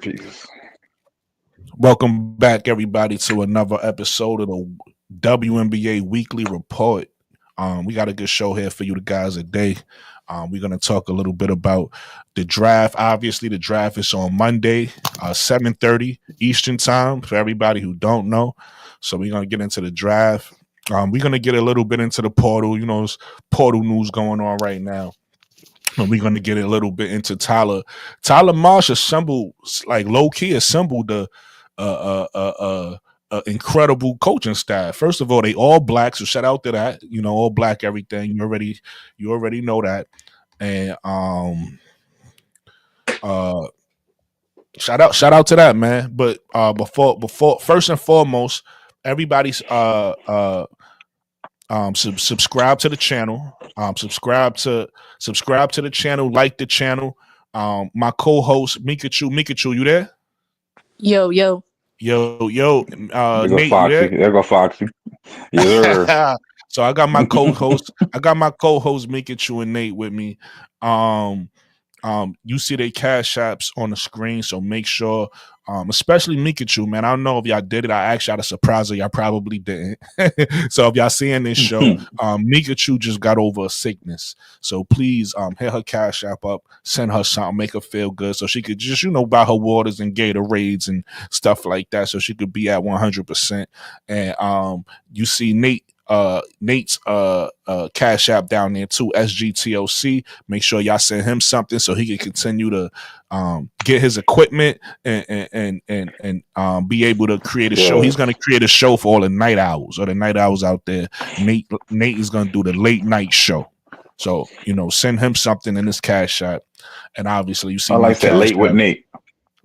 Peace. Welcome back, everybody, to another episode of the WNBA Weekly Report. We got a good show here for you guys today. We're going to talk a little bit about the draft. Obviously, the draft is on Monday, 7:30 Eastern Time, for everybody who don't know. So we're going to get into the draft. We're going to get a little bit into the portal. You know, there's portal news going on right now. And we're going to get a little bit into Tyler. Tyler Marsh assembled, like low-key assembled the incredible coaching staff. First of all, they all black, so shout out to that. You know, all black everything. You already know that. And shout out to that, man. But before first and foremost, everybody's subscribe to the channel. Subscribe to the channel. Like the channel. My co-host Mikachu, you there? Yo. Yo. There go Nate, Foxy. you there? There go Foxy. Yeah. So I got my co-host. Mikachu and Nate with me. You see their cash apps on the screen, so make sure, especially Mikachu, man. I don't know if y'all did it. I actually had a surprise, y'all probably didn't. So if y'all seeing this show, Mikachu just got over a sickness. So please hit her cash app up, send her something, make her feel good, so she could just, buy her waters and Gatorades and stuff like that, so she could be at 100%. And you see Nate's cash app down there too, SGTOC. Make sure y'all send him something so he can continue to get his equipment and be able to create a show. He's gonna create a show for all the night owls out there. Nate is gonna do the late night show. So send him something in his cash app. And obviously you see I like that late with Nate.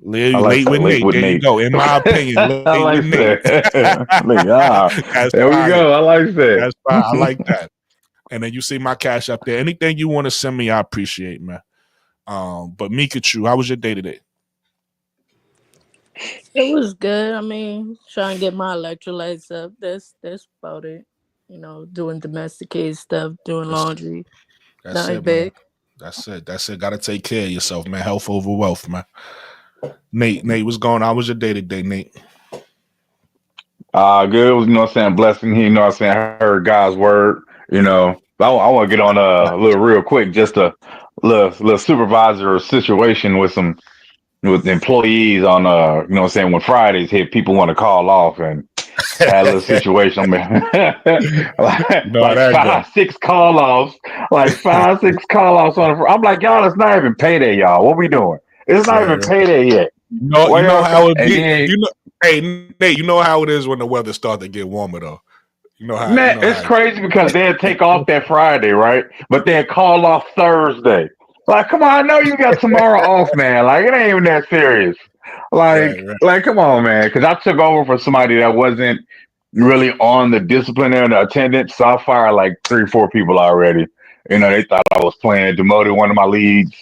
Late with Nate. There you go. In my opinion, late I like with Nate. There we go. I like that. That's fine. I like that. And then you see my cash up there. Anything you want to send me, I appreciate, man. But Mikachu, how was your day today? It was good. I mean, trying to get my electrolytes up. That's about it. Doing domesticated stuff, doing laundry. Nothing big. Man. That's it. Gotta take care of yourself, man. Health over wealth, man. Nate, what's going on? How was your day today, Nate? Good. It was, blessing. I heard God's word. But I want to get on a little real quick, just a little supervisor situation with employees on when Fridays hit, people want to call off and had a little situation. like 6 call offs, on the. I'm like, y'all, it's not even payday, y'all. What we doing? It's not even payday yet. No, you know how it be. Hey Nate, you know how it is when the weather starts to get warmer, though. It's crazy because they'll take off that Friday, right? But they'll call off Thursday. Like, come on, I know you got tomorrow off, man. Like, it ain't even that serious. Like, come on, man. Because I took over for somebody that wasn't really on the disciplinary and the attendance. So I fired like 3 or 4 people already. They thought I was playing, demoted one of my leads.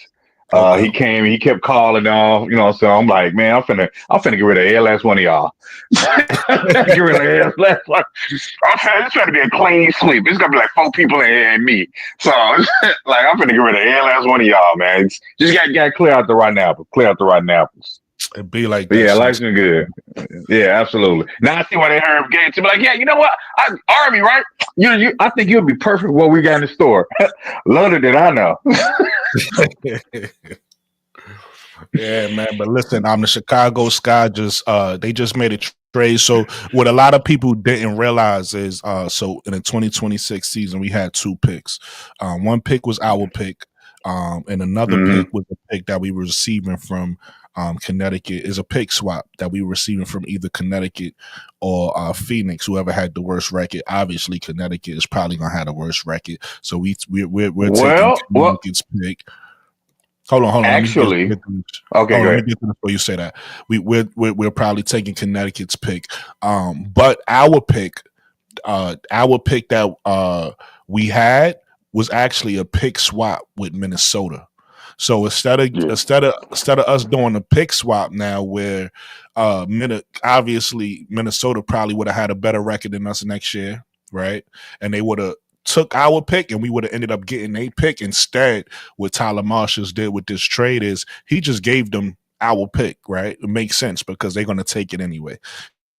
He came, he kept calling off, so I'm like, man, I'm finna get rid of every last one of y'all. Get rid of every last one. Okay, it's gonna be a clean sweep. It's gonna be like 4 people in here and me. So I'm finna get rid of every last one of y'all, man. Just gotta clear out the rotten apples. It'd be like that. Yeah, life's been good. Yeah, absolutely. Now I see why they heard game to be like, yeah, you know what? Army, right? I think you'll be perfect for what we got in the store. Little did I know. Yeah, man. But listen, the Chicago Sky they just made a trade. So what a lot of people didn't realize is so in the 2026 season we had 2 picks. One pick was our pick, and another pick was a pick that we were receiving from Connecticut. Is a pick swap that we were receiving from either Connecticut or Phoenix, whoever had the worst record. Obviously, Connecticut is probably gonna have the worst record. So we're taking Connecticut's pick. Hold on. Actually, let me get to before you say that. We're probably taking Connecticut's pick. But our pick that we had was actually a pick swap with Minnesota. So instead of us doing a pick swap now, where obviously Minnesota probably would have had a better record than us next year, right? And they would have took our pick and we would have ended up getting a pick. Instead, what Tyler Marsh did with this trade is he just gave them our pick, right? It makes sense because they're going to take it anyway.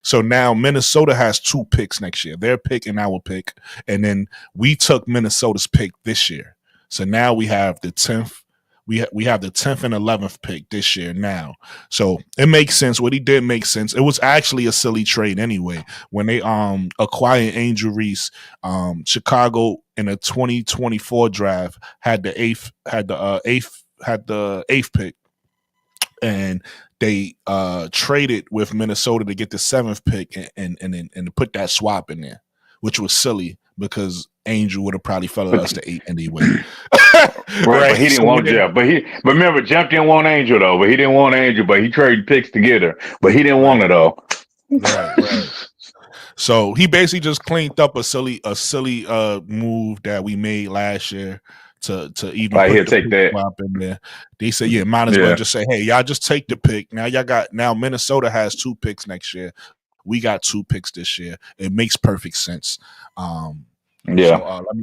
So now Minnesota has 2 picks next year. Their pick and our pick. And then we took Minnesota's pick this year. So now we have the 10th. We have the 10th and 11th pick this year now. So it makes sense. What he did makes sense. It was actually a silly trade anyway. When they acquired Angel Reese, Chicago in the 2024 draft had the eighth pick. And they traded with Minnesota to get the 7th pick and put that swap in there, which was silly because Angel would have probably fell us to 8 anyway. Right, but he didn't want Jeff. But remember, Jeff didn't want Angel though. But he didn't want Angel. But he traded picks together. But he didn't want it though. Right. So he basically just cleaned up a silly move that we made last year. To even put take that swap in there. They say, might as well just say, hey, y'all just take the pick. Now Minnesota has 2 picks next year. We got 2 picks this year. It makes perfect sense. So,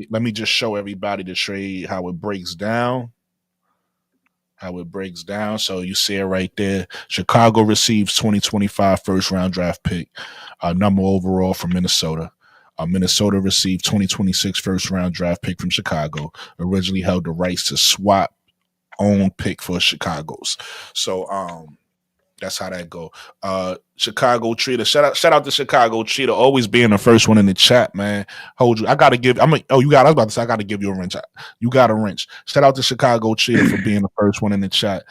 let me just show everybody the trade, how it breaks down. So you see it right there. Chicago receives 2025 first round draft pick, number overall from Minnesota. Minnesota received 2026 first round draft pick from Chicago. Originally held the rights to swap own pick for Chicago's. So that's how that go. Chicago Cheetah. Shout out to Chicago Cheetah. Always being the first one in the chat, man. Hold you. I gotta give. I was about to say I gotta give you a wrench. You got a wrench. Shout out to Chicago Cheetah for being the first one in the chat.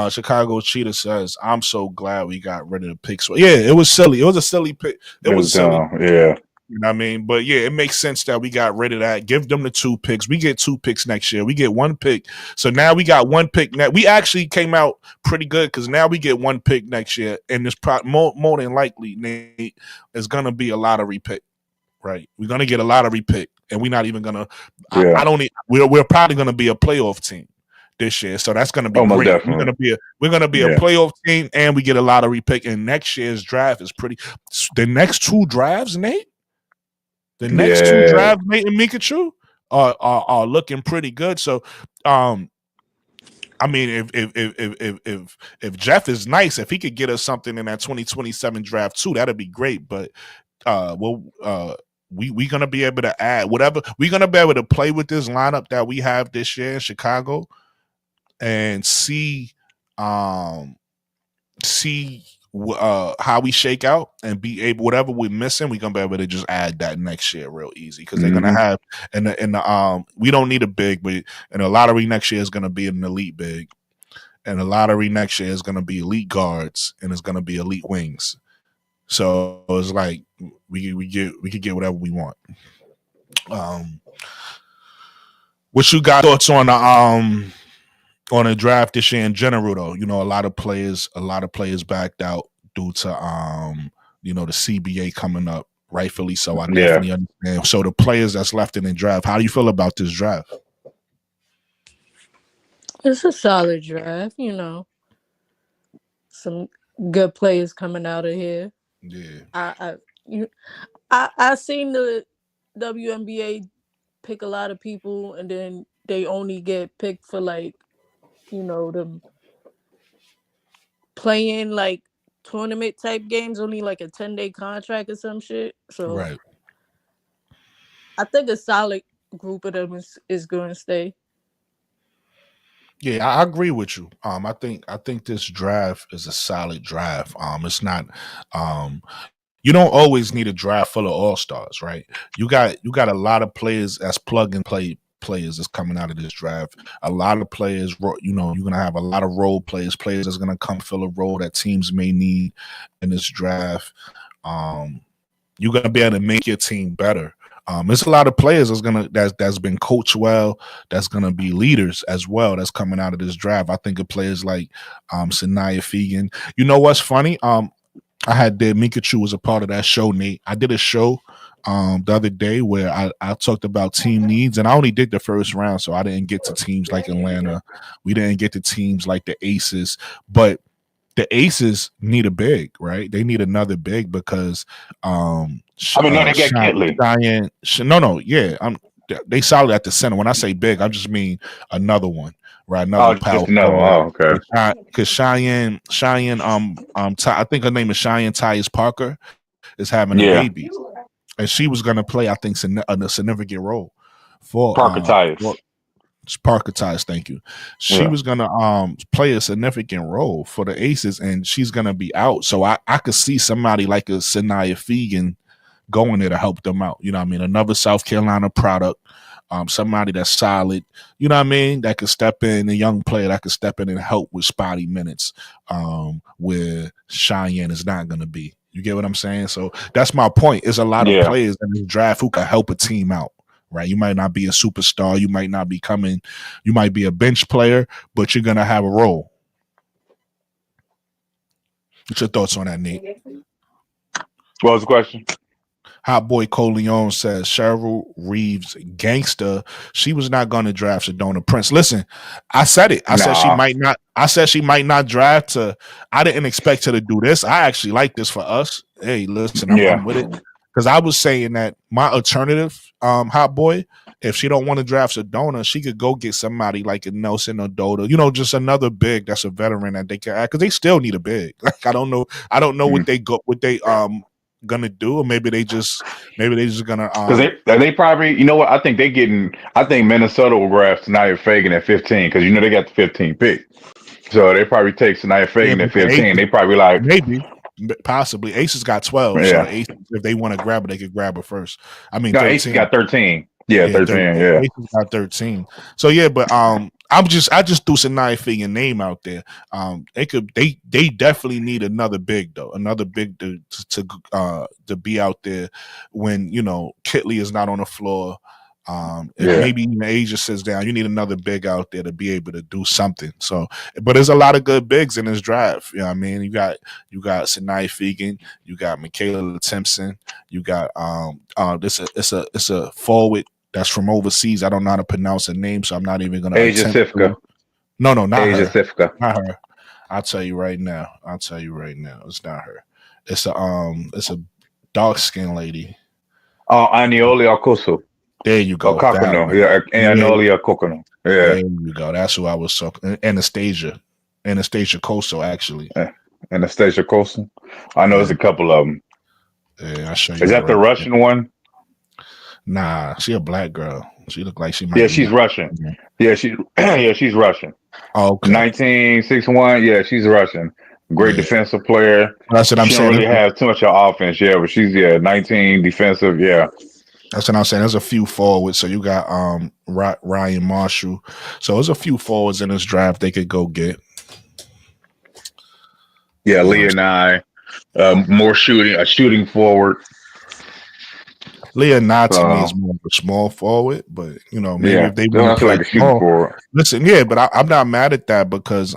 Chicago Cheetah says, "I'm so glad we got rid of the picks." Yeah, it was silly. It was a silly pick. It was silly. Yeah. You know what I mean? But yeah, it makes sense that we got rid of that. Give them the 2 picks. We get 2 picks next year. We get 1 pick. So now we got 1 pick. Now we actually came out pretty good because now we get 1 pick next year, and this more than likely, Nate, is gonna be a lottery pick. Right? We're gonna get a lottery pick, and we're not even gonna. Yeah. We're probably gonna be a playoff team this year, so that's gonna be great. Definitely. We're gonna be a playoff team, and we get a lottery pick. And next year's draft is pretty. The next 2 drafts, Nate. The next 2 drafts, Nate and Mikachu, are looking pretty good. So, I mean, if Jeff is nice, if he could get us something in that 2027 draft too, that'd be great. But we're gonna be able to add whatever. We're gonna be able to play with this lineup that we have this year in Chicago, and see how we shake out and be able, whatever we're missing, we're gonna be able to just add that next year real easy because they're gonna have we don't need a big, but in the lottery next year is gonna be an elite big, and the lottery next year is gonna be elite guards, and it's gonna be elite wings. So it's like we could get whatever we want. What you got thoughts on the draft this year in general, though? You know, a lot of players backed out due to the CBA coming up, rightfully so. I definitely understand. So the players that's left in the draft, how do you feel about this draft? It's a solid draft, some good players coming out of here. Yeah. I seen the WNBA pick a lot of people, and then they only get picked for them playing like tournament type games, only like a 10-day contract or some shit. So right. I think a solid group of them is going to stay. Yeah, I agree with you. I think this draft is a solid draft. It's not. You don't always need a draft full of all-stars, right? You got a lot of players as plug and play players that's coming out of this draft. A lot of players, you're going to have a lot of role players that's going to come fill a role that teams may need in this draft. You're going to be able to make your team better. There's a lot of players that's been coached well, that's going to be leaders as well, that's coming out of this draft. I think of players like Sanaya Fegan. You know what's funny? Mikachu was a part of that show, Nate. I did a show the other day where I talked about team needs, and I only did the first round, so I didn't get to teams like Atlanta. We didn't get to teams like the Aces, but the Aces need a big, right? They need another big because no, they got Kitley. They solid at the center. When I say big, I just mean another one, right? Another just power another one. forward. Oh, okay. Because Cheyenne, I think her name is Cheyenne Tyus Parker, is having a Yeah. baby, and she was going to play, I think, a significant role for Parker Tyus. Parker Tyus. Thank you. She Yeah. was going to play a significant role for the Aces, and she's going to be out. So I could see somebody like a Sanaya Fegan going there to help them out. You know what I mean? Another South Carolina product. Somebody that's solid, you know what I mean, that could step in, a young player that could step in and help with spotty minutes, where Cheyenne is not going to be. You get what I'm saying? So that's my point. There's a lot of players in this draft who can help a team out, right? You might not be a superstar. You might not be you might be a bench player, but you're going to have a role. What's your thoughts on that, Nate? What was the question? Hot Boy Coleon says Cheryl Reeves gangster. She was not going to draft Sedona Prince. Listen, I said it. I said she might not. I said she might not draft her. I didn't expect her to do this. I actually like this for us. Hey, listen, I'm with it because I was saying that my alternative, Hot Boy, if she don't want to draft Sedona, she could go get somebody like a Nelson or Dota. You know, just another big that's a veteran that they can add because they still need a big. Like I don't know what they gonna do, or maybe they just gonna because they probably, you know what, I think Minnesota will draft Sanaya Fagan at 15 because they got the 15 pick, so they probably take Sanaya Fagan at 15. They probably like maybe possibly Aces got 12, so the Aces, if they want to grab her, they could grab her first. I mean, 13. Aces got 13. Yeah, 13. Yeah, Aces got 13. So yeah, but I just threw Sanaya Fagan name out there. They definitely need another big though, another big to be out there when Kitley is not on the floor. If maybe even Asia sits down, you need another big out there to be able to do something. So, but there's a lot of good bigs in this draft. You know what I mean? You got Sanaya Fegan, you got Michaela Timpson, you got it's a forward that's from overseas. I don't know how to pronounce her name, so I'm not even gonna Asia Sifka. No, not Asia her. Sifka. Not her. I'll tell you right now. It's not her. It's a dark skinned lady. Oh, Anioli Okusu. There you go. Anioli Okusu. Yeah. There you go. That's who I was talking. Anastasia Koso, actually. Anastasia Koso. I know there's a couple of them. Yeah, I'll show you. Is that the Russian one? Nah, she a black girl. She look like she might. Yeah, she's Russian. Yeah, she's Russian. Oh, okay. 1961. Yeah, she's Russian. Great defensive player. That's what I'm saying. She don't really have too much of offense. Yeah, but she's 19 defensive. Yeah. That's what I'm saying. There's a few forwards. So you got Ryan Marshall. So there's a few forwards in this draft they could go get. Yeah, Leah and I. More shooting forward. Leah to me is more of a small forward, but maybe if they want to play like a shooting forward. Listen, but I'm not mad at that because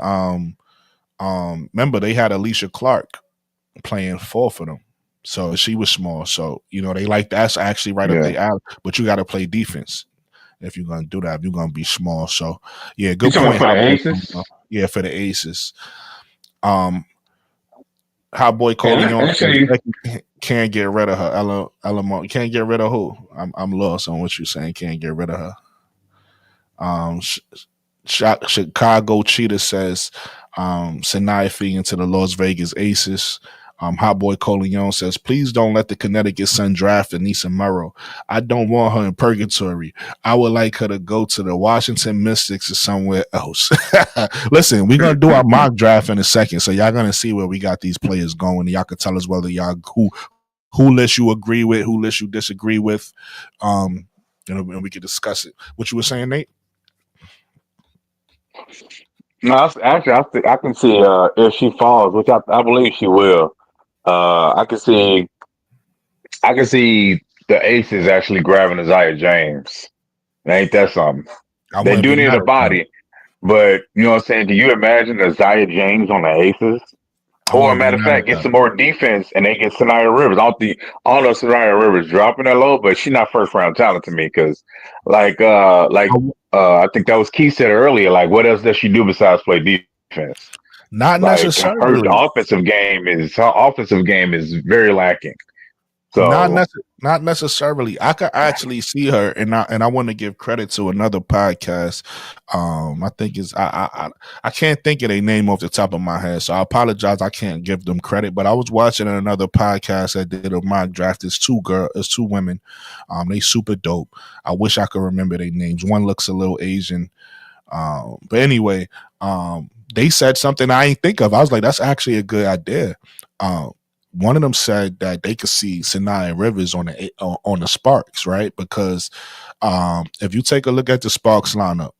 remember they had Alicia Clark playing 4 for them. So she was small. So, they like that's actually right up their alley. But you got to play defense if you're going to do that. If you're going to be small. So, yeah, good point. For the Aces? Yeah, for the Aces. Hot Boy Coleon can't get rid of her. Ella, can't get rid of who? I'm lost on what you're saying. Can't get rid of her. Chicago Cheetah says Sanaya Fegan to the Las Vegas Aces. Hot Boy Coleon says, please don't let the Connecticut Sun draft Anissa Murrow. I don't want her in purgatory. I would like her to go to the Washington Mystics or somewhere else. Listen, we're going to do our mock draft in a second, so y'all going to see where we got these players going, and y'all can tell us whether y'all who list you agree with, who list you disagree with, and we can discuss it. What you were saying, Nate? No, actually, I can see if she falls, which I believe she will. I can see the Aces actually grabbing Isaiah James. Ain't that something? They do need a body, but you know what I'm saying? Do you imagine Isaiah James on the Aces? Or, matter of fact, get some more defense and they get Sanaya Rivers. I don't know Sanaya Rivers dropping that low, but she's not first round talent to me because, I think that was Keith said earlier. Like, what else does she do besides play defense? Not necessarily. Her offensive game is very lacking. So not necessarily. I could actually see her, and I want to give credit to another podcast. I think it's I can't think of their name off the top of my head, so I apologize. I can't give them credit, but I was watching another podcast that did a mock draft. It's two women. They super dope. I wish I could remember their names. One looks a little Asian. But anyway, they said something I ain't think of. I was like, that's actually a good idea. One of them said that they could see Sanaya Rivers on the Sparks, right? Because if you take a look at the Sparks lineup,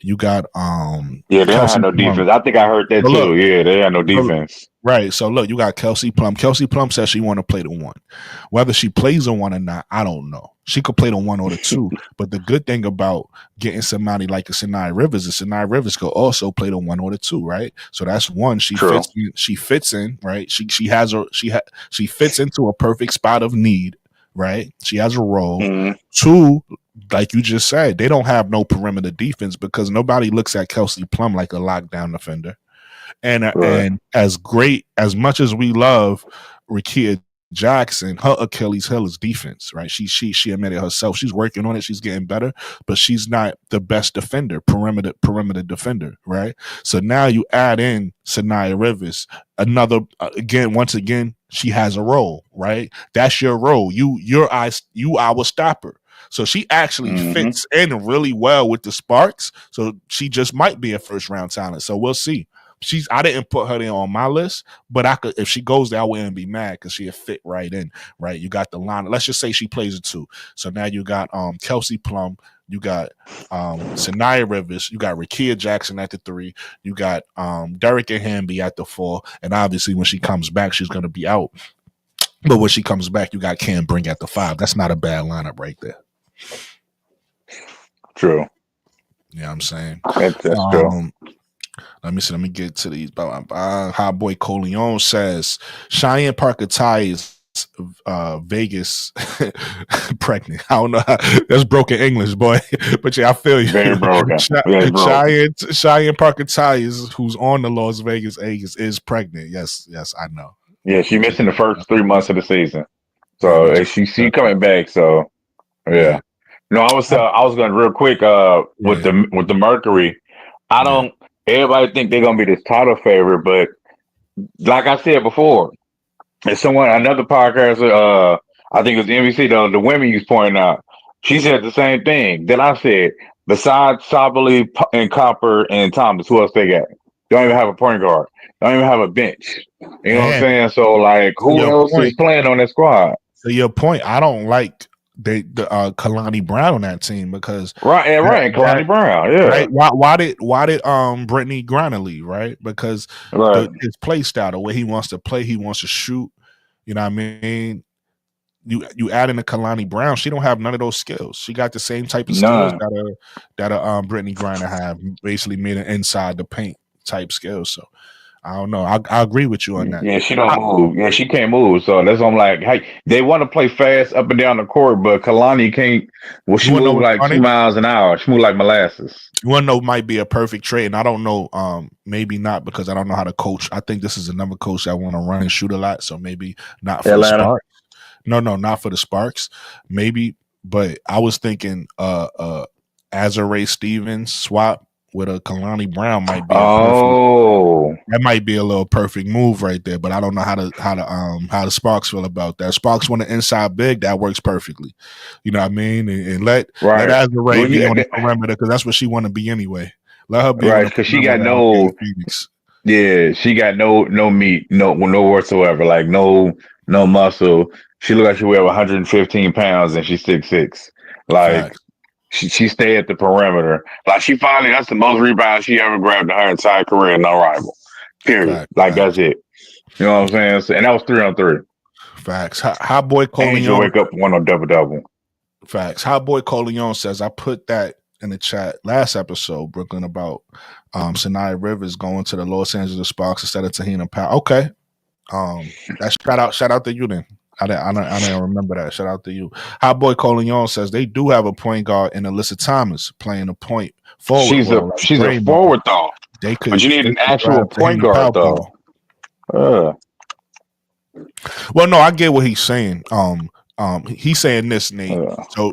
you got they don't have no defense. I think I heard that too. Yeah, they have no defense. Right. So look, you got Kelsey Plum. Kelsey Plum says she want to play the one. Whether she plays the one or not, I don't know. She could play the one or the two. But the good thing about getting somebody like a Sanaya Rivers is Sanaya Rivers could also play the one or the two, right? So that's one. She fits in, right? She fits into a perfect spot of need, right? She has a role. Mm-hmm. Two, like you just said, they don't have no perimeter defense because nobody looks at Kelsey Plum like a lockdown defender. And as much as we love Rickea Jackson, her Achilles heel is defense, right? She admitted herself she's working on it, she's getting better, but she's not the best defender, perimeter defender, right? So now you add in Sanaya Rivers, once again, she has a role, right? That's your role. You our stopper. So she actually fits in really well with the Sparks. So she just might be a first round talent. So we'll see. I didn't put her there on my list, but I could, if she goes there, I wouldn't be mad because she'd fit right in, right? You got the line. Let's just say she plays a two. So now you got Kelsey Plum, you got Sanaya Rivers, you got Rickea Jackson at the three, you got Derek and Wnba at the four, and obviously when she comes back, she's gonna be out. But when she comes back, you got Cam Brink at the five. That's not a bad lineup right there. True. You know what I'm saying? That's true. Let me see. Let me get to these. Hot Boy Coleon says Cheyenne Parker ties Vegas pregnant. I don't know. That's broken English, boy. But yeah, I feel you. Very broken. Cheyenne Parker ties, who's on the Las Vegas A's, is pregnant. Yes, I know. Yeah, she's missing the first 3 months of the season. So she coming back. So yeah. No, I was going real quick with the Mercury. I don't. Everybody think they're gonna be this title favorite, but like I said before, it's another podcaster, I think it was NBC, the women you was pointing out. She said the same thing that I said. Besides Sabali and Copper and Thomas, who else they got? Don't even have a point guard. Don't even have a bench. You know what I'm saying? So like, who else is playing on that squad? So your point, I don't like the Kalani Brown on that team because Kalani Brown, yeah. Right? Why did Brittany Griner leave? Right, because his play style, the way he wants to play, he wants to shoot. You know what I mean? You add in a Kalani Brown, she don't have none of those skills. She got the same type of skills that Brittany Griner have, basically made an inside the paint type skills. So I don't know. I agree with you on that. Yeah, she don't move. Yeah, she can't move. So that's why I'm like, hey, they want to play fast up and down the court, but Kalani can't. Well, she moves like 2 miles an hour. She moves like molasses. You want to know might be a perfect trade, and I don't know. Maybe not because I don't know how to coach. I think this is another coach that want to run and shoot a lot. So maybe not for Atlanta. The Sparks. No, not for the Sparks. Maybe, but I was thinking Azare Stevens swap with a Kalani Brown might be that might be a little perfect move right there, but I don't know how the Sparks feel about that. Sparks want an inside big, that works perfectly. You know what I mean? And let Azare be on the perimeter because that's what she want to be anyway. Let her be right because she got she got no meat, no whatsoever, like no muscle. She look like she weigh 115 pounds and she's 6'6". Like. Facts. She stayed at the perimeter. Like that's the most rebounds she ever grabbed in her entire career, no rival. Period. That's it. You know what I'm saying? So, and that was 3-on-3. Facts. Hot Boy Coleon wake up one on double. Facts. Hot Boy Coleon says I put that in the chat last episode, Brooklyn, about Sanaya Rivers going to the Los Angeles Sparks instead of Tahina Powell. Okay. That's shout out to you then. I didn't remember that. Shout out to you. Hot Boy Coleon says they do have a point guard in Alyssa Thomas playing a point forward. She's a forward though. But you need an actual point guard though. Well, no, I get what he's saying. He's saying this, Nate.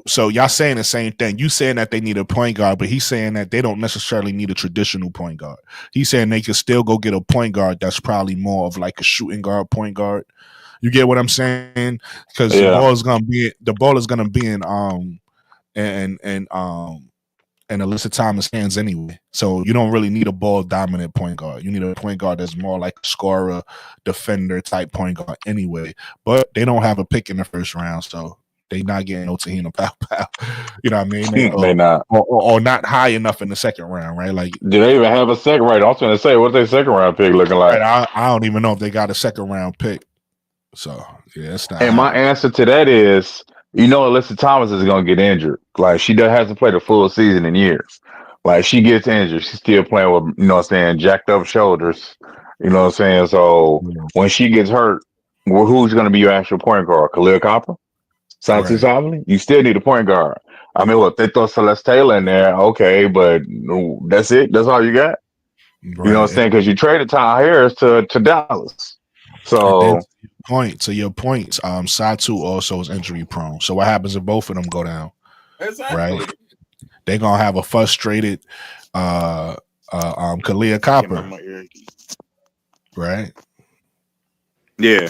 So y'all saying the same thing. You saying that they need a point guard, but he's saying that they don't necessarily need a traditional point guard. He's saying they can still go get a point guard that's probably more of like a shooting guard, point guard. You get what I'm saying? Because the ball is gonna be in Alyssa Thomas' hands anyway. So you don't really need a ball dominant point guard. You need a point guard that's more like a scorer, defender type point guard anyway. But they don't have a pick in the first round, so they not getting no Tahina Pow. You know what I mean? They not. Or not high enough in the second round, right? Like, do they even have a second round? I was going to say, what's their second round pick looking like? Right, I don't even know if they got a second round pick. So yeah, it's not. And my answer to that is, Alyssa Thomas is going to get injured. Like, she hasn't played a full season in years. Like, she gets injured. She's still playing with, jacked up shoulders. You know what I'm saying? So when she gets hurt, who's going to be your actual point guard? Khalil Copper? Santi Sabali? You still need a point guard. I mean, look, they throw Celeste Taylor in there. Okay, but that's it? That's all you got? Right. You know what I'm saying? Because you traded Tyler Harris to Dallas. So... To your points, Satu also is injury prone. So what happens if both of them go down? Exactly. Right? They're gonna have a frustrated Kalia Copper. Right? Yeah.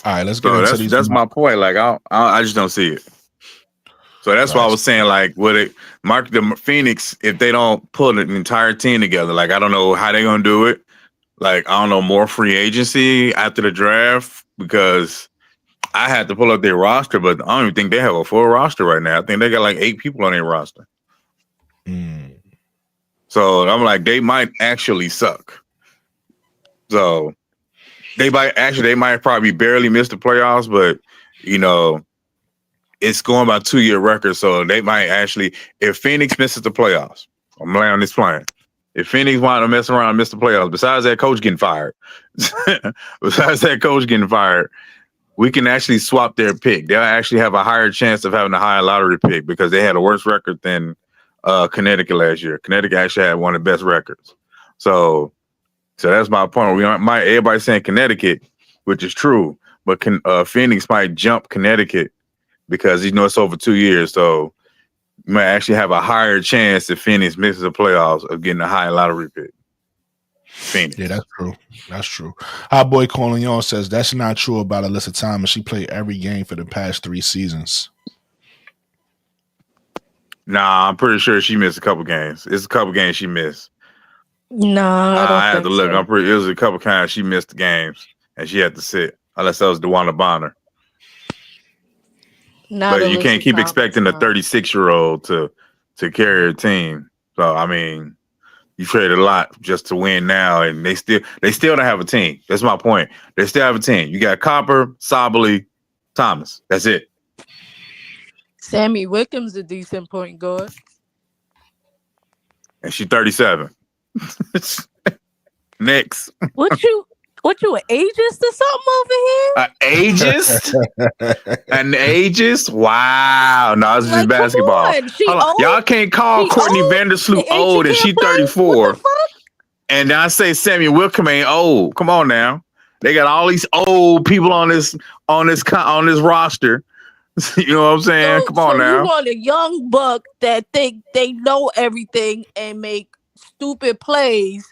All right, let's get into these. That's my point. Like I just don't see it. So that's why I was saying, like, the Phoenix, if they don't put an entire team together, like, I don't know how they're gonna do it. Like, I don't know, more free agency after the draft, because I had to pull up their roster, but I don't even think they have a full roster right now. I think they got like 8 people on their roster. So I'm like, they might actually suck. So they might probably barely miss the playoffs, but it's going by 2-year record, so they might actually, if Phoenix misses the playoffs, I'm laying on this plan. If Phoenix want to mess around and miss the playoffs, besides that coach getting fired, we can actually swap their pick. They'll actually have a higher chance of having a higher lottery pick because they had a worse record than Connecticut last year. Connecticut actually had one of the best records. So that's my point. Everybody's saying Connecticut, which is true, but Phoenix might jump Connecticut because it's over 2 years. So you might actually have a higher chance if Phoenix misses the playoffs of getting a high lottery pick. Phoenix. Yeah, that's true. Our boy Colin Young says that's not true about Alyssa Thomas. She played every game for the past 3 seasons. Nah, I'm pretty sure she missed a couple games. It's a couple games she missed. Nah, I had to look. So. It was a couple times she missed the games and she had to sit. Unless that was DeWanda Bonner. But you can't keep expecting a 36-year-old to carry her team. So I mean, you traded a lot just to win now, and they still don't have a team. That's my point. They still have a team. You got Copper, Sabali, Thomas. That's it. Sammy Wickham's a decent point guard. And she's 37. Next. What you an ageist or something over here? An ageist? Wow. No, it's just basketball. Y'all can't call Courtney Vandersloot old and she's 34. And I say Samuel Wickham ain't old. Come on now. They got all these old people on this roster. You know what I'm saying? Come on now. You want a young buck that think they know everything and make stupid plays.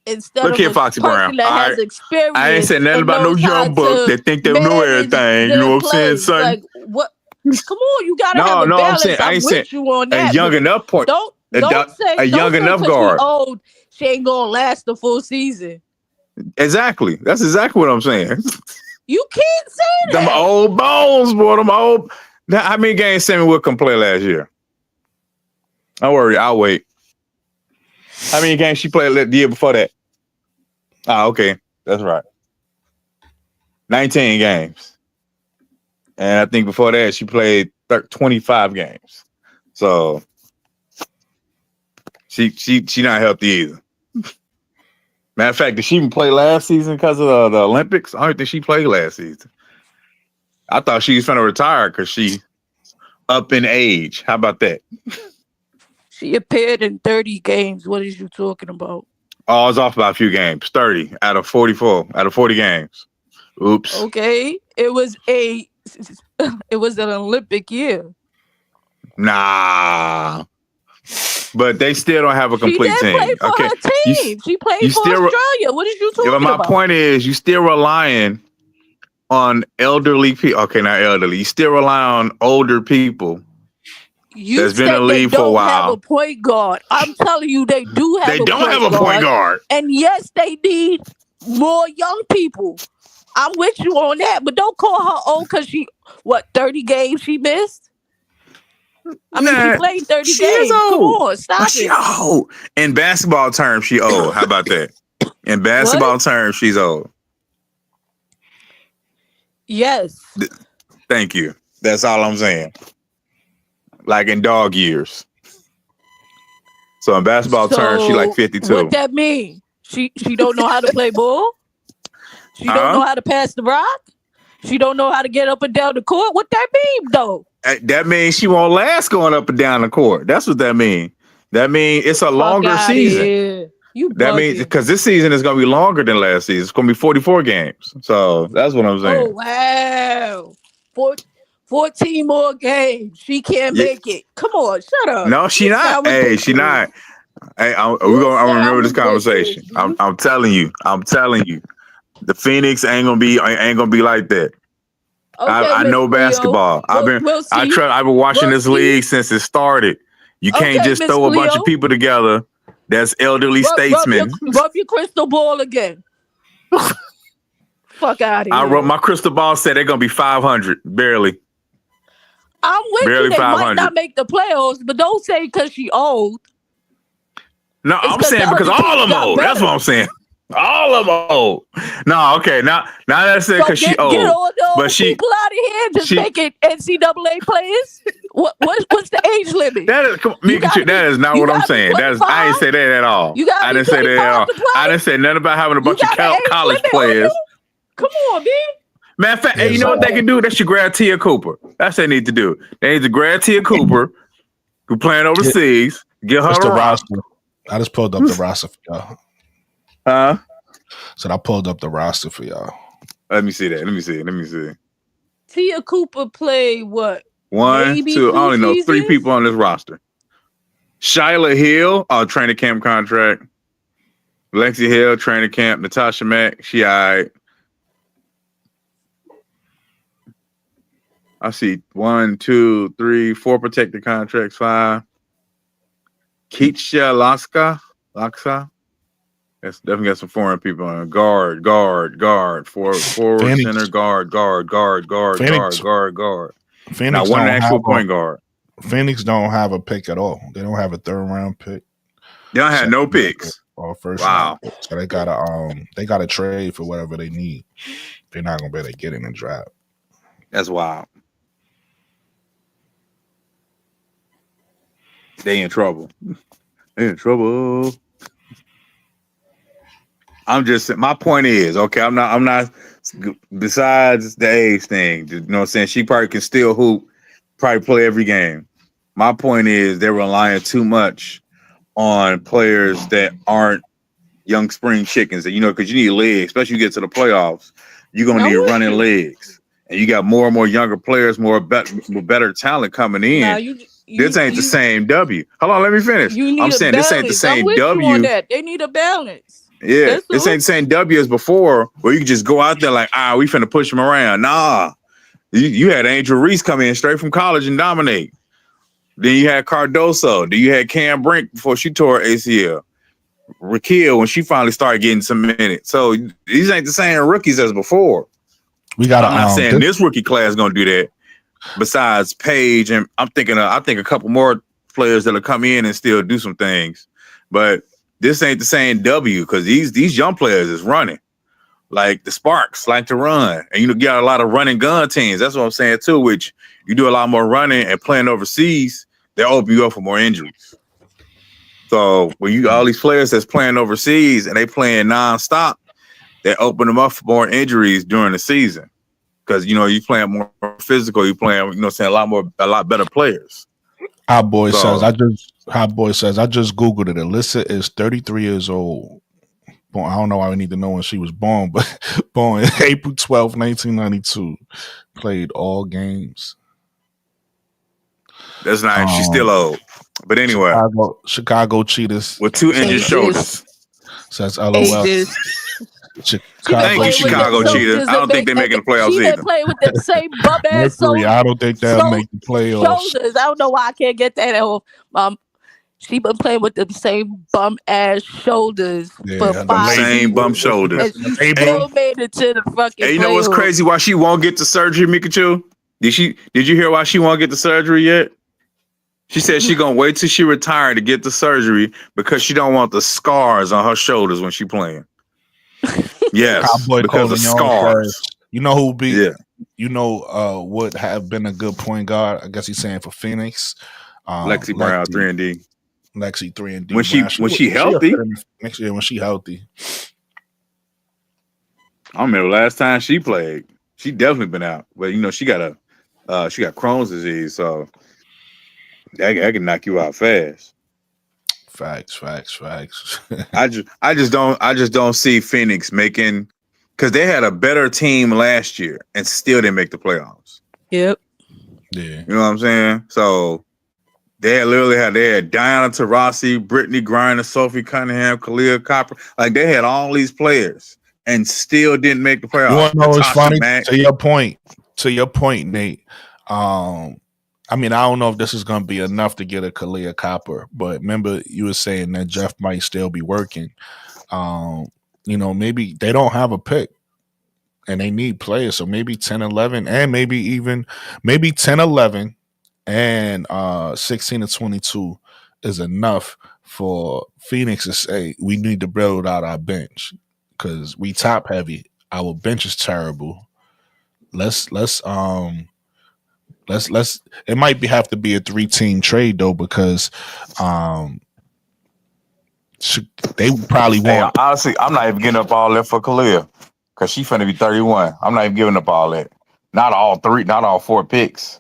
Instead Look of here, Foxy Brown. That has experience, I ain't saying nothing about no young buck that think they know everything. You know what I'm saying, son? Like, what? Come on, you gotta have a balance. I'm with you on that. A young enough point. Don't say a young enough guard. Old, she ain't gonna last the full season. Exactly. That's exactly what I'm saying. You can't say that. Them old bones, boy. Them old. Now, how many games Sammy Wickham play last year? Don't worry, I'll wait. How many games she played the year before that? Okay. That's right. 19 games. And I think before that, she played 25 games. So she not healthy either. Matter of fact, did she even play last season because of the Olympics? I don't think she played last season. I thought she was going to retire because she up in age. How about that? She appeared in 30 games. What is you talking about? Oh, I was off by a few games. 30 out of 44 out of 40 games. Oops. Okay, it was an Olympic year. Nah. But they still don't have a She complete did play team. for Okay. her team. She played for still Australia. What are you but talking my about? point is, you still relying on elderly people. Okay, not elderly. You still rely on older people You that's been in the said they league for a don't have a while. point guard. I'm telling you, they do have They a don't point have a point guard. And yes, they need more young people. I'm with you on that, but don't call her old because 30 games she missed? I mean, she played 30 she games. is old. Come on, stop She it. old. In basketball terms, she old. How about that? In basketball terms, she's old. Yes. Thank you. That's all I'm saying. Like in dog years. So in basketball terms, she like 52. What that mean? She don't know how to play ball? She don't know how to pass the rock? She don't know how to get up and down the court? What that mean, though? That means she won't last going up and down the court. That's what that means. That means it's a longer season. That means because this season is going to be longer than last season. It's going to be 44 games. So that's what I'm saying. Oh, wow. 14 more games. She can't make it. Come on, shut up. No, she not. Hey, she not. Hey, I'm remember this conversation. I'm telling you. The Phoenix ain't gonna be like that. Okay, I know basketball. I've been watching this league since it started. You can't just throw a bunch of people together that's elderly statesmen. Rub your crystal ball again. Fuck out of here. My crystal ball said they're gonna be 500, barely. I'm with barely you. They 500. might not make the playoffs, but don't say because she old. No, I'm saying because all of them old. That's what I'm saying. All of them old. No, okay. Now that I said because she old. Get all those but people out of here and just make it NCAA players. What's the age limit? That is not what I'm saying. I ain't say that at all. I didn't say that at all. I didn't say nothing about having a bunch of college players. Come on, man. Matter of fact, you know what they can do? They should grab Tia Cooper. That's what they need to do. They need to grab Tia Cooper, who playing overseas, get her the roster. I just pulled up the roster for y'all. So I pulled up the roster for y'all. Let me see that. Let me see. Tia Cooper played what? 1, 2, I only know 3 people on this roster. Shyla Hill, training camp contract. Lexi Hill, training camp. Natasha Mack, she all right. I see 1, 2, 3, 4 protected contracts, 5. Keisha Laksa. That's definitely got some foreign people on. Guard. Forward, center, guard. Phoenix now one actual point guard. Phoenix don't have a pick at all. They don't have a 3rd round pick. They don't have no picks. Or first round pick. So they gotta trade for whatever they need. They're not gonna be able to get in the draft. That's wild. They in trouble. My point is, okay, I'm not besides the age thing, you know what I'm saying? She probably can still hoop, probably play every game. My point is they're relying too much on players that aren't young spring chickens, and because you need legs, especially when you get to the playoffs, you're gonna need running legs. And you got more and more younger players, better talent coming in. This ain't the same W. Hold on, let me finish. I'm saying this ain't the same W. They need a balance. Yeah, this ain't the same W as before, where you can just go out there like, we finna push him around. Nah, you had Angel Reese come in straight from college and dominate. Then you had Cardoso. Then you had Cam Brink before she tore her ACL. Raquel when she finally started getting some minutes. So these ain't the same rookies as before. I'm not saying this rookie class is gonna do that. Besides Paige, and I think a couple more players that'll come in and still do some things, but this ain't the same W because these young players is running. Like the Sparks like to run, and you got a lot of running gun teams. That's what I'm saying too. Which you do a lot more running and playing overseas, they open you up for more injuries. So when you got all these players that's playing overseas and they playing nonstop, they open them up for more injuries during the season. Because you playing more physical, you playing, a lot better players. Hot boy says I just Googled it. Alyssa is 33 years old born. I don't know why we need to know when she was born, but born April 12th, 1992. Played all games. That's nice. She's still old. But anyway. Chicago Cheetahs. With 2 injured shoulders. Says LOL. Ages. Thank you, Chicago Cheetahs. I don't think they're making the playoffs she either. She been playing with them same bum ass Mercury, I don't think they'll make the playoffs. Shoulders. I don't know why I can't get that off. She been playing with them same bum ass shoulders for 5 same seasons. bum shoulders. And she still made it to the fucking. Hey, you know what's crazy? Why she won't get the surgery, Mikachu? Did you hear why she won't get the surgery yet? She said she gonna wait till she retired to get the surgery because she don't want the scars on her shoulders when she playing. Yes, because of scars. You know who be? Yeah. You know would have been a good point guard. I guess he's saying for Phoenix. Lexi Brown, 3-and-D. Lexi 3-and-D. When she healthy. Next year when she healthy. I remember last time she played. She definitely been out, but you know she got Crohn's disease, so that can knock you out fast. Facts. I just don't see Phoenix making, because they had a better team last year and still didn't make the playoffs. Yep. Yeah. You know what I'm saying? So they had Diana Taurasi, Brittany Griner, Sophie Cunningham, Kalia Copper. Like they had all these players and still didn't make the playoffs. You want to know what's funny? To your point, Nate. I mean, I don't know if this is going to be enough to get a Kalia Copper, but remember you were saying that Jeff might still be working. You know, maybe they don't have a pick and they need players. So maybe 10, 11, and maybe 10, 11 and 16 to 22 is enough for Phoenix to say we need to build out our bench because we top heavy. Our bench is terrible. Let's it might have to be a 3-team trade though, because they probably want. Hey, honestly, I'm not even getting up all that for Kalia because she finna be 31. I'm not even giving up all that. Not all 4 picks.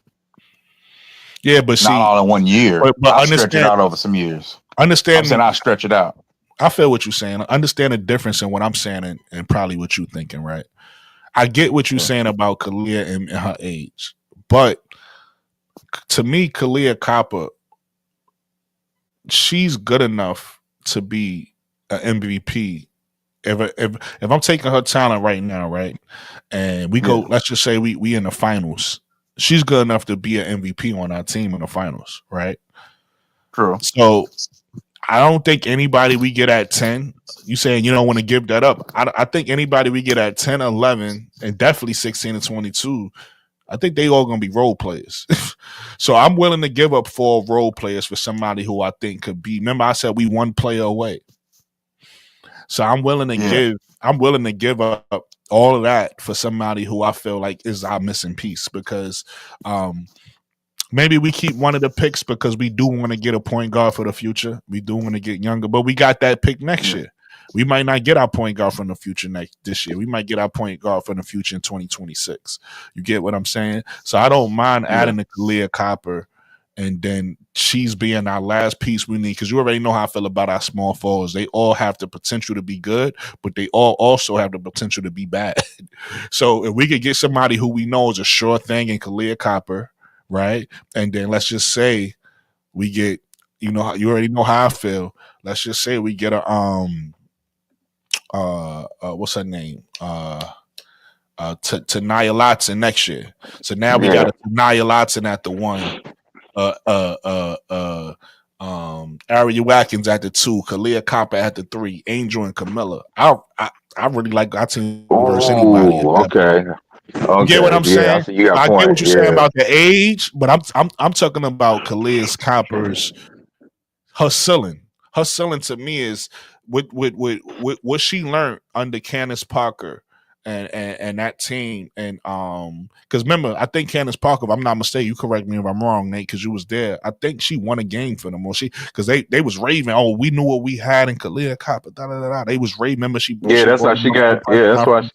Yeah, but not all in 1 year. But I stretch it out over some years. I'm saying I stretch it out. I feel what you're saying. Understand the difference in what I'm saying and probably what you're thinking, right? I get what you're saying about Kalia and her age, but to me, Kalia Copper, she's good enough to be an MVP. If I'm taking her talent right now, right, and we go, let's just say we in the finals, she's good enough to be an MVP on our team in the finals, right? True. So I don't think anybody we get at 10, you saying you don't want to give that up. I think anybody we get at 10, 11, and definitely 16 and 22, I think they all going to be role players. So I'm willing to give up 4 role players for somebody who I think could be. Remember, I said we 1 player away. So I'm willing to give up all of that for somebody who I feel like is our missing piece, because maybe we keep one of the picks because we do want to get a point guard for the future. We do want to get younger, but we got that pick next year. We might not get our point guard from the future this year. We might get our point guard from the future in 2026. You get what I'm saying? So I don't mind adding the Kalia Copper, and then she's being our last piece we need, because you already know how I feel about our small forwards. They all have the potential to be good, but they all also have the potential to be bad. So if we could get somebody who we know is a sure thing in Kalia Copper, right? And then let's just say we get, you already know how I feel. Let's just say we get a what's her name? Tanaya Lotson next year. So now we got a Tanaya Lotson at the 1. Aria Watkins at the 2, Kalia Copper at the 3, Angel and Camilla. I really like our team versus anybody. Okay. You get what I'm saying? I get what you're saying about the age, but I'm talking about Kalia Copper's her ceiling. Her ceiling to me is with what she learned under Candace Parker and that team, and because remember, I think Candace Parker, if I'm not mistaken, you correct me if I'm wrong, Nate, because you was there. I think she won a game for them, or because they was raving. Oh, we knew what we had in Kalia Copper. They was raving. Remember that's why she got. That's why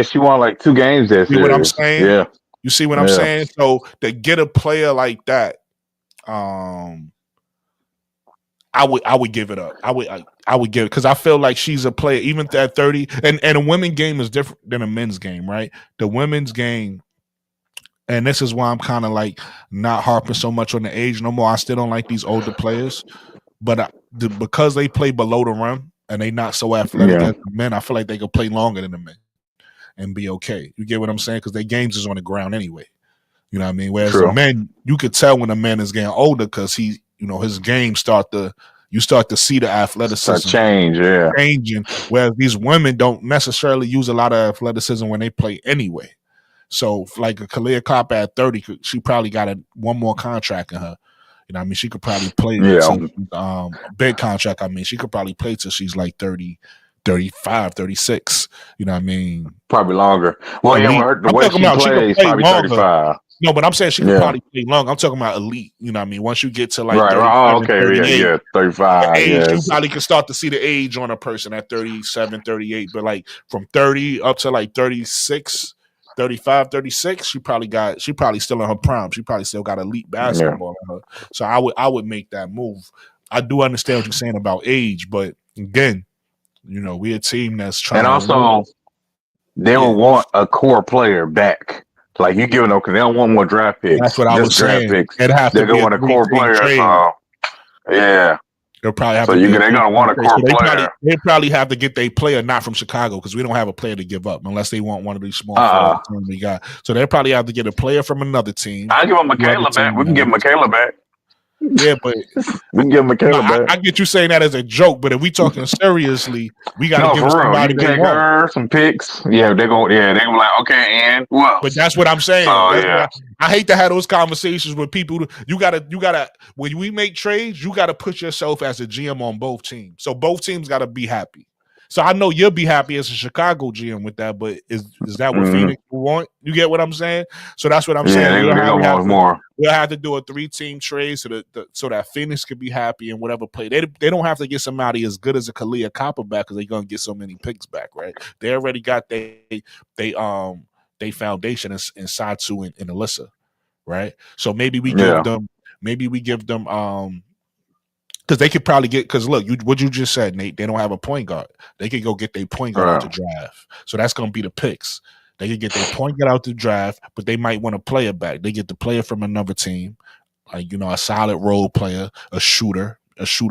she won like 2 games that series. See what I'm saying? Yeah. You see what I'm saying? So to get a player like that, I would give it up. I would give it because I feel like she's a player even at 30. And a women's game is different than a men's game, right? The women's game, and this is why I'm kind of like not harping so much on the age no more. I still don't like these older players, but because they play below the rim and they not so athletic as the men, I feel like they could play longer than the men and be okay. You get what I'm saying? Because their games is on the ground anyway. You know what I mean? Whereas the men, you could tell when a man is getting older because he, his game you start to see the athleticism changing. Whereas these women don't necessarily use a lot of athleticism when they play anyway. So like a Kalia Cop at 30, she probably got one more contract in her. You know what I mean? She could probably play big contract. I mean, she could probably play till she's like 30, 35, 36. You know what I mean? Probably longer. Well, the way she plays, probably longer. 35. No, but I'm saying she could probably play long. I'm talking about elite. You know what I mean? Once you get to like 35. You probably can start to see the age on a person at 37, 38. But like from 30 up to like 36, 35, 36, she probably still in her prime. She probably still got elite basketball in her. So I would make that move. I do understand what you're saying about age, but again, we're a team that's trying. And also, they will want a core player back. Like you giving them because they don't want more draft picks. That's what I was saying. They're gonna want a core player. So, they'll probably have. So they're gonna want a core player. They probably have to get their player not from Chicago because we don't have a player to give up unless they want one of these small teams we got. So they probably have to get a player from another team. I give them Michaela back. We can give Michaela back. Yeah, but we can give Michaela back. I get you saying that as a joke, but if we talking seriously, we got to give somebody they want. Her some picks. Yeah, they're going. Yeah, they're like, okay, and well. But that's what I'm saying. I hate to have those conversations with people. You gotta. When we make trades, you gotta put yourself as a GM on both teams. So both teams gotta be happy. So I know you'll be happy as a Chicago GM with that, but is that what Phoenix want? You get what I'm saying? So that's what I'm saying. They're gonna want more. We'll have to do a 3-team trade so that Phoenix could be happy and whatever play. They don't have to get somebody as good as a Kalia Copper back because they're gonna get so many picks back, right? They already got they foundation in Satu and Alyssa, right? So maybe we give them because they could probably get look, what you just said, Nate, they don't have a point guard. They could go get their point guard out the draft. So that's gonna be the picks. They could get their point guard out the draft, but they might want a player back. They get the player from another team, like a solid role player, a shooter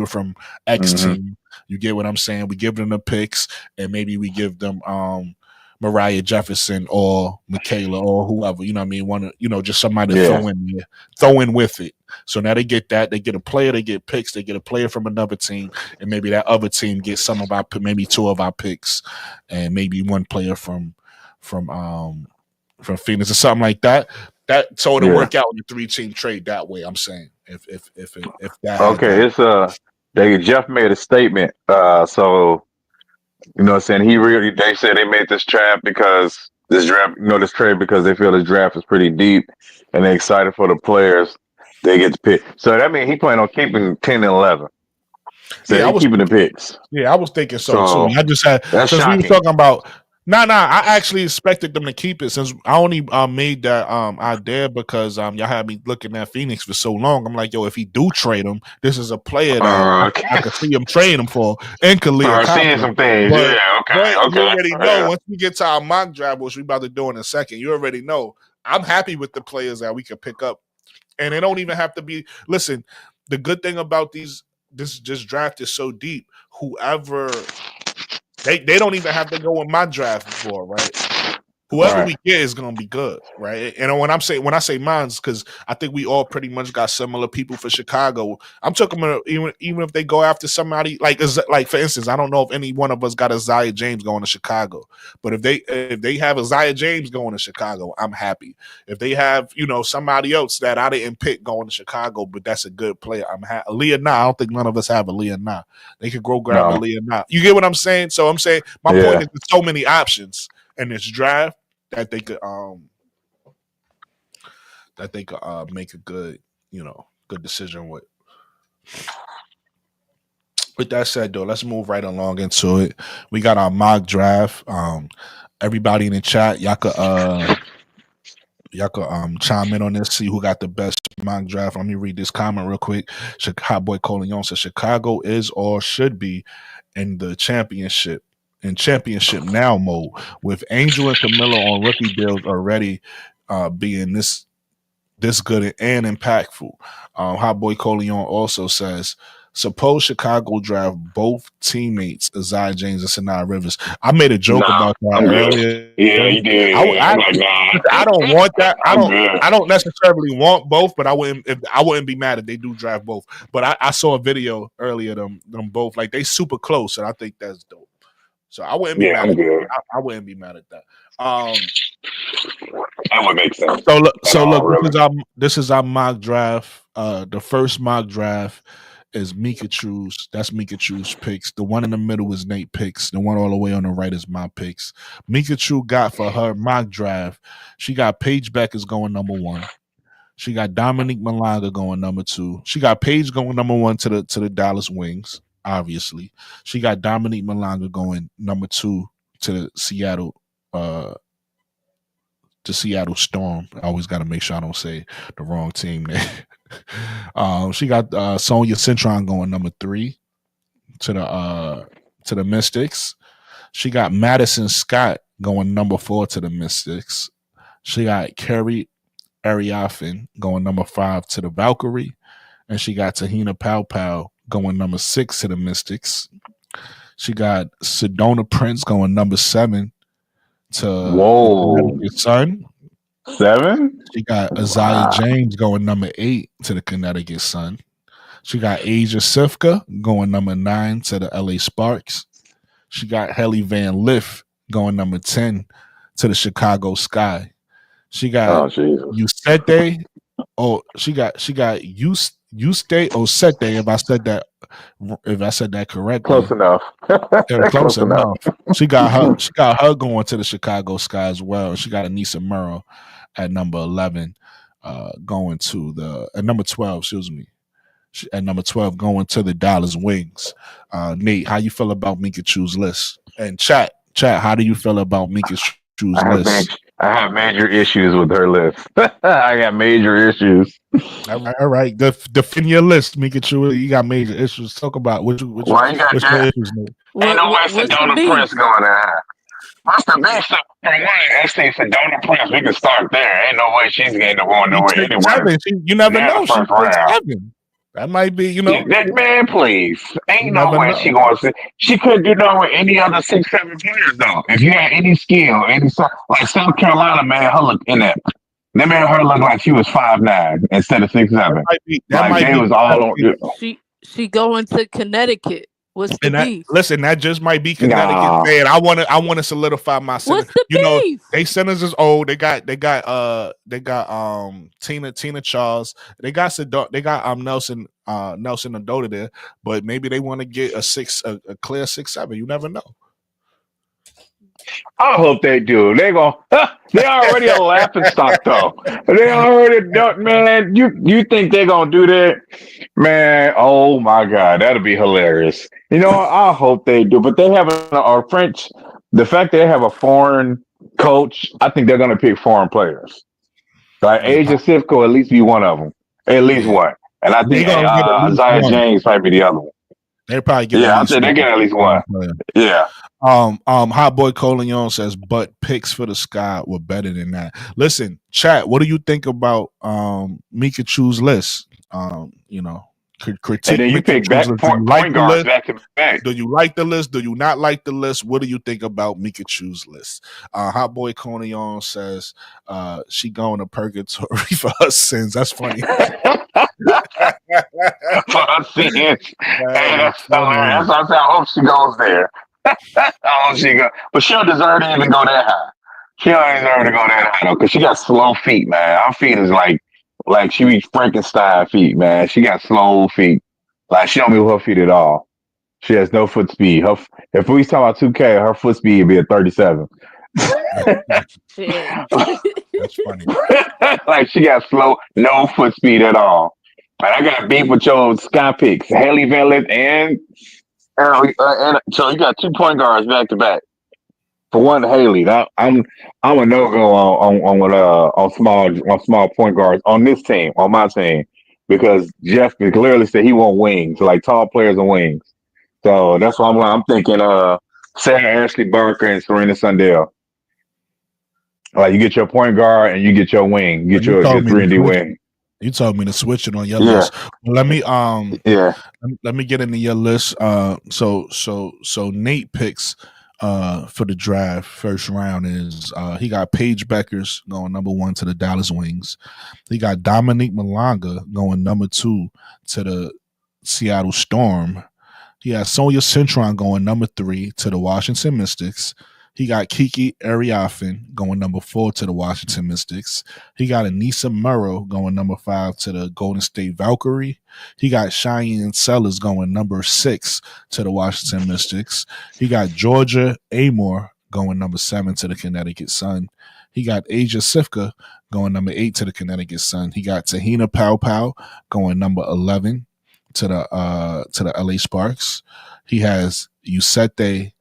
from X team. You get what I'm saying? We give them the picks, and maybe we give them Mariah Jefferson or Michaela or whoever, you know what I mean? Just somebody to throw in with it. So now they get that, they get a player, they get picks, they get a player from another team, and maybe that other team gets maybe 2 of our picks, and maybe 1 player from Phoenix or something like that. So it'll work out in a 3-team trade that way. I'm saying if that. Okay, it's Jeff made a statement. So. You know what I'm saying? They said they made this trade because they feel this draft is pretty deep and they're excited for the players they get to pick. So that means he planning on keeping 10 and 11. So he's keeping the picks. Yeah, I was thinking so too. I just had because we were talking about I actually expected them to keep it since I only made that idea because y'all had me looking at Phoenix for so long. I'm like, yo, if he do trade him, this is a player that I could see him trading him for. And Kalia seeing some things. But you already know once we get to our mock draft, which we about to do in a second, you already know I'm happy with the players that we can pick up. And they don't even have to be listen, the good thing about this draft is so deep, whoever They don't even have to go in my draft before, right? Whoever we get is gonna be good, right? And when I say mine's because I think we all pretty much got similar people for Chicago. I'm talking about even if they go after somebody like for instance, I don't know if any one of us got Isaiah James going to Chicago, but if they have Isaiah James going to Chicago, I'm happy. If they have somebody else that I didn't pick going to Chicago, but that's a good player, I'm happy. Aaliyah Nah, I don't think none of us have Aaliyah Nah. They could grab Aaliyah Nah. You get what I'm saying? So I'm saying my point is there's so many options in this draft that they could make a good good decision with. With that said, though, let's move right along into it. We got our mock draft. Everybody in the chat, y'all could Y'all could chime in on this, see who got the best mock draft. Let me read this comment real quick. Hot Boy Coleon says Chicago is or should be in the championship now mode with Angel and Camilla on rookie deals already being this good and impactful. Hot Boy Coleon also says, suppose Chicago draft both teammates, Isaiah James and Sanaa Rivers. I made a joke about that earlier. Yeah, you did. I don't want that. I good. don't necessarily want both, but I wouldn't be mad if they do draft both. But I saw a video earlier them both, like they super close, and I think that's dope. So I wouldn't be mad at that. I wouldn't be mad at that. That would make sense. So look, this is our mock draft. The first mock draft is Mikachu's. That's Mikachu's picks. The one in the middle is Nate picks. The one all the way on the right is my picks. Mikachu got for her mock draft. She got Paige Beckers going number 1. She got Dominique Malanga going number 2. She got Paige going number 1 to the Dallas Wings. Obviously, she got Dominique Malanga going number 2 to the Seattle Storm. I always got to make sure I don't say the wrong team there. She got Sonia Cintron going number 3 to the Mystics. She got Madison Scott going number 4 to the Mystics. She got Kerry Ariaffin going number 5 to the Valkyrie, and she got Tahina Pau going number 6 to the Mystics. She got Sedona Prince going number 7 to the Sun. 7? She got Isaiah James going number 8 to the Connecticut Sun. She got Asia Sifka going number 9 to the LA Sparks. She got Helly Van Lith going number 10 to the Chicago Sky. She got Usete. She got Usete Osete, if I said that correctly. Close enough. Close enough. She got her going to the Chicago Sky as well. She got Anissa Murrow at number 11, going to at number 12, excuse me. At number 12, going to the Dallas Wings. Nate, how you feel about Mikachu's list? And chat, how do you feel about Mikachu's list? I have major issues with her list. I got major issues. All right. Defend your list, Mikachu. You got major issues. Talk about what you got issues, Nate? Ain't no way Sedona Prince going to What's the big stuff? For one, I say Sedona Prince, we can start there. Ain't no way she's going nowhere anyway. You never know. She's 7. That might be, man, please. Ain't no way she going to. She couldn't do that with any other 6-7 players, though. If you had any skill, like South Carolina, man, her look in that. They made her look like she was 5'9" instead of 6'7". That might be was all on. She going to Connecticut. What's the beef? Listen, that just might be Connecticut. Man, I want to solidify my center. What's the beef? They centers is old. They got Tina Charles. They got Nelson Adota there, but maybe they want to get a clear 6'7". You never know. I hope they do. They already a laughing stock though. They already done, man. You think they're gonna do that, man? Oh my God, that'll be hilarious. I hope they do. But they have a French. The fact they have a foreign coach, I think they're gonna pick foreign players. Like Asia Sifko, will at least be one of them. At least one. And I think Isaiah James might be the other one. They probably get. Yeah, I think they get at least one. Yeah. Hot Boy Coleon says, but picks for the Sky were better than that. Listen, chat, what do you think about Mikachu's list? Critique. And then you pick point guards back to back. Do you like the list? Do you not like the list? What do you think about Mikachu's list? Hot Boy Coleon says she going to purgatory for her sins. That's funny. For her sins. Hey, that's hilarious. That's why I hope she goes there. But she don't deserve to even go that high. She don't deserve to go that high though, because she got slow feet, man. Her feet is like she be Frankenstein feet, man. She got slow feet. Like she don't move her feet at all. She has no foot speed. If we talk about 2K, her foot speed would be at 37. That's funny. Like she got no foot speed at all. And I got beef with your Sky picks, Haley Van Lith and so you got 2 point guards back to back. for one, Haley. I'm a no go on small point guards on this team, on my team, because Jeff clearly said he want wings, like tall players and wings. So that's why I'm thinking Sarah Ashley Barker and Serena Sundell. Like you get your point guard and you get your wing, Well, get your 3-and-D wing. You told me to switch it on your Yeah, list. Well, let me yeah, let me get into your list. So Nate picks for the draft first round is he got Paige Beckers going number 1 to the Dallas Wings. He got Dominique Malanga going number 2 to the Seattle Storm. He has Sonia Cintron going number 3 to the Washington Mystics. He got Kiki Ariafin going number 4 to the Washington Mystics. He got Anissa Murrow going number 5 to the Golden State Valkyrie. He got Cheyenne Sellers going number 6 to the Washington Mystics. He got Georgia Amor going number 7 to the Connecticut Sun. He got Asia Sifka going number 8 to the Connecticut Sun. He got Tahina Pow going number 11 to the LA Sparks. He has Usete.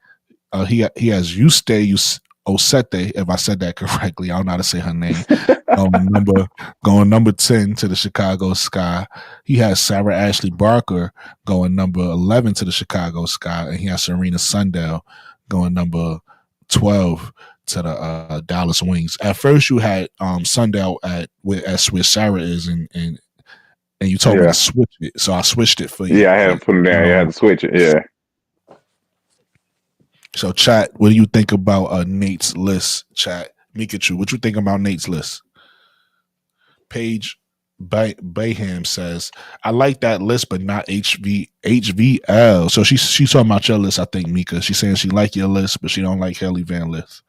He has Yuste Osete, if I said that correctly. I don't know how to say her name. Going number 10 to the Chicago Sky. He has Sarah Ashley Barker going number 11 to the Chicago Sky, and he has Serena Sundell going number 12 to the Dallas Wings. At first, you had Sundell at where Sarah is, and you told me to switch it, so I switched it for you. Yeah, I had to put him down. You had to switch it. Yeah. So, chat, what do you think about Nate's list? Chat, Mikachu, what you think about Nate's list? Paige Bayham says, "I like that list, but not HVL." So she's talking about your list, I think, Mika. She's saying she like your list, but she don't like Haley Van list.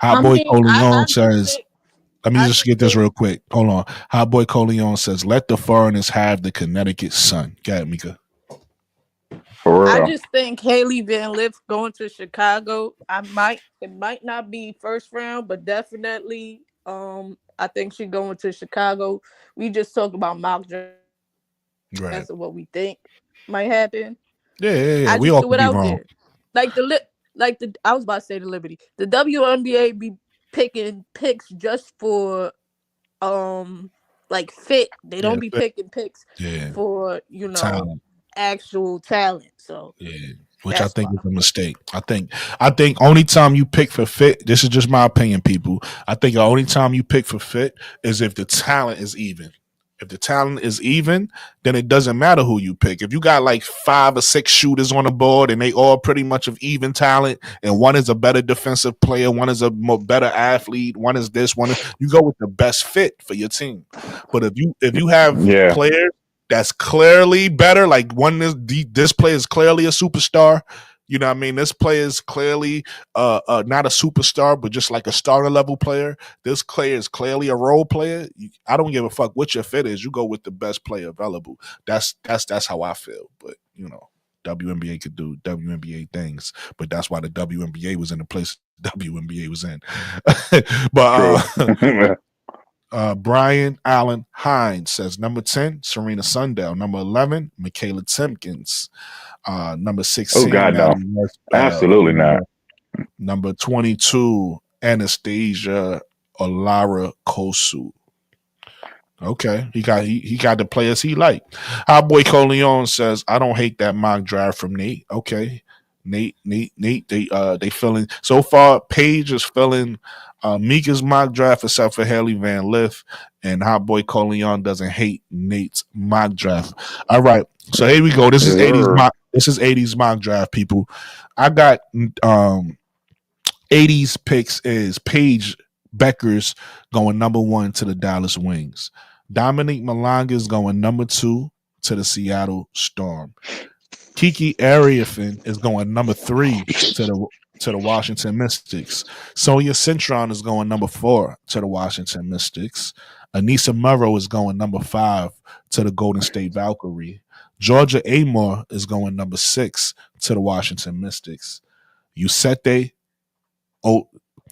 Hot Boy Coleon says, let me just get this real quick. Hold on. Hot Boy Coleon says, "Let the foreigners have the Connecticut Sun." Go ahead, Mika. I just think Haley Van Lith going to Chicago. It might not be first round, but definitely I think she's going to Chicago. We just talked about mock draft. Right. That's what we think might happen. Yeah. We all could be wrong. There. I was about to say the Liberty. The WNBA be picking picks just for like fit. They don't be picking picks for talent. Actual talent. So which I think is a mistake. I think only time you pick for fit, this is just my opinion, people. I think the only time you pick for fit is if the talent is even. If the talent is even, then it doesn't matter who you pick. If you got like 5 or 6 shooters on the board and they all pretty much of even talent, and one is a better defensive player, one is a better athlete, one is this, you go with the best fit for your team. But if you have players that's clearly better, like this player is clearly a superstar. You know what I mean? This player is clearly not a superstar, but just like a starter level player. This player is clearly a role player. I don't give a fuck what your fit is. You go with the best player available. That's how I feel. But WNBA could do WNBA things, but that's why the WNBA was in the place WNBA was in. But Brian Allen Hines says number 10, Serena Sundell. Number 11, Michaela Timpkins. Number 16, oh God, no. Absolutely not. Number 22, Anastasia Olara Kosu. Okay, he got the players he liked. Our boy Coleon says, "I don't hate that mock draft from Nate." Okay, Nate. They filling so far. Paige is filling Mika's mock draft, except for Haley Van Lith, and Hot Boy Coleon doesn't hate Nate's mock draft. All right, so here we go. This is 80s mock. This is 80s mock draft, people. I got 80s picks is Paige Beckers going number 1 to the Dallas Wings. Dominique Malanga is going number 2 to the Seattle Storm. Kiki Ariafin is going number 3 to the Washington Mystics. Sonia Cintron is going number 4 to the Washington Mystics. Anissa Murrow is going number 5 to the Golden State Valkyrie. Georgia Amor is going number 6 to the Washington Mystics. Usete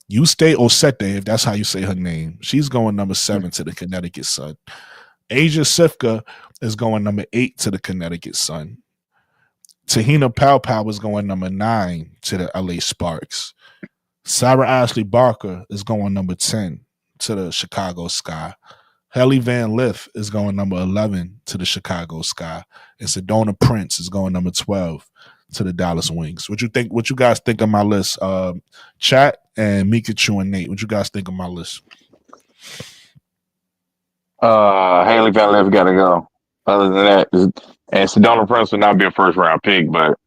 Osete, if that's how you say her name, she's going number 7 to the Connecticut Sun. Asia Sifka is going number 8 to the Connecticut Sun. Tahina Pow is going number 9 to the LA Sparks. Sarah Ashley Barker is going number 10 to the Chicago Sky. Helly Van Lith is going number 11 to the Chicago Sky. And Sedona Prince is going number 12 to the Dallas Wings. What you guys think of my list? Chat and Mikachu and Nate. What you guys think of my list? Haley Van Lith got to go. Other than that, and Sedona Prince would not be a first round pick, but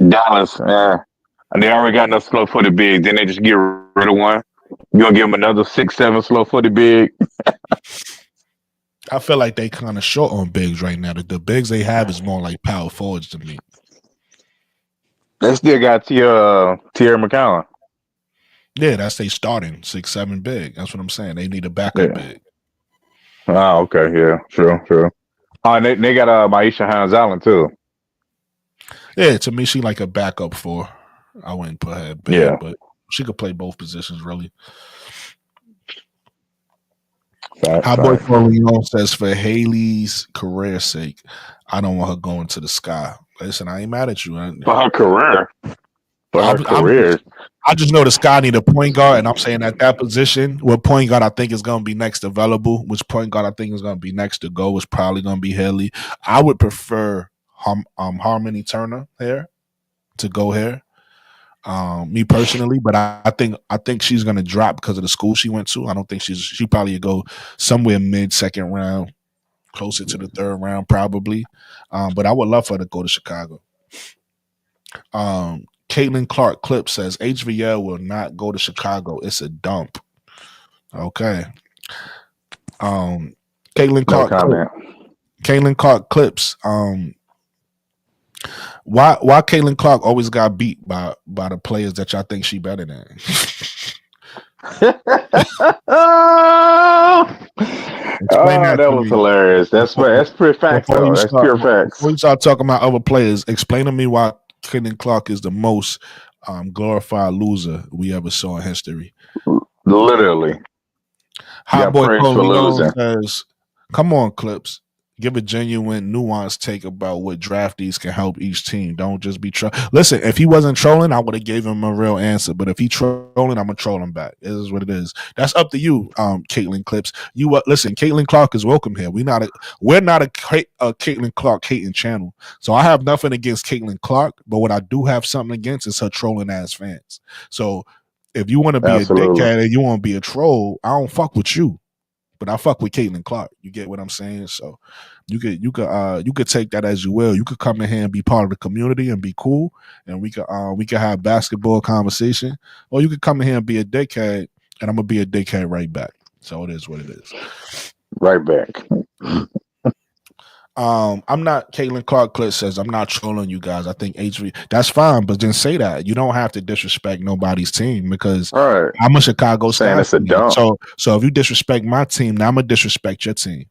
Dallas, they already got enough slow footed big. Then they just get rid of one. You gonna give them another 6'7" slow footed big? I feel like they kind of short on bigs right now. The bigs they have is more like power forwards to me. They still got Tierra McCollum. Yeah, that's they starting 6'7" big. That's what I'm saying. They need a backup big. Oh, okay, yeah, sure. And they got Maisha Hines Allen too. Yeah, to me, she like a backup for. I wouldn't put her at big, but she could play both positions really. Boy Corleone says, for Haley's career's sake, I don't want her going to the Sky. Listen, I ain't mad at you. For her career. I just know the Sky need a point guard, and I'm saying at that position, what point guard I think is going to be next available, which point guard I think is going to be next to go is probably going to be Haley. I would prefer Harmony Turner here to go here. Me personally, but I think she's gonna drop because of the school she went to. I don't think she probably go somewhere mid-second round, closer to the third round probably. But I would love for her to go to Chicago. Caitlin Clark Clip says HVL will not go to Chicago. It's a dump. Okay. Caitlin Clark Clips. Why Caitlin Clark always got beat by the players that y'all think she better than? That was hilarious. That's pure facts, though. That's pure facts. Before you start talking about other players, explain to me why Caitlin Clark is the most glorified loser we ever saw in history. Literally. Hot Boy Corleone says, come on, Clips. Give a genuine, nuanced take about what draftees can help each team. Don't just be trolling. Listen, if he wasn't trolling, I would have gave him a real answer. But if he trolling, I'm gonna troll him back. It is what it is. That's up to you, Caitlin Clips. You listen. Caitlin Clark is welcome here. We're not a Caitlin Clark hating channel. So I have nothing against Caitlin Clark, but what I do have something against is her trolling ass fans. So if you want to be a dickhead and you want to be a troll, I don't fuck with you. But I fuck with Caitlin Clark. You get what I'm saying? So you could take that as you will. You could come in here and be part of the community and be cool, and we could have basketball conversation, or you could come in here and be a dickhead, and I'm gonna be a dickhead right back. So it is what it is. Right back. I'm not. Caitlin Clark Clip says I'm not trolling you guys. I think HV. That's fine, but then say that. You don't have to disrespect nobody's team because I'm a Chicago Sky. It's a dump. So if you disrespect my team, now I'm gonna disrespect your team.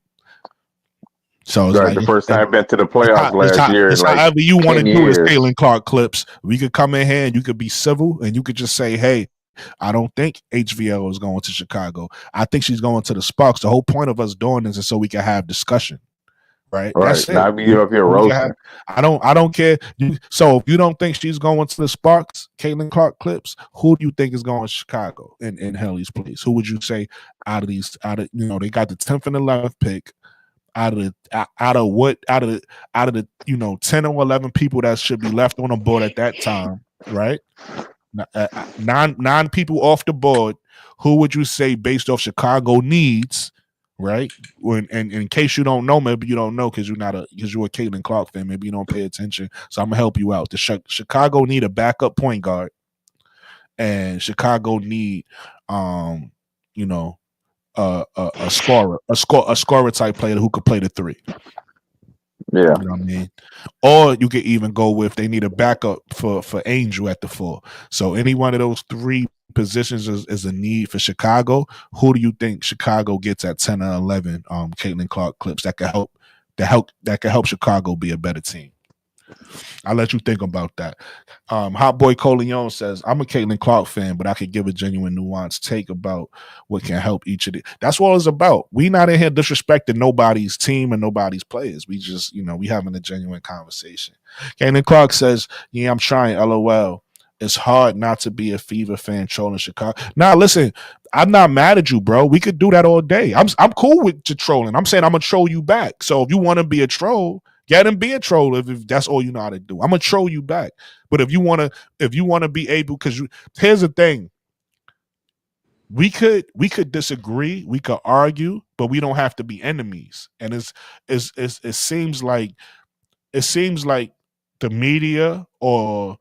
So it's like the first time I've been to the playoffs last year. It's like however you want to do this, Caitlin Clark Clips. We could come in here and you could be civil and you could just say, hey, I don't think HVL is going to Chicago. I think she's going to the Sparks. The whole point of us doing this is so we can have discussion. Right. That's it. Now you up here roasting. I don't care. So if you don't think she's going to the Sparks, Caitlin Clark Clips, who do you think is going to Chicago in Haley's place? Who would you say out of they got the 10th and 11th pick. Out of the 10 or 11 people that should be left on the board at that time, right? Nine people off the board. Who would you say based off Chicago needs, right? And in case you don't know, maybe you don't know because you're a Caitlin Clark fan. Maybe you don't pay attention. So I'm gonna help you out. The Chicago need a backup point guard, and Chicago need a scorer type player who could play the 3. Yeah, you know what I mean. Or you could even go with they need a backup for Angel at the 4. So any one of those 3 positions is a need for Chicago. Who do you think Chicago gets at 10 or 11? Caitlin Clark Clips that could help Chicago be a better team. I'll let you think about that. Hot Boy Coleon says, I'm a Caitlin Clark fan, but I could give a genuine nuanced take about what can help each of the. That's what it's about. We not in here disrespecting nobody's team and nobody's players. We just, we having a genuine conversation. Caitlin Clark says, yeah, I'm trying, LOL. It's hard not to be a Fever fan trolling Chicago. Nah, listen, I'm not mad at you, bro. We could do that all day. I'm cool with the trolling. I'm saying I'm gonna troll you back. So if you want to be a troll, get him be a troll if that's all you know how to do. I'm gonna troll you back. But if you wanna be able, because here's the thing. We could disagree, we could argue, but we don't have to be enemies. And it seems like the media or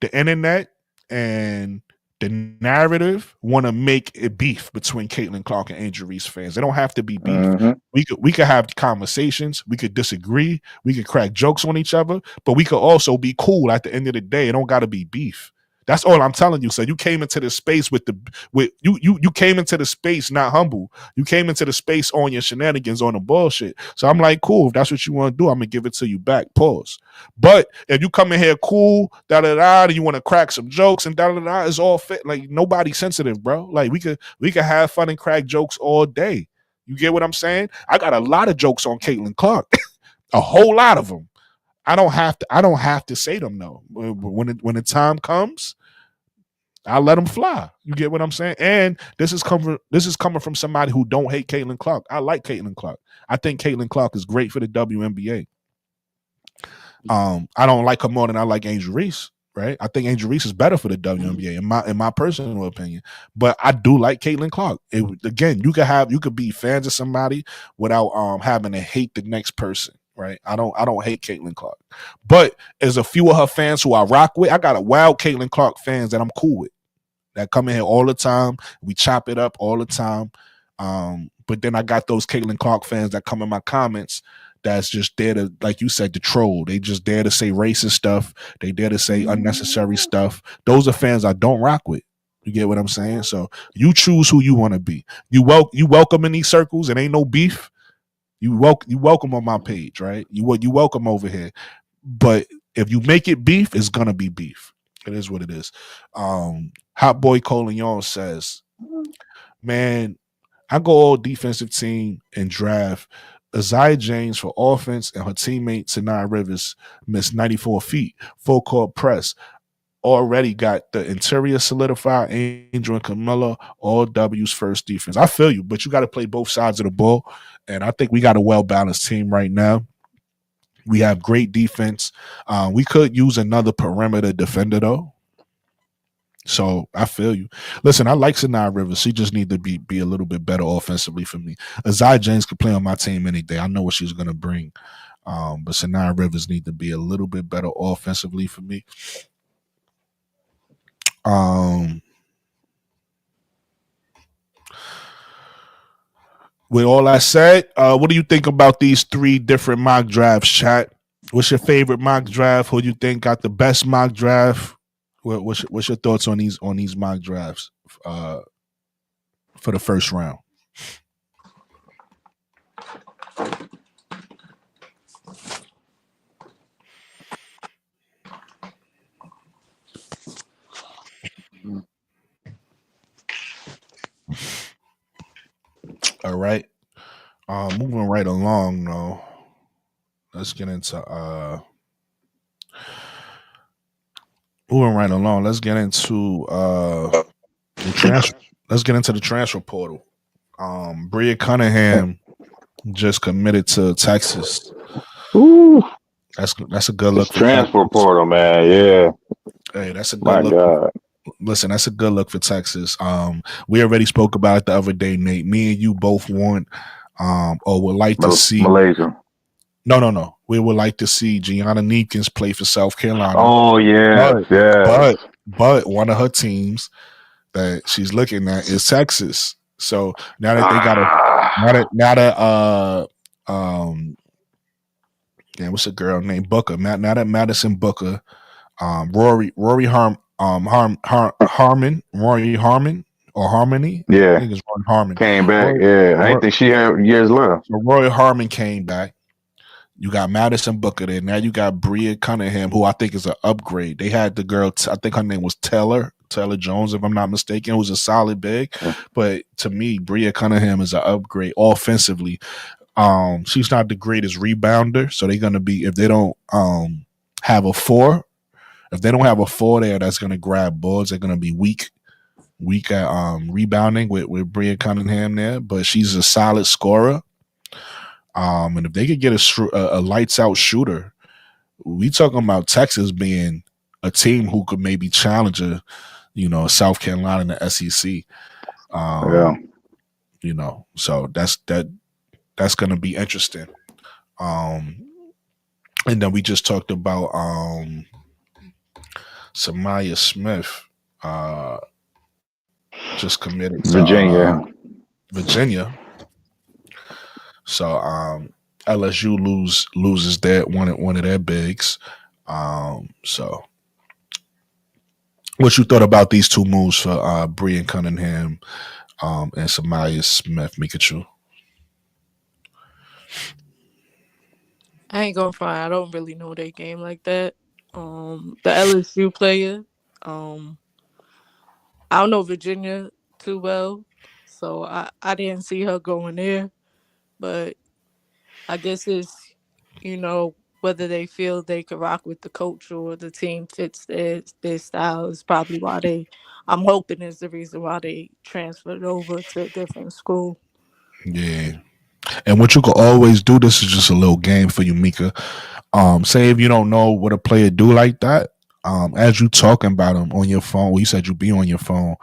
the internet and the narrative want to make a beef between Caitlin Clark and Angel Reese fans. They don't have to be beef. Mm-hmm. We could have conversations. We could disagree. We could crack jokes on each other, but we could also be cool at the end of the day. It don't got to be beef. That's all I'm telling you. So you came into the space with you came into the space not humble. You came into the space on your shenanigans, on the bullshit. So I'm like, cool. If that's what you want to do, I'm gonna give it to you back. Pause. But if you come in here cool, and you want to crack some jokes and it's all fit. Like nobody's sensitive, bro. Like we could have fun and crack jokes all day. You get what I'm saying? I got a lot of jokes on Caitlin Clark, a whole lot of them. I don't have to say them though. When the time comes, I'll let them fly. You get what I'm saying? And this is coming from somebody who don't hate Caitlin Clark. I like Caitlin Clark. I think Caitlin Clark is great for the WNBA. I don't like her more than I like Angel Reese, right? I think Angel Reese is better for the WNBA in my personal opinion. But I do like Caitlin Clark. Again, you could be fans of somebody without having to hate the next person. Right, I don't hate Caitlin Clark, but there's a few of her fans who I rock with. I got a wild Caitlin Clark fans that I'm cool with, that come in here all the time. We chop it up all the time. But then I got those Caitlin Clark fans that come in my comments that's just there to, like you said, to troll. They just dare to say racist stuff. They dare to say unnecessary stuff. Those are fans I don't rock with. You get what I'm saying? So you choose who you want to be. You welcome in these circles. It ain't no beef. You welcome on my page, right? You welcome over here. But if you make it beef, it's gonna be beef. It is what it is. Hot Boy Coleon says, man, I go all defensive team and draft Isaiah James for offense, and her teammate Sanaa Rivers missed 94 feet. Full court press. Already got the interior solidified. Angel and Camilla, all W's first defense. I feel you, but you got to play both sides of the ball. And I think we got a well-balanced team right now. We have great defense. We could use another perimeter defender, though. So I feel you. Listen, I like Sanaa Rivers. She just need to be a little bit better offensively for me. Isaiah James could play on my team any day. I know what she's going to bring. But Sanaa Rivers need to be a little bit better offensively for me. With all that said, what do you think about these 3 different mock drafts, chat? What's your favorite mock draft? Who do you think got the best mock draft? What's your thoughts on these mock drafts for the first round? All right. Moving right along though. Let's get into the transfer. Let's get into the transfer portal. Bria Cunningham just committed to Texas. Ooh. That's a good look for transfer portal, man. Yeah. Hey, that's a good look. God. Listen, that's a good look for Texas. We already spoke about it the other day, Nate. Me and you both want or would like to see Malaysia. No. We would like to see Gianna Neekins play for South Carolina. Oh yeah, but one of her teams that she's looking at is Texas. So now that they got what's a girl named Booker? Now that Madison Booker, Rory Harmon. Yeah, I think it's Rory Harmon came back. I think she had years left. So Rory Harmon came back. You got Madison Booker there. Now you got Bria Cunningham, who I think is an upgrade. They had the girl, I think her name was Taylor Jones, if I'm not mistaken, who's a solid big. But to me, Bria Cunningham is an upgrade offensively. She's not the greatest rebounder, so they're gonna be, if they don't have a four, if they don't have a four there that's gonna grab boards, they're gonna be weak at rebounding with Bria Cunningham there. But she's a solid scorer. And if they could get a lights out shooter, we talking about Texas being a team who could maybe challenge South Carolina in the SEC. So that's going to be interesting. And then we just talked about Samaya Smith just committed to Virginia. So LSU loses one of their bigs. So what you thought about these two moves for Brian Cunningham and Samaya Smith, Mikachu? I ain't gonna front. I don't really know their game like that. The LSU player, I don't know Virginia too well, so I didn't see her going there. But I guess it's, whether they feel they could rock with the coach or the team fits their style is probably why I'm hoping is the reason why they transferred over to a different school. Yeah. And what you could always do, this is just a little game for you, Mika. Say if you don't know what a player do like that, as you talking about them on your phone, well, you said you be on your phone,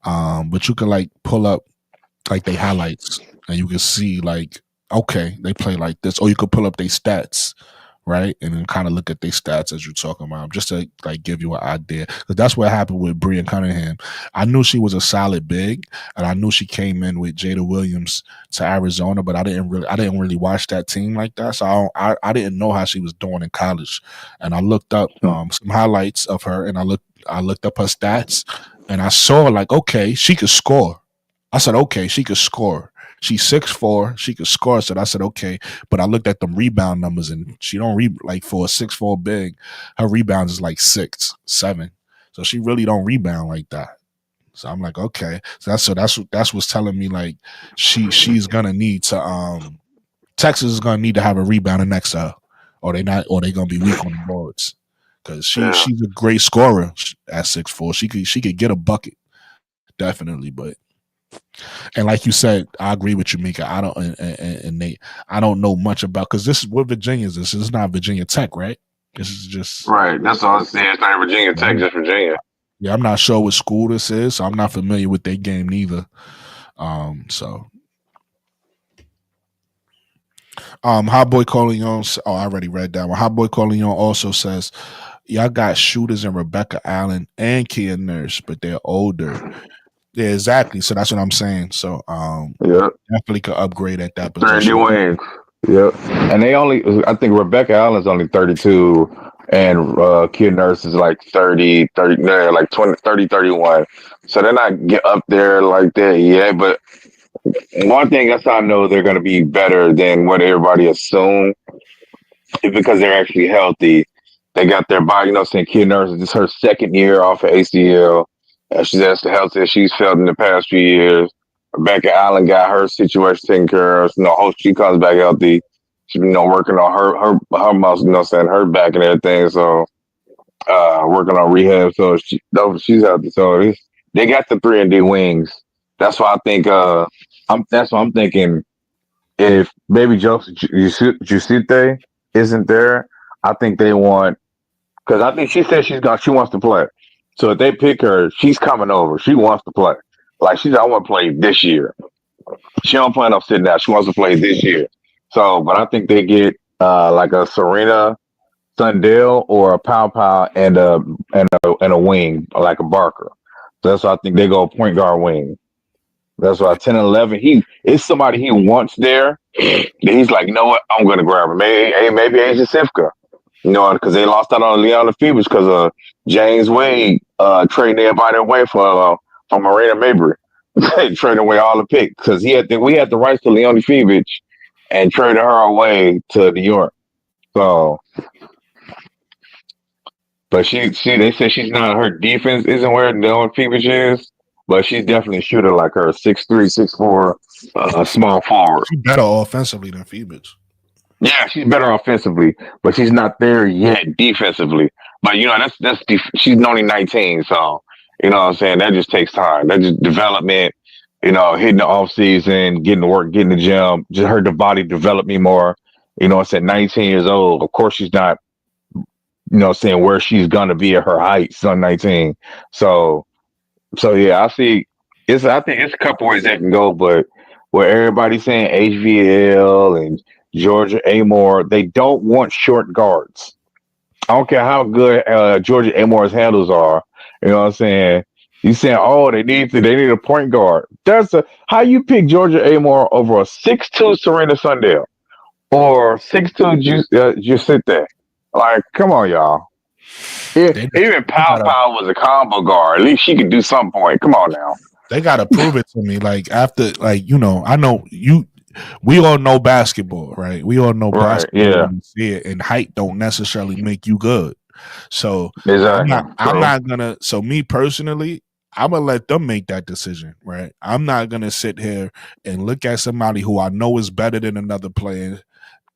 but you can like pull up like they highlights and you can see like, okay, they play like this, or you could pull up their stats, right, and then kind of look at their stats as you're talking about them, just to like give you an idea. Because that's what happened with Brian Cunningham. I knew she was a solid big, and I knew she came in with Jada Williams to Arizona, but I didn't really watch that team like that, so I didn't know how she was doing in college. And I looked up some highlights of her, and I looked up her stats, and I saw like, okay, she could score. I said, okay, she could score. She's 6'4", she could score. So I said, okay. But I looked at them rebound numbers, and she don't like for a 6'4" big, her rebounds is like 6, 7. So she really don't rebound like that. So I'm like, okay. So that's what's telling me like she's gonna need to Texas is gonna need to have a rebounder next to her, or they gonna be weak on the boards. Because she's a great scorer at 6'4". She could get a bucket, definitely, but. And like you said, I agree with you, Mika. I don't and Nate. I don't know much about, because this is what Virginia is. This is not Virginia Tech, right? This is just right. That's all I'm saying. It's not Virginia Tech, just Virginia. Yeah, I'm not sure what school this is, so I'm not familiar with their game neither. Hot Boy Corleone. Oh, I already read that one. Hot Boy Corleone also says, y'all got shooters in Rebecca Allen and Kia Nurse, but they're older. Yeah, exactly. So that's what I'm saying. So definitely could upgrade at that position. Wings. Yep. And I think Rebecca Allen's only 32 and Kid Nurse is like 30, like 20, 30, 31. So they're not get up there like that yet. But one thing I know they're going to be better than what everybody assumed is because they're actually healthy. They got their body, saying Kid Nurse is just her second year off of ACL. She's as healthy as she's felt in the past few years. Rebecca Allen got her situation taken care of. Hope she comes back healthy. She's been working on her muscles, her back and everything. So working on rehab. So she's healthy. So they got the 3-and-D wings. That's why I think that's what I'm thinking. If Baby Joseph Jusite isn't there, I think they want, because I think she said she wants to play. So if they pick her, she's coming over. She wants to play. Like I want to play this year. She don't plan on sitting down. She wants to play this year. So, but I think they get like a Serena Sundell or a Pow Pow and a wing, like a Barker. So that's why I think they go point guard wing. That's why 10 and 11. It's somebody he wants there. He's like, you know what? I'm going to grab him. Maybe Asia Sifka. Because they lost out on Leon Lefevre because of James Wade trading everybody away from Marina Mabry. They traded away all the picks because we had the rights to Leon Lefevre and traded her away to New York. So, but they said she's not. Her defense isn't where Dylan Peevish is, but she's definitely a shooter like her, 6'3", 6'4", small forward. She's better offensively than Phoebus. Yeah, she's better offensively, but she's not there yet defensively. But she's only 19, so you know what I'm saying. That just takes time. That just development. You know, hitting the off season, getting to work, getting the gym. Just her the body develop me more. You know, it's at 19 years old. Of course, she's not. You know, saying where she's gonna be at her height. She's on 19, so yeah, I see. I think it's a couple ways that can go, but where everybody's saying HVL and Georgia Amore, they don't want short guards. I don't care how good Georgia Amore's handles are. You know what I'm saying? You saying, oh, they need a point guard. How you pick Georgia Amore over a 6'2" Serena Sundell or 6'2" just sit there. Like, come on, y'all. Even Pow was a combo guard. At least she could do some point. Come on now. They gotta prove it to me. Like after, like I know you. We all know basketball, right? We all know basketball. Yeah. See it, and height don't necessarily make you good. So exactly. I'm not gonna. So me personally, I'm gonna let them make that decision, right? I'm not gonna sit here and look at somebody who I know is better than another player,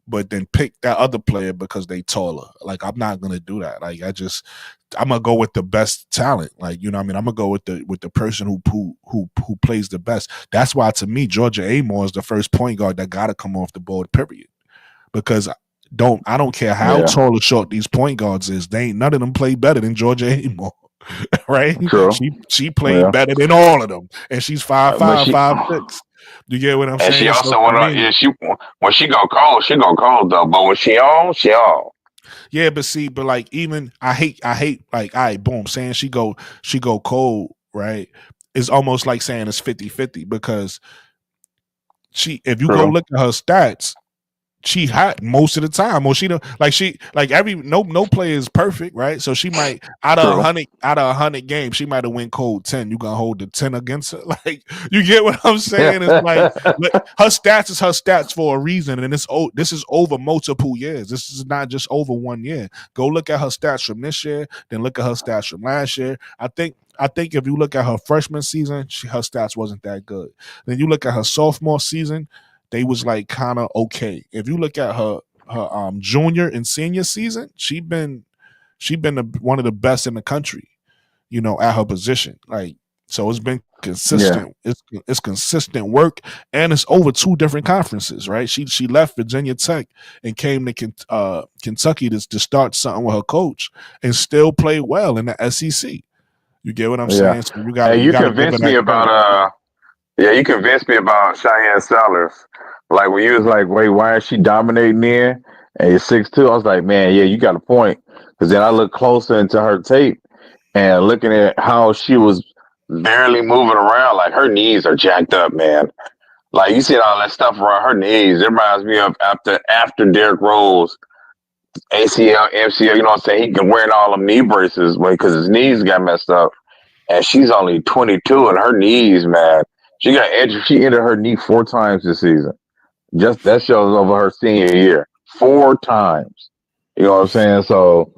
but then pick that other player because they taller. Like I'm not gonna do that. Like I'm gonna go with the best talent. Like you know what I mean. I'm gonna go with the person who plays the best. That's why to me Georgia Amore is the first point guard that gotta come off the board. Period. Because I don't care how tall or short these point guards is. They ain't none of them play better than Georgia Amore. Right? True. She played better than all of them, and she's 5'5", 5'6". You get what I'm saying? And she also went on. Yeah, when she go cold though. But when she on. Yeah, but like even I hate like all right, boom, saying she go cold, right? It's almost like saying it's 50-50 because if you go look at her stats, she hot most of the time, or no player is perfect, right? So she might out of 100 games, she might have win cold 10. You gonna hold the 10 against her? Like you get what I'm saying? It's like her stats is her stats for a reason, and this is over multiple years. This is not just over 1 year. Go look at her stats from this year, then look at her stats from last year. I think if you look at her freshman season, her stats wasn't that good. Then you look at her sophomore season. They was like kind of okay. If you look at her junior and senior season, she been one of the best in the country, you know, at her position. Like so, it's been consistent. Yeah. It's consistent work, and it's over 2 different conferences. Right? She left Virginia Tech and came to Kentucky to start something with her coach, and still play well in the SEC. You get what I'm saying? So you convinced me about you convinced me about Cheyenne Sellers. Like when you was like, wait, why is she dominating there? And you're 6'2", I was like, man, yeah, you got a point. Because then I looked closer into her tape and looking at how she was barely moving around. Like her knees are jacked up, man. Like you see all that stuff around her knees. It reminds me of after Derrick Rose, ACL, MCL. You know what I'm saying? He can wear all them knee braces because his knees got messed up. And she's only 22, and her knees, man. She injured her knee 4 times this season. Just that shows over her senior year 4 times. You know what I'm saying? So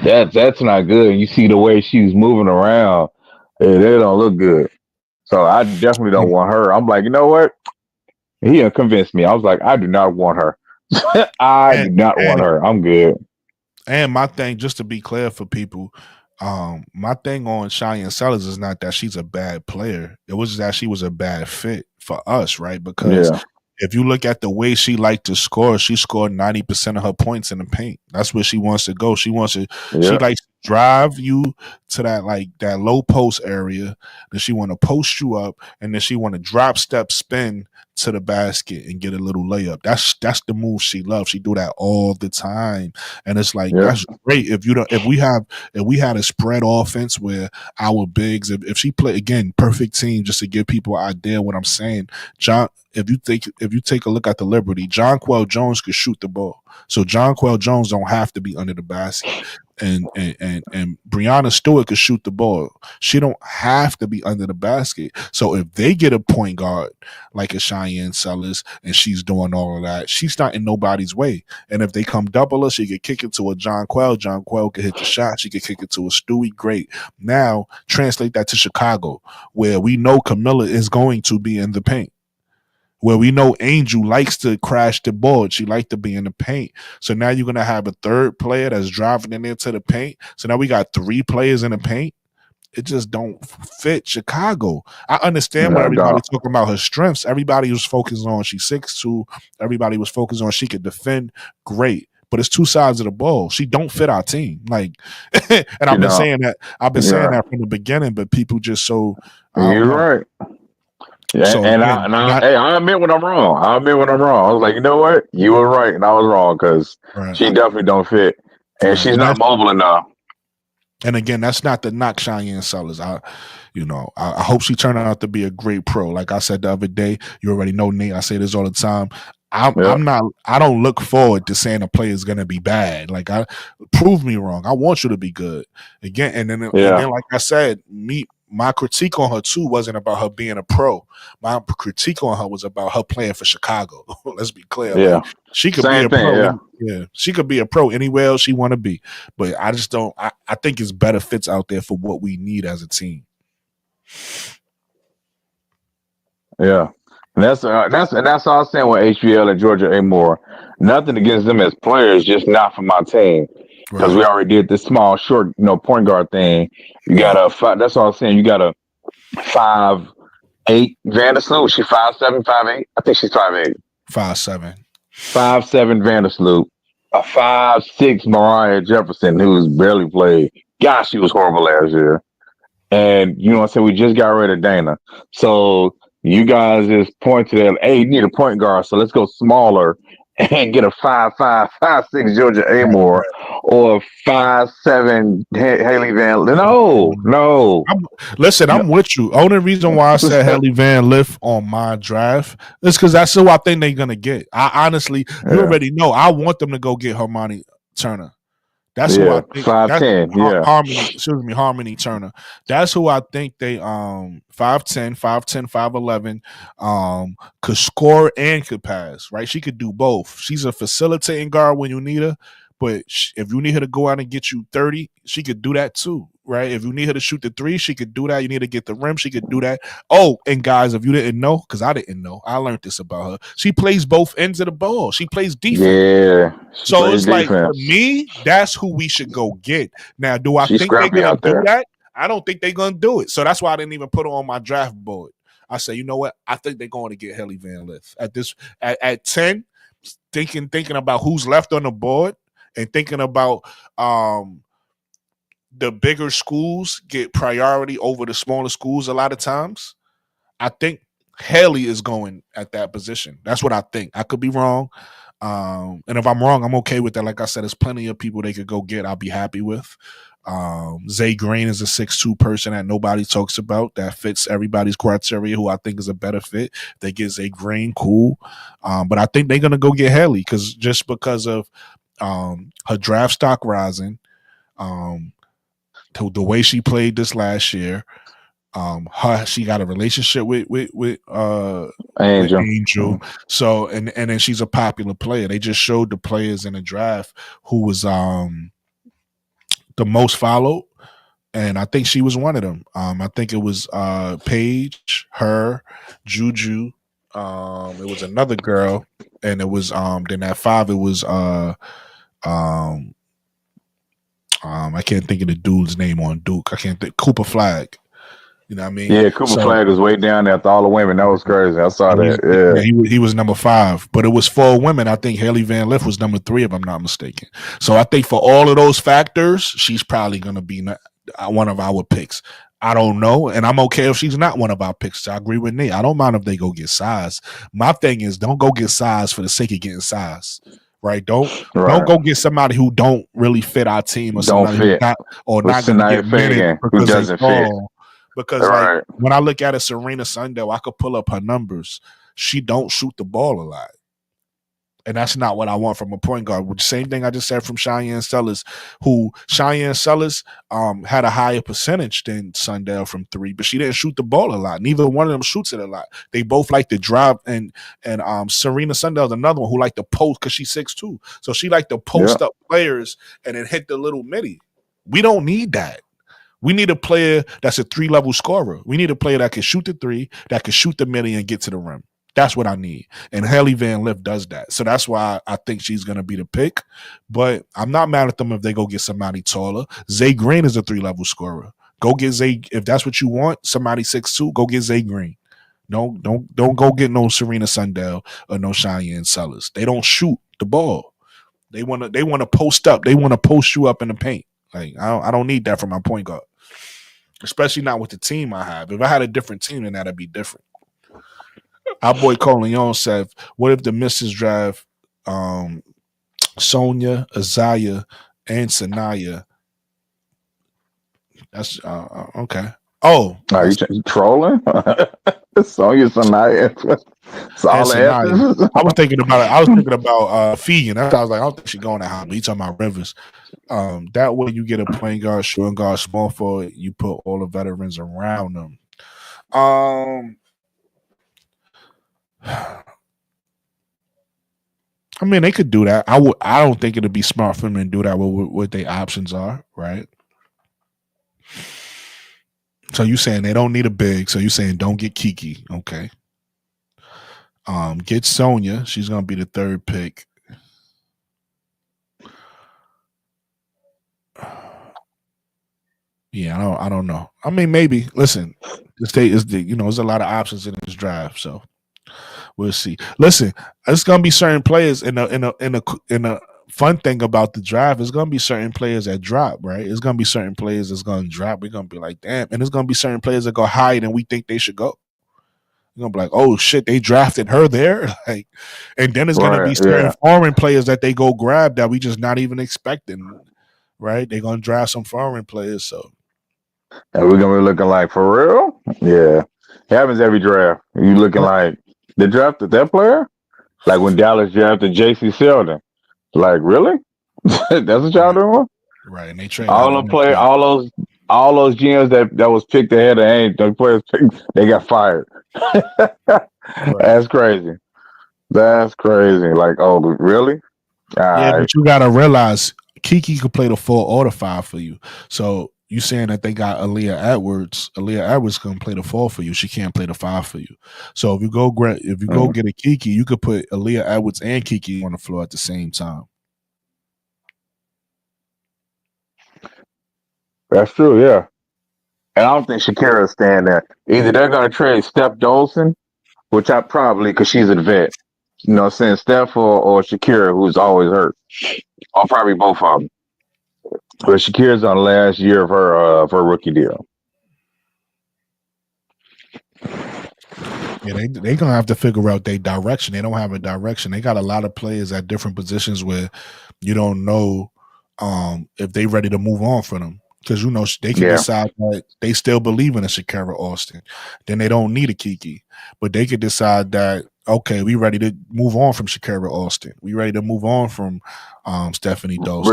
that's not good. You see the way she's moving around, they don't look good. So I definitely don't want her. I'm like, you know what? He convinced me. I was like, I do not want her. I do not want her. I'm good. And my thing, just to be clear for people, my thing on Cheyenne Sellers is not that she's a bad player. It was that she was a bad fit for us, right? Because if you look at the way she liked to score, she scored 90% of her points in the paint. That's where she wants to go. She likes to drive you to that low post area. Then she want to post you up, and then she want to drop step spin to the basket and get a little layup. That's the move she loves. She do that all the time, and it's like that's great. If we had a spread offense where our bigs, if she play again, perfect team, just to give people an idea what I'm saying, John. If you take a look at the Liberty, Jonquel Jones could shoot the ball. So Jonquel Jones don't have to be under the basket. And Breonna Stewart could shoot the ball. She don't have to be under the basket. So if they get a point guard like a Cheyenne Sellers and she's doing all of that, she's not in nobody's way. And if they come double her, she could kick it to a John Quell. John Quell could hit the shot. She could kick it to a Stewie. Great. Now translate that to Chicago, where we know Camilla is going to be in the paint, where we know Angel likes to crash the board. She likes to be in the paint. So now you're going to have a third player that's driving in into the paint. So now we got 3 players in the paint. It just don't fit Chicago. I understand what everybody's talking about her strengths. Everybody was focused on she's 6'2". Everybody was focused on she could defend. Great. But it's 2 sides of the ball. She don't fit our team. Like, and I've been saying that. I've been saying that from the beginning, but people just so. You're right. Yeah, so, I admit when I'm wrong. I was like, you know what? You were right, and I was wrong because she definitely don't fit, and she's not mobile enough. And again, that's not the knock Cheyenne Sellers. I hope she turned out to be a great pro. Like I said the other day, you already know, Nate. I say this all the time. I don't look forward to saying a player is going to be bad. Like, prove me wrong. I want you to be good again. And then like I said, my critique on her too wasn't about her being a pro. My critique on her was about her playing for Chicago. Let's be clear. Yeah, like, she could be a pro. Yeah, she could be a pro anywhere else she want to be. But I just don't. I think it's better fits out there for what we need as a team. Yeah, and that's all I was saying with HBL and Georgia A. Moore. Nothing against them as players, just not for my team. Because we already did this small, short, point guard thing. You got a that's all I'm saying. You got a 5'8" Vandersloot. She 5'7", 5'8". I think she's 5'8". 5'7". 5'7" Vandersloot. A 5'6" Mariah Jefferson, who's barely played. Gosh, she was horrible last year. And you know what I'm saying? We just got rid of Dana. So you guys just point to them, hey, you need a point guard, so let's go smaller and get a 5'5", 5'6" Georgia Amore or 5'7" Haley Van. No. I'm with you. Only reason why I said Haley Van Lith on my draft is because that's who I think they're gonna get. I honestly, you already know, I want them to go get Hermione Turner. That's who I think. 5'10", Harmony Turner. That's who I think they 5'10", 5'11", could score and could pass. Right? She could do both. She's a facilitating guard when you need her, but if you need her to go out and get you 30, she could do that too. Right? If you need her to shoot the 3, she could do that. You need to get the rim, she could do that. Oh, and guys, if you didn't know, because I didn't know, I learned this about her. She plays both ends of the ball. She plays defense. Yeah. So it's defense. Like, for me, that's who we should go get. Now, do I think they're going to do that? I don't think they're going to do it. So that's why I didn't even put her on my draft board. I say, you know what? I think they're going to get Haley Van Lith at 10, thinking about who's left on the board and thinking about the bigger schools get priority over the smaller schools a lot of times. I think Haley is going at that position. That's what I think. I could be wrong. And if I'm wrong, I'm okay with that. Like I said, there's plenty of people they could go get I'll be happy with. Zay Green is a 6'2" person that nobody talks about that fits everybody's criteria, who I think is a better fit. They get Zay Green, cool. But I think they're going to go get Haley because of her draft stock rising, the way she played this last year. She got a relationship with Angel. So and then she's a popular player. They just showed the players in the draft who was the most followed, and I think she was one of them. I think it was Paige, her, Juju. It was another girl, and it was then at 5 it was I can't think of the dude's name on Duke. I can't think. Cooper Flag. You know what I mean? Yeah, Cooper Flag was way down there after all the women. That was crazy. I saw that. Yeah, he was number 5, but it was 4 women. I think Haley Van Lith was number 3, if I'm not mistaken. So I think for all of those factors, she's probably going to be one of our picks. I don't know, and I'm okay if she's not one of our picks. I agree with Nate. I don't mind if they go get size. My thing is, don't go get size for the sake of getting size. Right? Don't go get somebody who don't really fit our team or somebody who's not going to get minutes who doesn't fit. Because like, when I look at a Serena Sundell, I could pull up her numbers. She don't shoot the ball a lot. And that's not what I want from a point guard. Which same thing I just said from Cheyenne Sellers, who Cheyenne Sellers had a higher percentage than Sundell from three, but she didn't shoot the ball a lot. Neither one of them shoots it a lot. They both like to drive, and Serena Sundell's another one who like to post because she's 6'2". So she like to post up players and then hit the little midi. We don't need that. We need a player that's a 3-level scorer. We need a player that can shoot the three, that can shoot the midi and get to the rim. That's what I need. And Haley Van Lith does that. So that's why I think she's going to be the pick. But I'm not mad at them if they go get somebody taller. Zay Green is a 3-level scorer. Go get Zay. If that's what you want, somebody 6'2", go get Zay Green. Don't go get no Serena Sundell or no Cheyenne Sellers. They don't shoot the ball. They want to post up. They want to post you up in the paint. Like I don't need that from my point guard. Especially not with the team I have. If I had a different team, then that'd be different. Our boy Colin Young said, what if the missus draft Sonia, Azaya, and Sanaya? That's okay. Oh, are you trolling? Sonia, Sanaya. I was thinking about it. I was thinking about Fegan. I was like, I don't think she's going to house. He's talking about Rivers. That way you get a point guard, shooting guard, small forward. You put all the veterans around them. I mean, they could do that. I don't think it'd be smart for them to do that with what their options are, right? So you saying they don't need a big. So you saying don't get Kiki. Okay. Get Sonia. She's gonna be the third pick. Yeah, I don't know. I mean, maybe. Listen, this day is there's a lot of options in this draft, so we'll see. Listen, it's gonna be certain players in a fun thing about the draft. It's gonna be certain players that drop, right? It's gonna be certain players that's gonna drop. We're gonna be like, damn, and it's gonna be certain players that go higher than we think they should go. We're gonna be like, oh shit, they drafted her there, like, and then it's gonna be certain foreign players that they go grab that we just not even expecting, right? They're gonna draft some foreign players, so. And we're gonna be looking like, for real? Yeah, it happens every draft. You looking like they drafted that player, like when Dallas drafted J.C. Sheldon. Like, really? That's what y'all doing? Right, and they trade all those GMs that was picked ahead of the players picked, they got fired. Right. That's crazy. Like, oh, really? But you gotta realize Kiki could play the 4 or the 5 for you. So you saying that they got Aaliyah Edwards can play the 4 for you. She can't play the 5 for you. So if you go get a Kiki, you could put Aaliyah Edwards and Kiki on the floor at the same time. That's true, yeah. And I don't think Shakira's staying there. Either they're gonna trade Steph Dolson, which I probably, because she's a vet. You know what I'm saying? Steph or Shakira, who's always hurt. Or probably both of them. But Shakira's on the last year of her rookie deal. Yeah, they gonna have to figure out their direction. They don't have a direction. They got a lot of players at different positions where you don't know if they ready to move on for them. Because they can decide that they still believe in a Shakira Austin. Then they don't need a Kiki. But they could decide that, okay, we ready to move on from Shakira Austin. We ready to move on from Stephanie Dolson.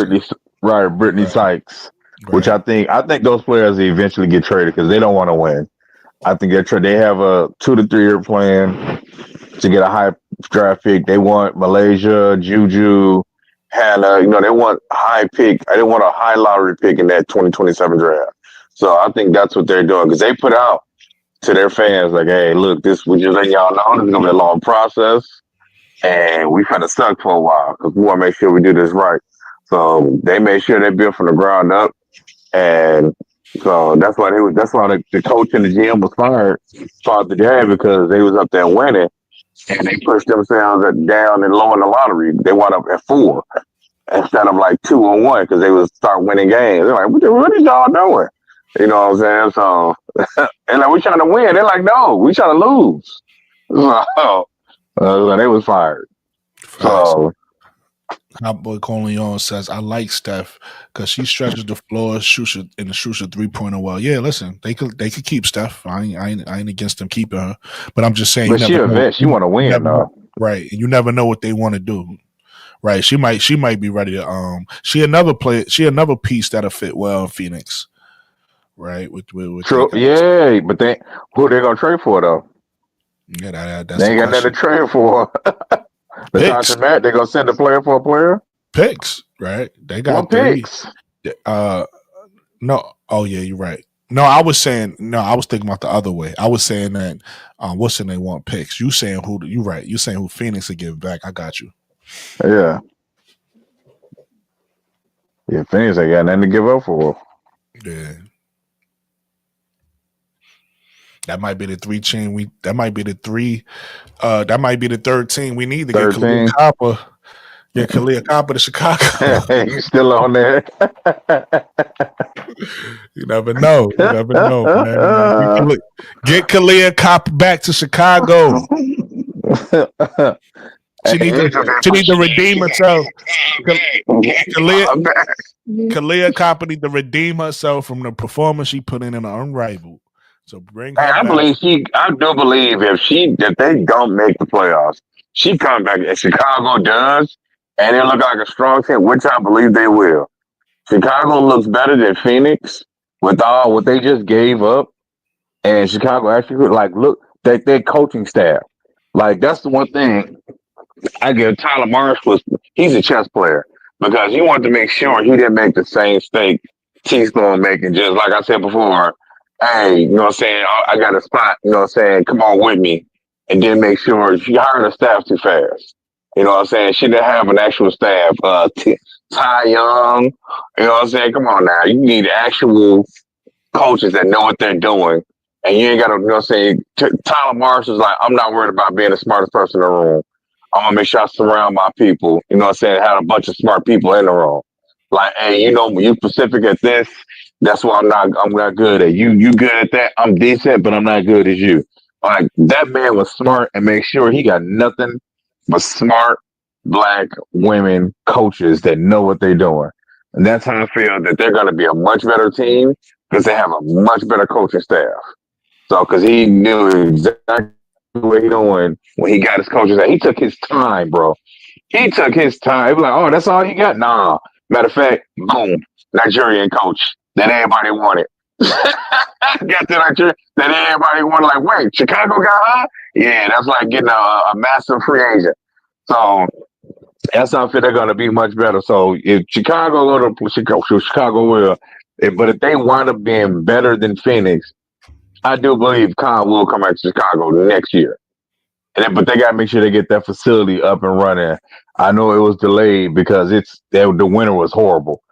Brittany Sykes. Right. Which I think those players eventually get traded because they don't want to win. I think they have a 2 to 3 year plan to get a high draft pick. They want Malaysia, Juju, Hannah. They want a high pick. I didn't want a high lottery pick in that 2027 draft. So I think that's what they're doing because they put out to their fans like, hey, look, we just letting y'all know this is gonna be a long process, and we kind of stuck for a while because we want to make sure we do this right. So they made sure they built from the ground up, and so that's why the coach and the GM was fired the game because they was up there winning, and they pushed themselves down and low in the lottery. They wound up at 4 instead of like 2 or 1 because they would start winning games. They're like, what is y'all doing? You know what I'm saying? So and like, we trying to win. They're like, no, we trying to lose. So they was fired. So. Our boy Colin says, I like Steph because she stretches the floor, shoots a 3-pointer well. Yeah, listen, they could keep Steph. I ain't against them keeping her, but I'm just saying. But she a vet. She want to win, though. Right. And you never know what they want to do. Right. She might be ready to she another piece that'll fit well in Phoenix. Right. With True. Yeah, but who they gonna trade for though? Yeah, that's they ain't got nothing to trade for. Natasha Matt, they gonna send a player for a player? Picks, right? They got picks. No. Oh yeah, you're right. No, I was thinking about the other way. I was saying that Wilson they want picks. You saying who you right. You saying who Phoenix will give back. I got you. Yeah. Yeah, Phoenix ain't got nothing to give up for. Yeah. That might be the 3 chain that might be the third team we need to get Khalil Copper. Yeah, Khalil Copper to Chicago. You still on there? You never know. Man. Get Khalil Copper back to Chicago. She needs to redeem herself. Khalil Copper needs to redeem herself from the performance she put in Unrivaled. So bring her back. I do believe if they don't make the playoffs, she comes back. If Chicago does, and it look like a strong team, which I believe they will. Chicago looks better than Phoenix with all what they just gave up, and Chicago actually look their coaching staff. Like that's the one thing I give Tyler Marsh he's a chess player because he wanted to make sure he didn't make the same mistake T-Stone making. Just like I said before, hey, you know what I'm saying? I got a spot, you know what I'm saying? Come on with me. And then make sure she hired a staff too fast. You know what I'm saying? She didn't have an actual staff. Ty Young, you know what I'm saying? Come on now. You need actual coaches that know what they're doing. And you ain't got to, you know what I'm saying? Tyler Marsh is like, I'm not worried about being the smartest person in the room. I'm going to make sure I surround my people. You know what I'm saying? Have a bunch of smart people in the room. Like, hey, you know, you specific at this. That's why I'm not good at. You good at that. I'm decent, but I'm not good as you. Like that man was smart and make sure he got nothing but smart Black women coaches that know what they're doing. And that's how I feel that they're going to be a much better team because they have a much better coaching staff. So, because he knew exactly what he doing when he got his coaches. He took his time, bro. He took his time. He was like, oh, that's all he got? Nah. Matter of fact, boom, Nigerian coach that everybody wanted. Got the Nigerian that everybody wanted. Like, wait, Chicago got her? Yeah, that's like getting a massive free agent. So that's how I feel they're going to be much better. So if Chicago go to Chicago will. But if they wind up being better than Phoenix, I do believe Khan will come back to Chicago next year. But they got to make sure they get that facility up and running. I know it was delayed because the winter was horrible.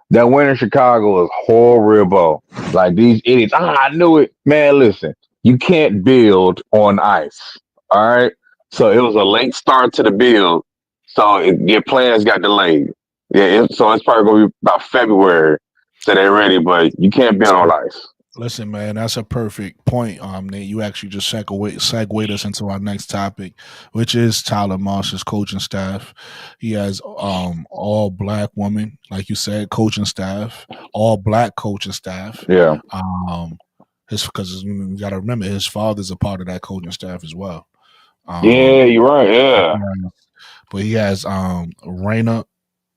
That winter in Chicago was horrible. Like these idiots. I knew it. Man, listen, you can't build on ice. All right. So it was a late start to the build. So your plans got delayed. Yeah. So it's probably going to be about February so they're ready, but you can't build on ice. Listen, man, that's a perfect point, Nate. You actually just segued us into our next topic, which is Tyler Marsh's coaching staff. He has all Black women, like you said, coaching staff, all Black coaching staff. Yeah. Because you got to remember, his father's a part of that coaching staff as well. Yeah, you're right. Yeah. But he has Raina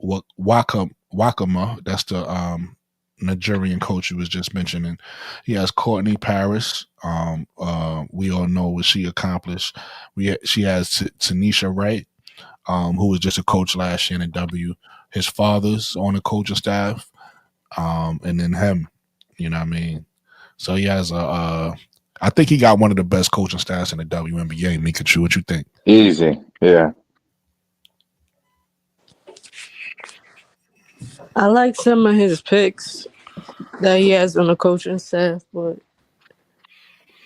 Wakama. That's the Nigerian coach you was just mentioning. He has Courtney Paris. We all know what she accomplished. She has Tanisha Wright, who was just a coach last year in the W. His father's on the coaching staff, and then him. You know what I mean? So he has I think he got one of the best coaching staffs in the WNBA. Mikachu, what you think? Easy, yeah. I like some of his picks that he has on the coaching staff, but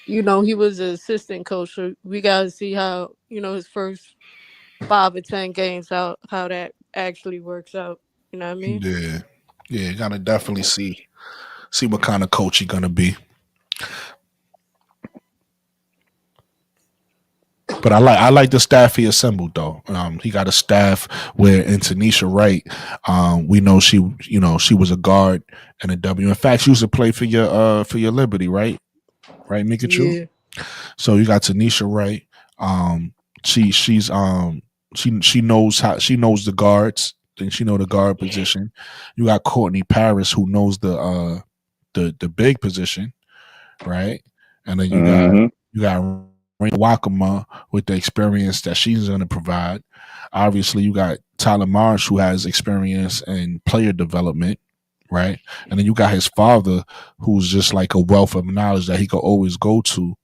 he was an assistant coach, so we gotta see how his first 5 or 10 games how that actually works out. You know what I mean? Yeah, you gotta definitely see what kind of coach he's gonna be. But I like the staff he assembled though. He got a staff where in Tanisha Wright, we know she was a guard and a W. In fact, she used to play for your Liberty, right? Right, Mikachu? Yeah. So you got Tanisha Wright. She knows the guards. Then she know the guard position. You got Courtney Paris who knows the big position, right? And then you got Wakama with the experience that she's going to provide. Obviously, you got Tyler Marsh who has experience in player development, right? And then you got his father who's just like a wealth of knowledge that he could always go to.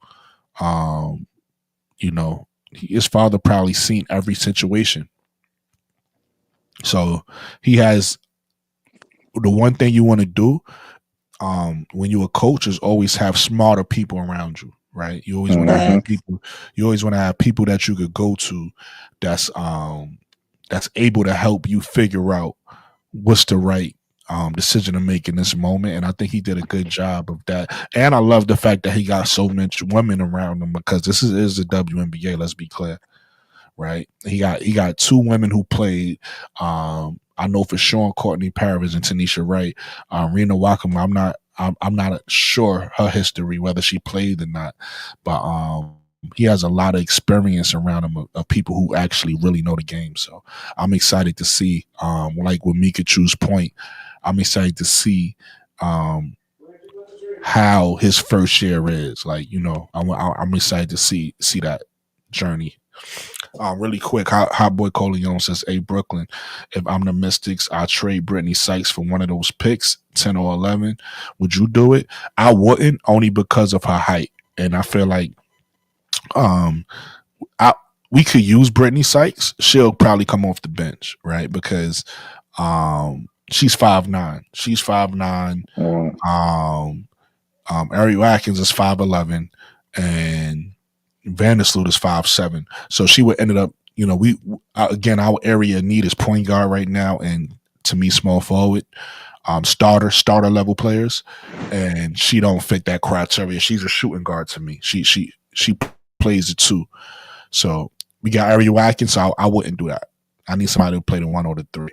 You know, his father probably seen every situation. So he has the one thing you want to do when you're a coach is always have smarter people around you, right? You always want to have people. You always want to have people that you could go to that's able to help you figure out what's the right decision to make in this moment. And I think he did a good job of that. And I love the fact that he got so much women around him because this is the WNBA. Let's be clear, right? He got two women who played. I know for sure Courtney Paris and Tanisha Wright. Rena Wakama, I'm not sure her history, whether she played or not, but he has a lot of experience around him of people who actually really know the game. So I'm excited to see, like with Mika Chu's point, I'm excited to see how his first year is. Like, you know, I'm excited to see that journey. Really quick, Hot Boy Coleon says, "Hey Brooklyn, if I'm the Mystics, I'll trade Brittany Sykes for one of those picks, 10 or 11. Would you do it?" I wouldn't, only because of her height, and I feel like we could use Brittany Sykes. She'll probably come off the bench, right? Because she's 5'9". She's 5'9". Ariel Atkins is 5'11", and Vandersloot is 5'7", so she would ended up. You know, again, our area need is point guard right now, and to me, small forward, starter level players, and she don't fit that criteria. She's a shooting guard to me. She plays the two, so we got Ariel Atkins. So I wouldn't do that. I need somebody to play the 1 or the 3.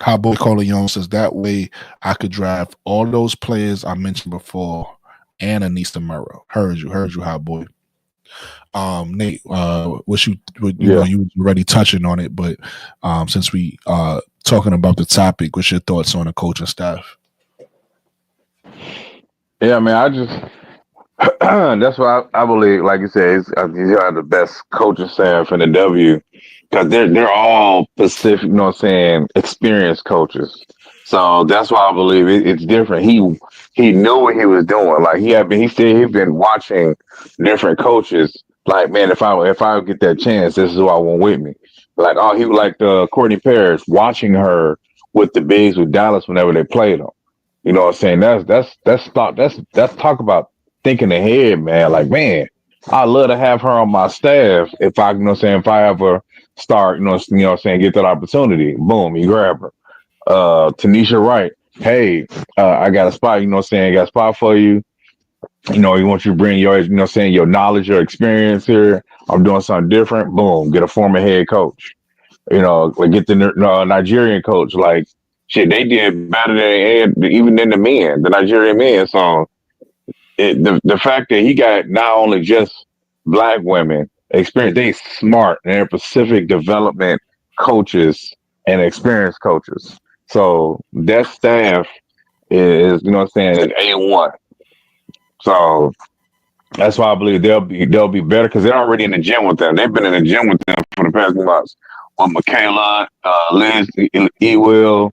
Hot Boy Coleon says that way I could draft all those players I mentioned before and Anissa Murrow. Heard you, Hot Boy. Nate, you know, you were already touching on it, but since we talking about the topic, what's your thoughts on the coaching staff? Yeah, man, I just that's why I believe, like you said, you have the best coaching staff in the W because they're all specific, you know what I'm saying, experienced coaches. So that's why I believe it's different. He knew what he was doing. Like he said he'd been watching different coaches. Like, man, if I get that chance, this is who I want with me. Like, he was like Courtney Paris, watching her with the bigs with Dallas whenever they played them. You know what I'm saying? That's talk about thinking ahead, man. Like, man, I'd love to have her on my staff if I, you know what I'm saying, if I ever start, you know what I'm saying, get that opportunity. Boom, you grab her. Tanisha Wright, hey, I got a spot, you know what I'm saying, I got a spot for you. You know, you want you to bring your, you know what I'm saying, your knowledge, your experience here. I'm doing something different. Boom, get a former head coach. You know, like get the Nigerian coach. Like, shit, they did better even than the Nigerian men. So the fact that he got not only just black women experience, they smart and they're Pacific development coaches and experienced coaches. So that staff is, you know what I'm saying, is A1. So that's why I believe they'll be better because they're already in the gym with them. They've been in the gym with them for the past months. With Michaela, Liz, Ewell,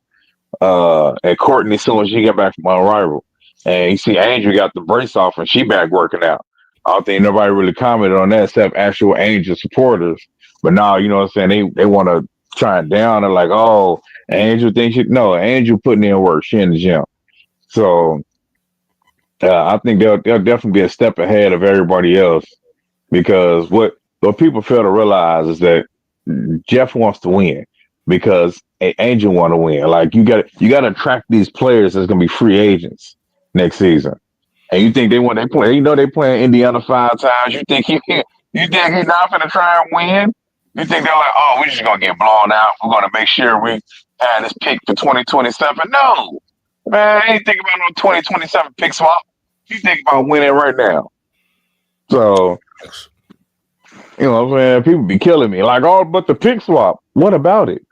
and Courtney as soon as she got back from arrival. And you see Angel got the brace off and she back working out. I don't think nobody really commented on that except actual Angel supporters. But now, you know what I'm saying, they want to try it down. They're like, oh, Angel thinks no, Angel putting in work. She in the gym. So I think they'll definitely be a step ahead of everybody else because what people fail to realize is that Jeff wants to win because Angel want to win. Like you got to attract these players that's going to be free agents next season. And you think they play? You know they playing Indiana 5 times. You think he's not going to try and win? You think they're like, oh, we're just going to get blown out. We're going to make sure we have this pick for 2027. No, man, I ain't thinking about no 2027 pick swap. You think about winning right now. So You know what I'm saying? People be killing me. Like, all but the pick swap. What about it?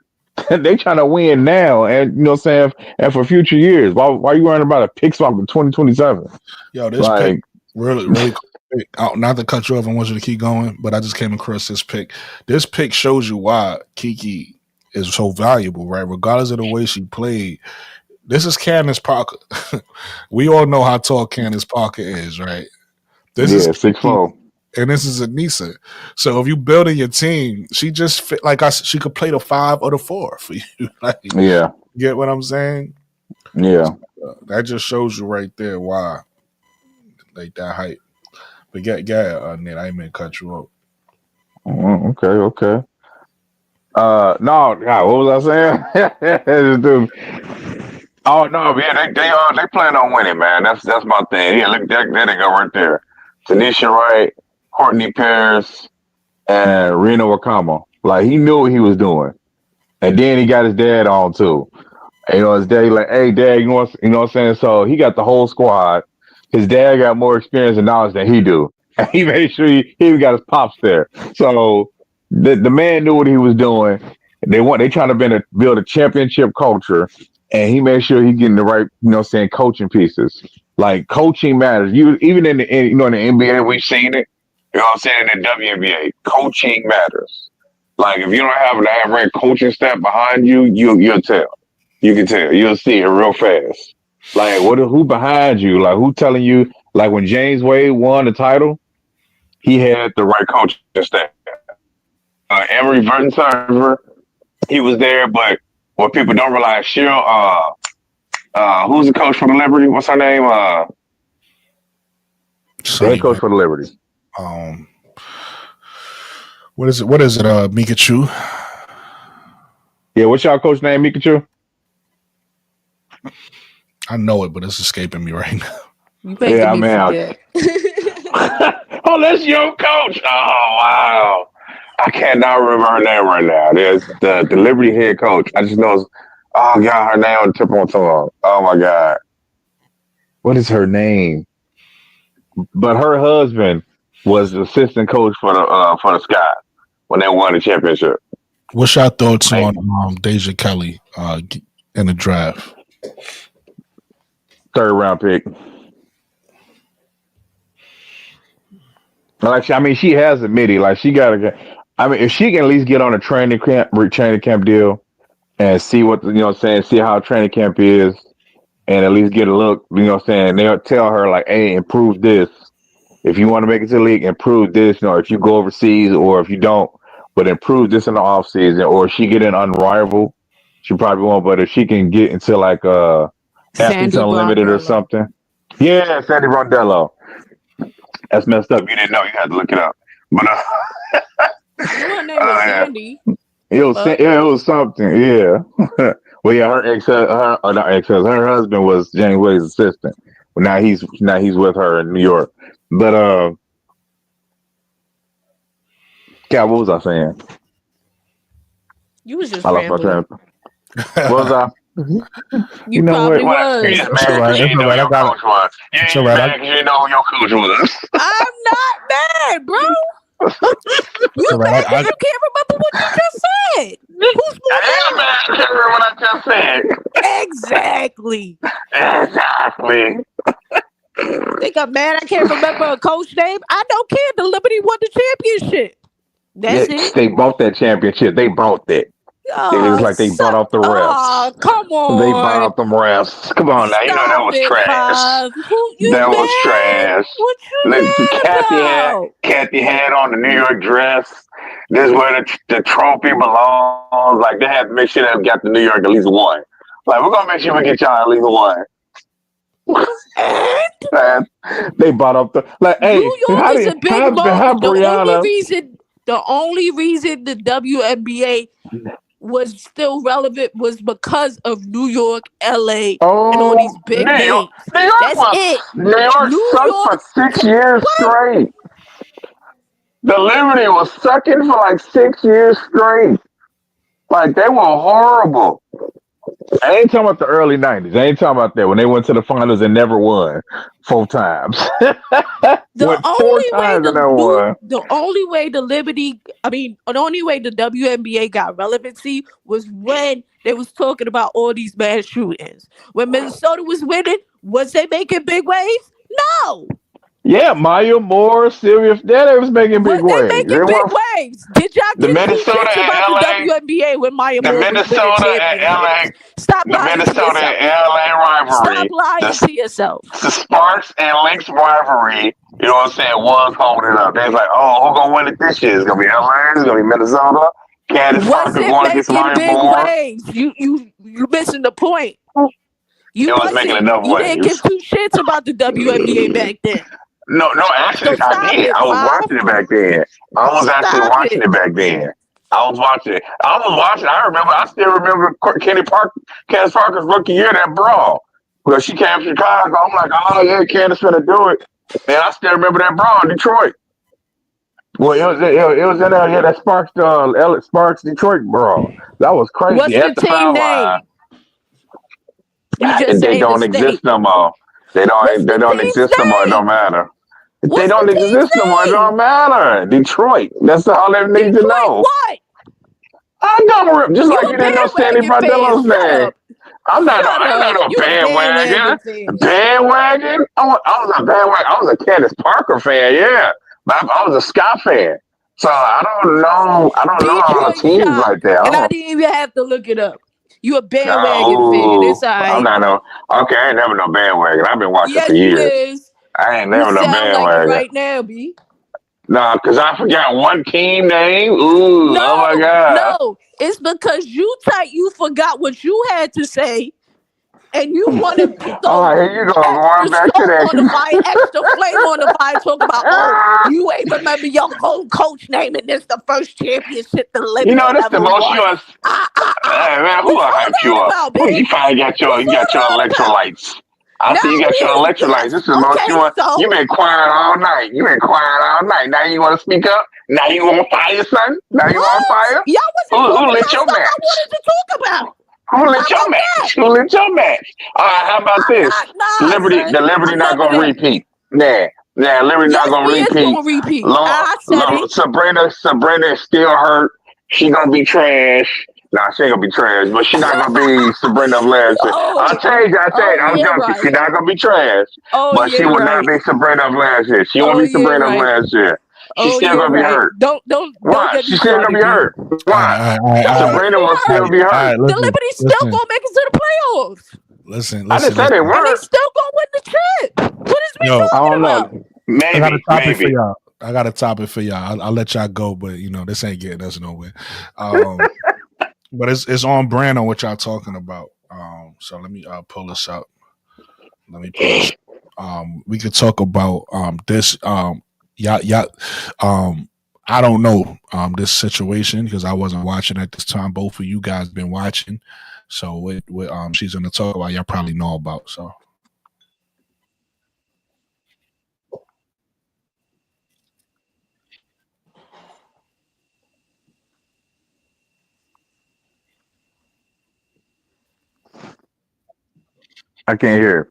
They trying to win now, and you know what I'm saying, and for future years. Why are you worrying about a pick swap in 2027? Yo, this Like, pick really cool. Not to cut you off, I want you to keep going, but I just came across this pick. This pick shows you why Kiki is so valuable, right? Regardless of the way she played. This is Candace Parker. We all know how tall Candace Parker is, right? This is 6'4", and this is Anissa. So if you building your team, she just fit like she could play the 5 or the 4 for you. Like, yeah, get what I'm saying? yeah. That just shows you right there why, like that height. But get Nate, I ain't meant to cut you up. Okay. No, God, what was I saying? Dude. Oh no, yeah, they plan on winning, man. That's my thing. Yeah, look, there they go right there. Tanisha Wright, Courtney Paris, and Reno Wakama. Like, he knew what he was doing, and then he got his dad on too. And, you know, his dad like, hey, dad, you know what I'm saying? So he got the whole squad. His dad got more experience and knowledge than he do, and he made sure he even got his pops there. So the man knew what he was doing. They trying to build a championship culture, and he made sure he getting the right, you know what I'm saying, coaching pieces. Like, coaching matters. Even in the NBA, we've seen it. You know what I'm saying? In the WNBA, coaching matters. Like, if you don't have an average coaching staff behind you, you'll tell. You can tell. You'll see it real fast. Like, who behind you? Like, who telling you? Like, when James Wade won the title, he had the right coaching staff. Emery Vertenserver, he was there, but what people don't realize, Cheryl, who's the coach for the Liberty? What's her name? Head coach for the Liberty. What is it? Mikachu? Yeah, what's y'all coach name, Mikachu? I know it, but it's escaping me right now. You making me forget. Oh, that's your coach. Oh, wow. I cannot remember her name right now. There's the Liberty head coach. I just know, oh God, her name on the tip of my tongue. Oh my God, what is her name? But her husband was the assistant coach for the Sky when they won the championship. What's your thoughts on Deja Kelly in the draft? 3rd round pick. Like, I mean, she has admitted, like, she got to get. I mean, if she can at least get on a training camp deal and see what, you know what I'm saying, see how training camp is, and at least get a look, you know what I'm saying, they'll tell her, like, hey, improve this. If you want to make it to the league, improve this. You know, if you go overseas or if you don't, but improve this in the off season, or if she get in unrivaled, she probably won't. But if she can get into like Athletes Unlimited or something. Yeah, Sandy Rondello. That's messed up. You didn't know. You had to look it up. But her name was Sandy. It was something. Yeah. Well, yeah, her husband was James Wade's assistant. But now he's with her in New York. But God, what was I saying? You was just rambling. What was I? You know probably was. It's all right. You know who your coach was. I'm not mad, bro. You mad because you can't remember what you just said. Who's more I am mad. I can't remember what I just said. Exactly. Think I'm mad I can't remember a coach name? I don't care. The Liberty won the championship. That's it. They bought that championship. They bought that. It was like they bought off the refs. Oh, come on. They bought off them refs. Come on now. You know that was trash. That was trash. What you Kathy had on the New York dress. This is where the trophy belongs. Like, they had to make sure they got the New York at least one. Like, we're going to make sure we get y'all at least one. They bought up the hey. New York is a big market. The only reason the WNBA was still relevant was because of New York, LA, and all these big names. That's it. New York for 6 years straight. The Liberty was sucking for like 6 years straight. Like, they were horrible. I ain't talking about the early '90s. I ain't talking about that when they went to the finals and never won 4 times. Went 4 times and never won. The only way the WNBA got relevancy was when they was talking about all these mass shootings. When Minnesota was winning, was they making big waves? No. Yeah, Maya Moore, Sylvia, they was making big Was they waves. making big waves? Did y'all The give two Minnesota shits and about LA, the WNBA when Maya the Moore was winning Minnesota and LA, championships? Stop the lying to Minnesota yourself. and LA rivalry, Stop lying to yourself. the Sparks and Lynx rivalry. You know what I'm saying? Was holding it up. They was like, oh, who's gonna win it this year? It's gonna be LA. It's gonna be Minnesota. Candace Parker going against Maya Moore. Waves? You missing the point. It was making enough waves. You didn't give two shits about the WNBA back then. No, actually, I did. I was watching it back then. I was actually watching it back then. I was watching. I still remember Candace Parker's rookie year, that brawl. Because she came to Chicago. I'm like, oh yeah, Candace finna do it. And I still remember that brawl in Detroit. Well, it was in that Sparks Detroit brawl. That was crazy. What's the team name? They don't exist no more. They don't exist no more. It don't matter. They don't exist no more. It don't matter. Detroit. That's all they need to know. What? I don't just like you didn't know Sandy Bardello's name. I'm not no bandwagon. Bandwagon? I was a bandwagon. I was a Candace Parker fan, yeah. But I was a Scott fan. So I don't know all the teams like that. And I didn't even have to look it up. You a bandwagon fan. It's all right. I'm not okay, I ain't never no bandwagon. I've been watching for years. Is. I ain't never no bandwagon. Like right now, B. No, because I forgot one team name. Ooh, oh my God. No, it's because you forgot what you had to say, and you want to here you go. Going back to that. Extra flame on the fire. Talk about, you ain't remember your whole coach name, and this the first championship the Liberty. You know, this the most you man, who gonna hype you up? You finally got your electrolytes. I see you got your electrolytes. This is the most you want. You been quiet all night. Now you want to speak up? Now you on fire, son? Now you on fire? Who lit your match? I wanted to talk about. Who lit your match? All right, how about this? The Liberty not gonna repeat. Nah, Liberty not gonna repeat. Sabrina is still hurt. She gonna be trash. Nah, she ain't gonna be trash, but she not gonna be Sabrina of last year. I'll tell you, I'm joking. Right. She not gonna be trash, but she will not be Sabrina of last year. She won't be Sabrina of last year. She's still gonna be hurt. Why? She's still gonna be hurt. Why? Sabrina will still be hurt. The Liberty's still gonna make it to the playoffs. Listen. I didn't say they weren't. And they still gonna win the trip. What is we talking I don't about? know. Maybe. I got a topic for y'all. I'll let y'all go, but this ain't getting us nowhere. But it's on brand on what y'all talking about. So let me pull this up. We could talk about this. I don't know this situation because I wasn't watching at this time. Both of you guys been watching. So what she's gonna talk about, y'all probably know about. So. I can't hear.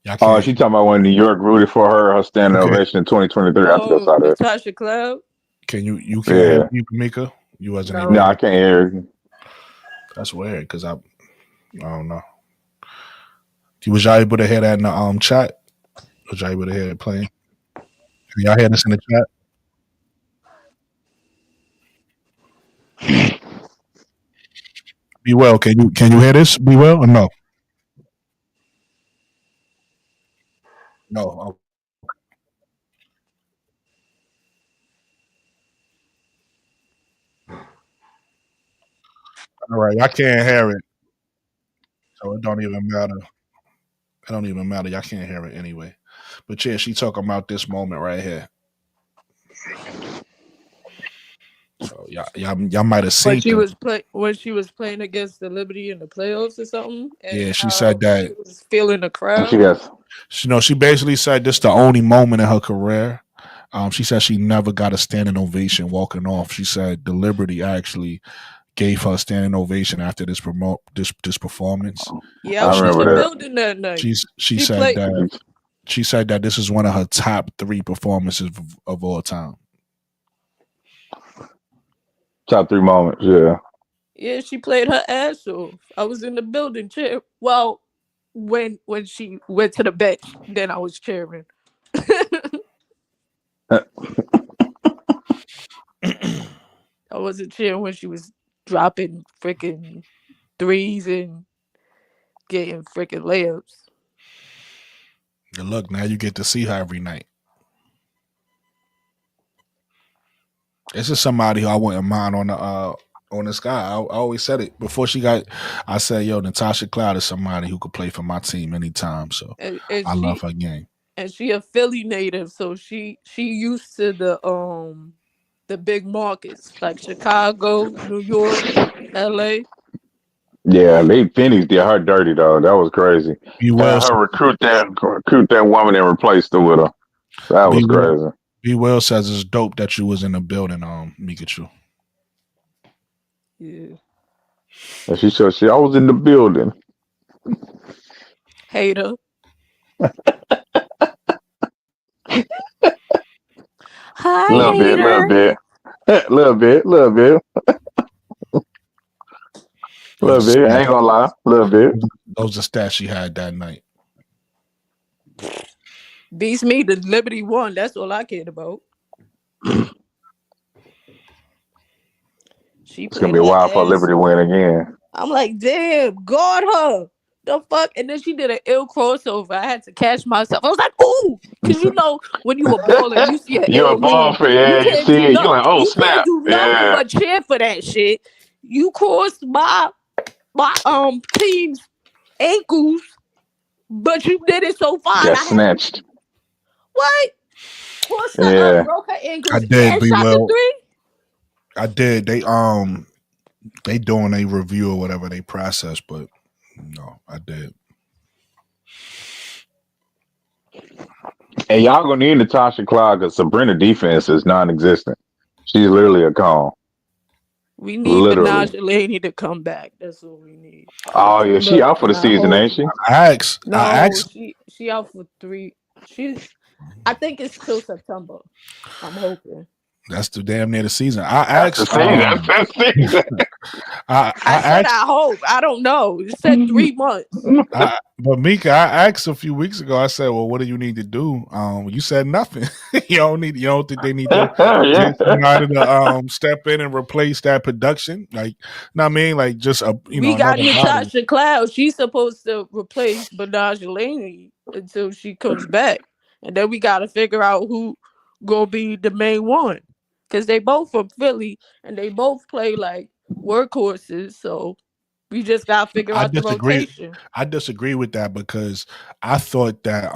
She talking about when New York rooted for her standing ovation in 2023. I think I saw that. Natasha Cloud. Can you hear me, Mika? You wasn't able. No, I can't hear. That's weird because I don't know. Was y'all able to hear that in the chat? Was y'all able to hear it playing? Can y'all hear this in the chat? Be well. Can you hear this? Be well or no? No. All right, I can't hear it, so it don't even matter. It don't even matter. Y'all can't hear it anyway. But yeah, she talking about this moment right here. So y'all might have seen when she was playing against the Liberty in the playoffs or something. Yeah, she said that she was feeling the crowd. She basically said this the only moment in her career. She said she never got a standing ovation walking off. She said the Liberty actually gave her a standing ovation after this performance. Yeah, I was in the building that night. She said that this is one of her top 3 performances of all time. Top 3 moments, yeah. Yeah, she played her ass off. I was in the building cheering. Well, when she went to the bench, then I was cheering. I wasn't cheering when she was dropping freaking threes and getting freaking layups. And look, now you get to see her every night. This is somebody who I wouldn't mind on the sky. I always said it before she got. I said, "Yo, Natasha Cloud is somebody who could play for my team anytime." So and I love her game. And she a Philly native, so she used to the big markets like Chicago, New York, LA. Yeah, Phoenix did her dirty though. That was crazy. Her recruit that woman and replaced her with her. That was crazy. B. Will says it's dope that you was in the building, Mikachu. Yeah. And she said I was in the building. Hater. Hi, little hater. Little bit. I ain't gonna lie. Little bit. Those are stats she had that night. Beats me. The Liberty won. That's all I cared about. It's gonna be a while for Liberty win again. I'm like, damn, guard her. The fuck? And then she did an ill crossover. I had to catch myself. I was like, ooh, because you know when you were balling, you see an you're a ball for you see it. You're like, oh snap! Can't do nothing but cheer for that shit. You crossed my team's ankles, but you did it so far. Got snatched. What? Crossed her, broke her ankles. I did. Be well. I did. They doing a review or whatever they process, but no, I did. And y'all gonna need Natasha Cloud because Sabrina defense is non-existent. She's literally a con. We need Minaj Laney to come back. That's what we need. Oh yeah, she out for the season, ain't she? She out for 3. I think it's till September. I'm hoping. That's the damn near the season. I asked. I hope. I don't know. It said 3 months. But Mika, I asked a few weeks ago. I said, "Well, what do you need to do?" You said nothing. You don't think they need to somebody to step in and replace that production? Like, I mean, like just we got Natasha Cloud. She's supposed to replace Minaj Laney until she comes back, and then we got to figure out who gonna be the main one. Because they both from Philly and they both play like workhorses. So we just got to figure out the rotation. I disagree with that because I thought that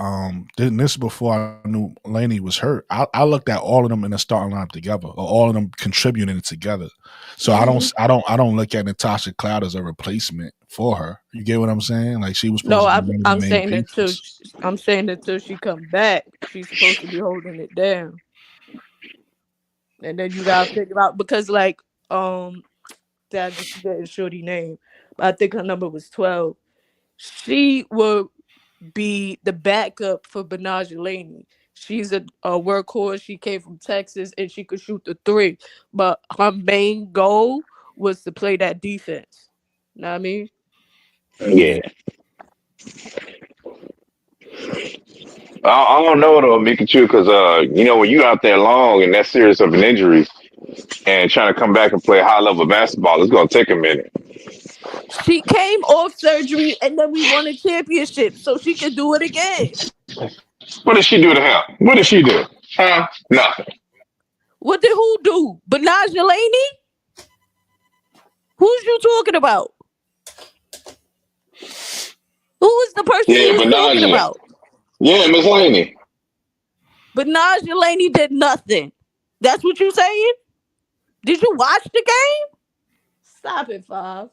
this before I knew Laney was hurt. I looked at all of them in the starting lineup together, or all of them contributing together. So I don't look at Natasha Cloud as a replacement for her. You get what I'm saying? Like she was supposed to be I'm saying until she come back, she's supposed to be holding it down. And then you gotta figure out because like that just forget shorty name, but I think her number was 12. She will be the backup for Minaj Laney. She's a workhorse. She came from Texas and she could shoot the 3. But her main goal was to play that defense. Know what I mean? Yeah. I don't know though, Mikachu, because when you out there long and that serious of an injury and trying to come back and play high level basketball, it's gonna take a minute. She came off surgery and then we won a championship, so she can do it again. What did she do to him? What did she do? Huh? Nothing. What did who do? Minaj Laney? Who's you talking about? Who is the person you're talking about? Yeah, Miss Laney. But Minaj Laney did nothing. That's what you saying? Did you watch the game? Stop it, Five.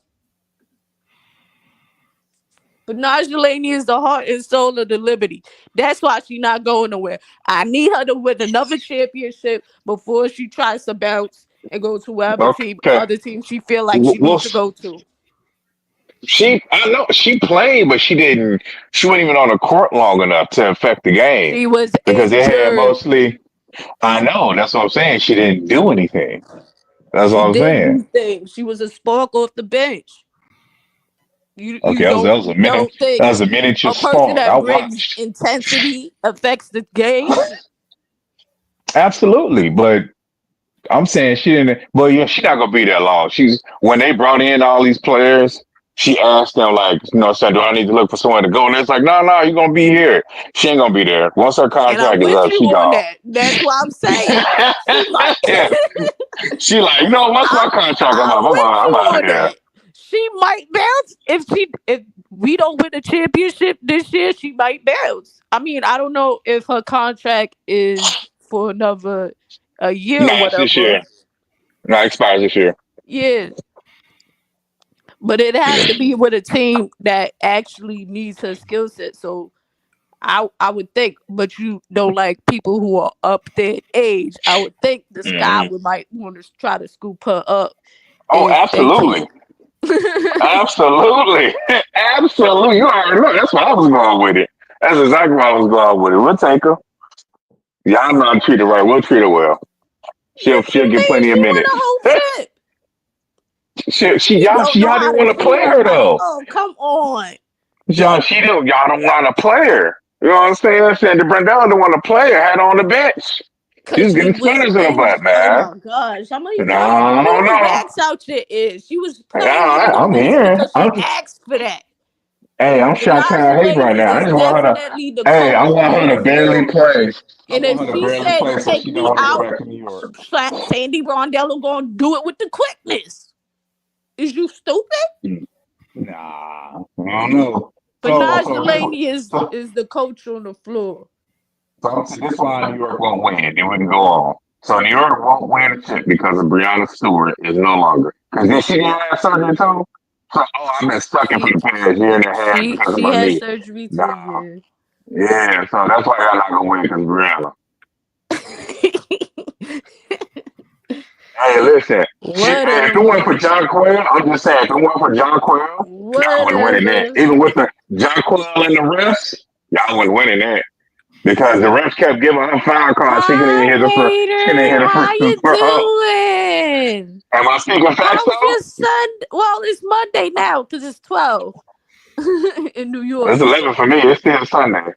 But Minaj Laney is the heart and soul of the Liberty. That's why she's not going nowhere. I need her to win another championship before she tries to bounce and go to whatever team, other team she feel like she needs to go to. I know she played, but she wasn't even on the court long enough to affect the game. She was because injured. they had mostly. I know, that's what I'm saying. She didn't do anything. That's what I'm saying. Do things. She was a spark off the bench. You that was a miniature a person spark. that brings intensity affects the game. Absolutely, but I'm saying she didn't. But yeah, she's not gonna be there long. When they brought in all these players, she asked them like, do I need to look for someone to go? And it's like, no, you're gonna be here. She ain't gonna be there. Once her contract is up, she gone. That's what I'm saying. She like, once my contract is up, I'm out of here. She might bounce if we don't win a championship this year. She might bounce. I mean, I don't know if her contract is for another a year or whatever. This year. No, it expires this year. Yeah. But it has to be with a team that actually needs her skill set. So I would think, but you don't like people who are up there in age. I would think the Sky might want to try to scoop her up. Oh, absolutely. Absolutely. Absolutely. You already know. That's why I was going with it. That's exactly why I was going with it. We'll take her. Y'all know how to treat her right. We'll treat her well. She'll get plenty of minutes. Y'all didn't want to play her though. Oh, come on. Y'all don't want to play her. You know what I'm saying? The Brendel didn't want to play her, had her on the bench. She's getting spinners in her butt, man. Oh my gosh. How many max out your ears? She was playing. I'm here. She asked for that. Hey, I'm trying to hate right now. I just want her to. Hey, I want her to barely play. And if she said, "Take me out," Sandy Brondello gonna do it with the quickness. Is you stupid? Nah, I don't know. But Naj Delaney is the coach on the floor. So this why New York won't win. It wouldn't go on. So New York won't win a chip because of Breanna Stewart is no longer. Because then she didn't have surgery too. So I've been sucking for the past year and a half because of my knee. She had surgery too. Yeah, so that's why y'all not gonna win because Breanna. Hey, listen. If it weren't for John Quayle, I'm just saying, if it weren't for John Quayle, y'all wouldn't win that. Even with the John Quayle and the refs, y'all wouldn't win that. Because the refs kept giving her foul calls. She couldn't even hit the first. How you doing? Am I speaking facts How's your Sunday? Well, it's Monday now because it's 12 in New York. It's 11 for me. It's still Sunday.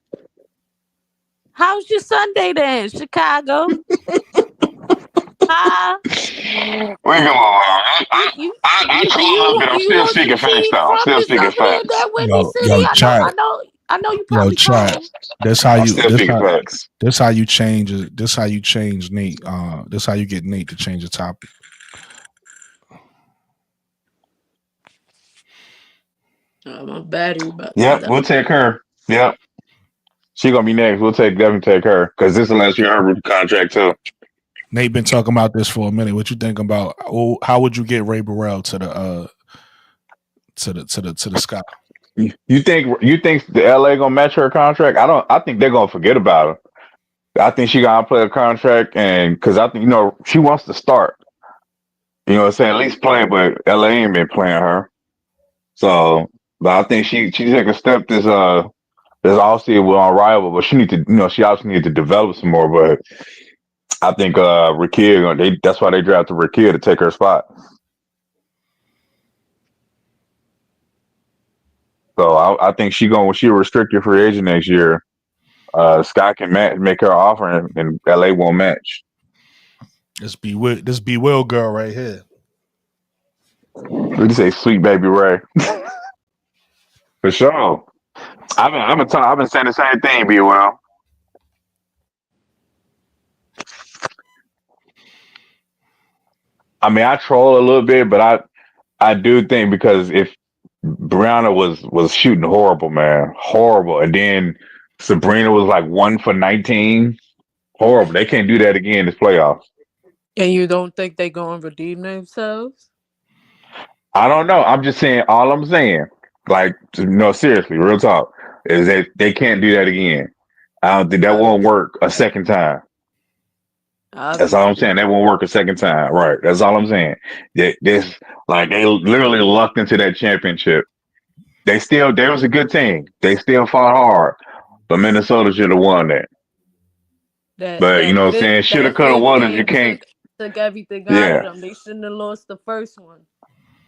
How's your Sunday then, Chicago? Where you going? I troll but I'm still speaking facts though. I'm still speaking facts. I know you probably chat. That's how you facts. That's how you change it. That's how you change Nate. That's how you get Nate to change the topic. My battery. We'll take her. Yep. She gonna be next. We'll definitely take her because this is the last year her contract too. Nate been talking about this for a minute. What you think about? How would you get Ray Burrell to the Sky? You think the LA gonna match her contract? I think they're gonna forget about her. I think she gonna play a contract, and because I think she wants to start. You know what I'm saying? At least playing, but LA ain't been playing her. So, but I think she take a step this offseason with Rival, but she need to she obviously need to develop some more. But I think Rakir, that's why they drafted Rakir to take her spot. So I think she a restricted free agent next year. Sky can make her offer and LA won't match. This be Will girl right here. We just say sweet baby Ray. For sure. I've been saying the same thing, B well. I mean, I troll a little bit, but I do think because if Brianna was shooting horrible, man. Horrible. And then Sabrina was like 1 for 19. Horrible. They can't do that again this playoffs. And you don't think they're going to redeem themselves? I don't know. I'm just saying, all I'm saying, like, no, seriously, real talk, is that they can't do that again. I don't think that won't work a second time. That's all I'm saying. That won't work a second time. Right. That's all I'm saying. This like they literally lucked into that championship. There was a good team. They still fought hard, but Minnesota should have won that. But you know what I'm saying? Should have, could have, won it. You can't. Took everything out of them. They shouldn't have lost the first one.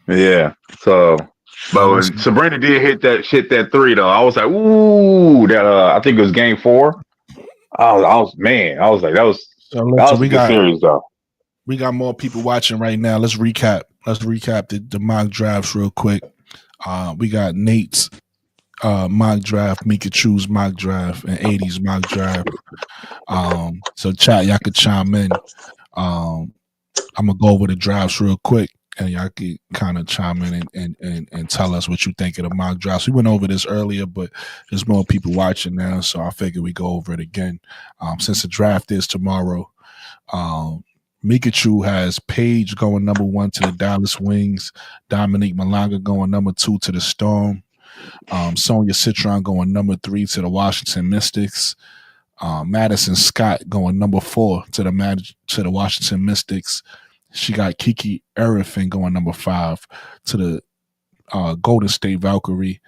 Yeah. So, but when Sabrina did hit that three though, I was like, ooh, that I think it was game 4. I was like, that was a good series though. We got more people watching right now. Let's recap. The mock drafts real quick. We got Nate's mock draft, Mikachu's mock draft, and 80's mock draft. So chat, y'all could chime in. I'm gonna go over the drafts real quick, and y'all can kind of chime in and tell us what you think of the mock drafts. We went over this earlier, but there's more people watching now, so I figured we go over it again. Since the draft is tomorrow, Mikachu has Paige going number 1 to the Dallas Wings, Dominique Malanga going number 2 to the Storm, Sonia Citron going number 3 to the Washington Mystics, Madison Scott going number 4 to the Washington Mystics. She got Kiki Erifin going number 5 to the Golden State Valkyrie.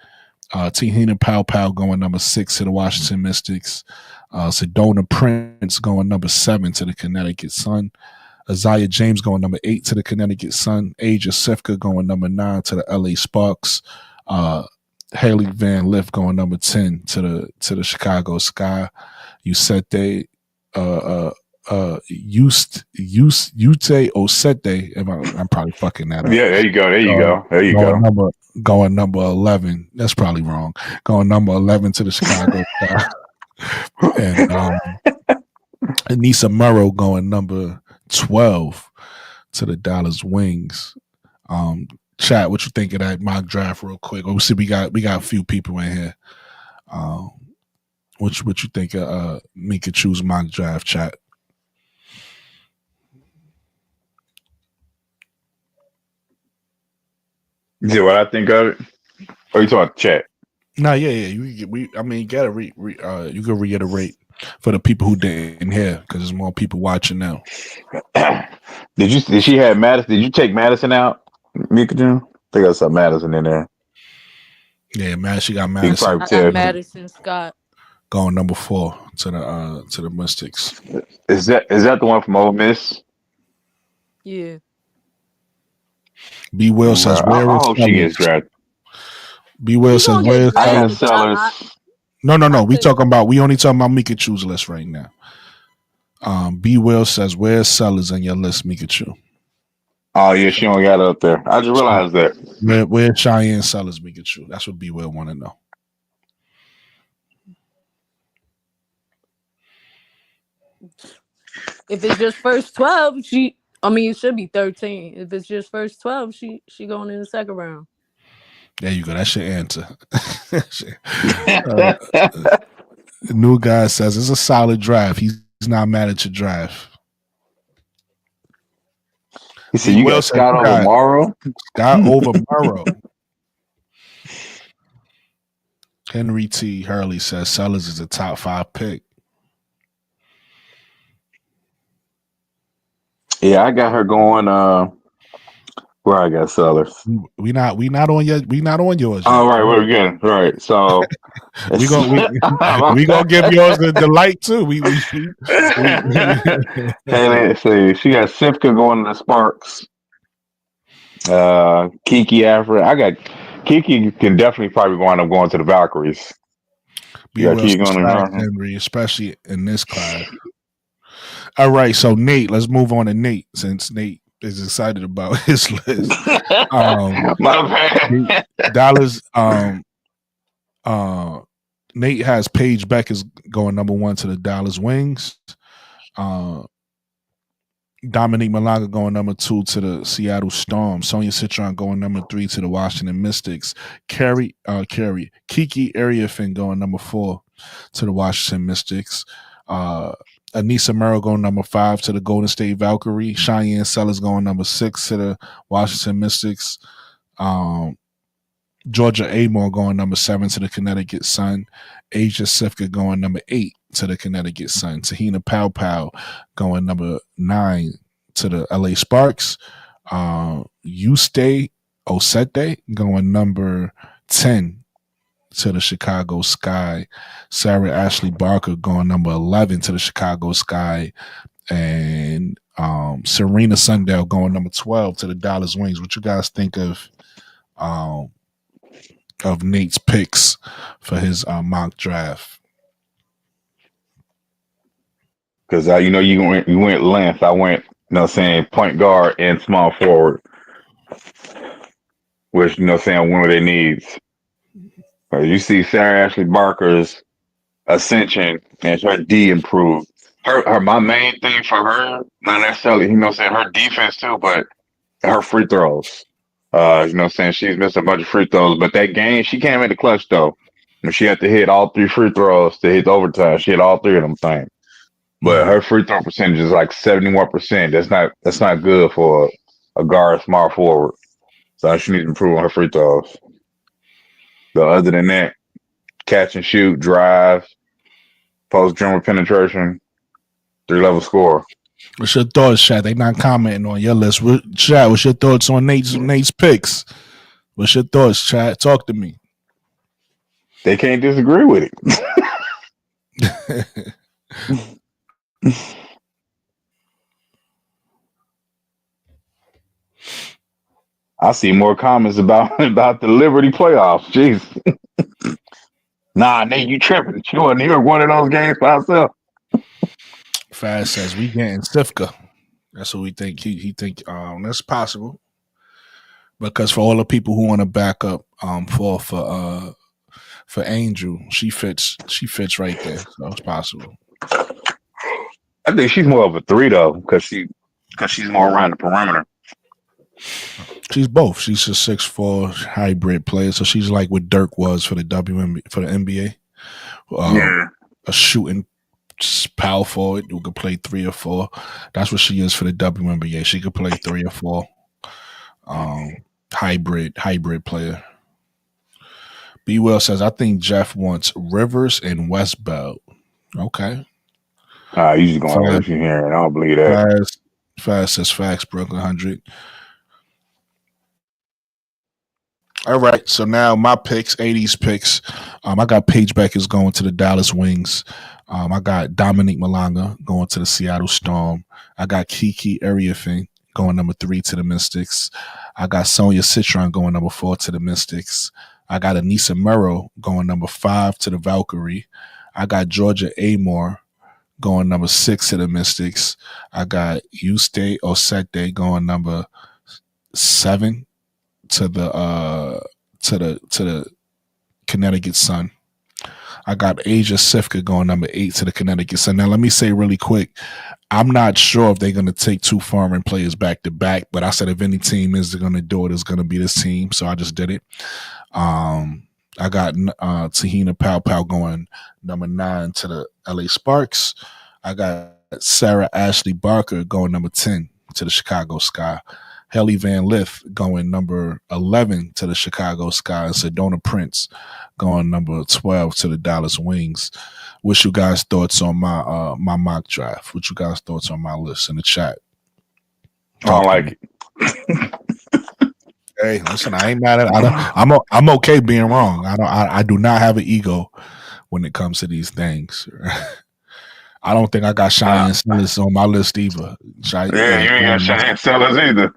Tahina Pau going number 6 to the Washington Mystics. Sedona Prince going number 7 to the Connecticut Sun. Isaiah James going number 8 to the Connecticut Sun. Aja Sifka going number 9 to the LA Sparks. Haley Van Lift going number 10 to the Chicago Sky. Usete Ute Osete. I'm probably fucking that up. Yeah, there you go. Going number 11. That's probably wrong. Going number 11 to the Chicago Sky. And Anissa Murrow going number 12 to the Dallas Wings. Chat, what you think of that mock draft real quick? Obviously, we got a few people in here. What you think of Mikachu's mock draft, chat? Yeah, what I think of it? Or you talking about chat? No, yeah. You can reiterate for the people who didn't hear, because there's more people watching now. Did she have Madison? Did you take Madison out, Mikachu? I think I saw Madison in there. Yeah, she got Madison. I got Madison Scott going number 4 to the Mystics. Is that the one from Ole Miss? Yeah. B. Will says, "Where is she gets drafted?" B. Will says, "Where is Sellers?" No. We only talking about Mikachu's list right now. B. Will says, "Where's Sellers on your list, Mikachu?" Oh yeah, she only got it up there. I just realized that. Where's Cheyenne Sellers, Mikachu? That's what B. Will want to know. If it's just first 12, it should be 13. If it's just first 12, she going in the second round. There you go. That's your answer. The new guy says it's a solid draft. He's not mad at your draft. He said, "You got Scott over Morrow." Scott over Morrow. Henry T. Hurley says Sellers is a top 5 pick. Yeah, I got her going. Where I got Sellers. We not on yours. Oh, right, we're good. Right, so we gonna give yours the light too. Hey, let's see. She got Sifka going to the Sparks. Kiki Afra. I got Kiki can definitely probably wind up going to the Valkyries. Yeah, Henry, especially in this class. All right, so Nate, let's move on to Nate since Nate is excited about his list. My bad. Dallas. Nate has Paige Beck is going number 1 to the Dallas Wings. Dominique Malanga going number 2 to the Seattle Storm. Sonia Citron going number 3 to the Washington Mystics. Kiki Eriafin going number 4 to the Washington Mystics. Anissa Murrow going number 5 to the Golden State Valkyrie. Cheyenne Sellers going number 6 to the Washington Mystics. Georgia Amore going number 7 to the Connecticut Sun. Asia Sifka going number 8 to the Connecticut Sun. Tahina Pow going number 9 to the LA Sparks. Yuste Osete going number 10 to the Chicago Sky. Sarah Ashley Barker going number 11 to the Chicago Sky. And Serena Sundell going number 12 to the Dallas Wings. What you guys think of Nate's picks for his mock draft? Because you went length. I went, point guard and small forward, which one of their needs. You see Sarah Ashley Barker's ascension and her D improved. My main thing for her, not necessarily, her defense too, but her free throws. She's missed a bunch of free throws, but that game she came in the clutch though. She had to hit all 3 free throws to hit overtime. She hit all 3 of them things. But her free throw percentage is like 71%. That's not good for a guard small forward. So she needs to improve on her free throws. But other than that, catch and shoot, drive, post dribble penetration, 3-level score. What's your thoughts, Chad? They not commenting on your list. Chad, what's your thoughts on Nate's picks? What's your thoughts, Chad? Talk to me. They can't disagree with it. I see more comments about the Liberty playoffs. Jeez. Nah, Nate, you tripping. You want New York one of those games by itself. Fast says we getting Sifka. That's what we think. He think that's possible. Because for all the people who want to back up for Angel, she fits right there. So it's possible. I think she's more of a 3 though, because she's more around the perimeter. She's both. She's a 6'4" hybrid player, so she's like what Dirk was for the NBA. A shooting power forward who could play 3 or 4. That's what she is for the WNBA. She could play 3 or 4. Hybrid player. B. Will says, I think Jeff wants Rivers and Westbeld. Okay. You just going to listen here, and I don't believe that. Fast says facts, Brooklyn 100. All right, so now my picks, 80s picks. I got Paige Beckers going to the Dallas Wings. I got Dominique Malanga going to the Seattle Storm. I got Kiki Eriafin going number 3 to the Mystics. I got Sonia Citron going number 4 to the Mystics. I got Anissa Murrow going number 5 to the Valkyrie. I got Georgia Amore going number 6 to the Mystics. I got Yuste Osete going number 7 to the Connecticut Sun. I got Asia Sifka going number 8 to the Connecticut Sun. Now, let me say really quick, I'm not sure if they're going to take 2 foreign players back to back, but I said if any team is going to do it, it's going to be this team, so I just did it. I got Tahina Pow going number 9 to the LA Sparks. I got Sarah Ashley Barker going number 10 to the Chicago Sky. Helly Van Lith going number 11 to the Chicago Sky. And Sedona Prince going number 12 to the Dallas Wings. What's you guys' thoughts on my my mock draft? What you guys' thoughts on my list in the chat? I don't like it. Hey, listen, I ain't mad at it. I'm okay being wrong. I do not have an ego when it comes to these things. I don't think I got Cheyenne Sellers on my list either. You ain't got Cheyenne Sellers either.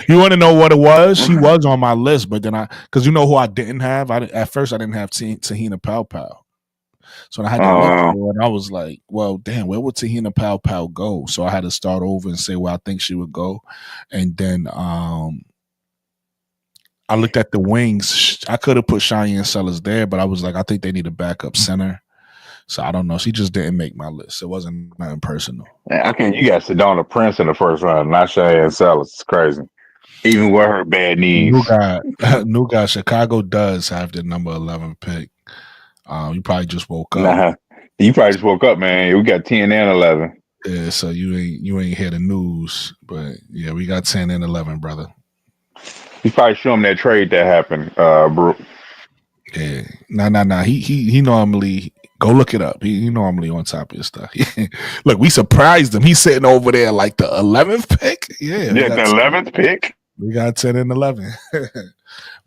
You want to know what it was? She was on my list, but then because you know who I didn't have? At first I didn't have Tahina Pow. So I had to look for it, and I was like, well, damn, where would Tahina Pow go? So I had to start over and say where I think she would go. And then I looked at the wings. I could have put Cheyenne Sellers there, but I was like, I think they need a backup center. So I don't know. She just didn't make my list. It wasn't nothing personal. You got Sedona Prince in the first round, not Cheyenne Sellers. It's crazy. Even with her bad knees. New guy, Chicago does have the number 11 pick. You probably just woke up. Nah, you probably just woke up, man. We got 10 and 11. Yeah, so you ain't hear the news, but yeah, we got 10 and 11, brother. You probably show him that trade that happened, Brooke. Yeah, nah. He normally go look it up. He normally on top of his stuff. Look, we surprised him. He's sitting over there like the 11th pick. Yeah, the 11th pick. We got 10 and 11.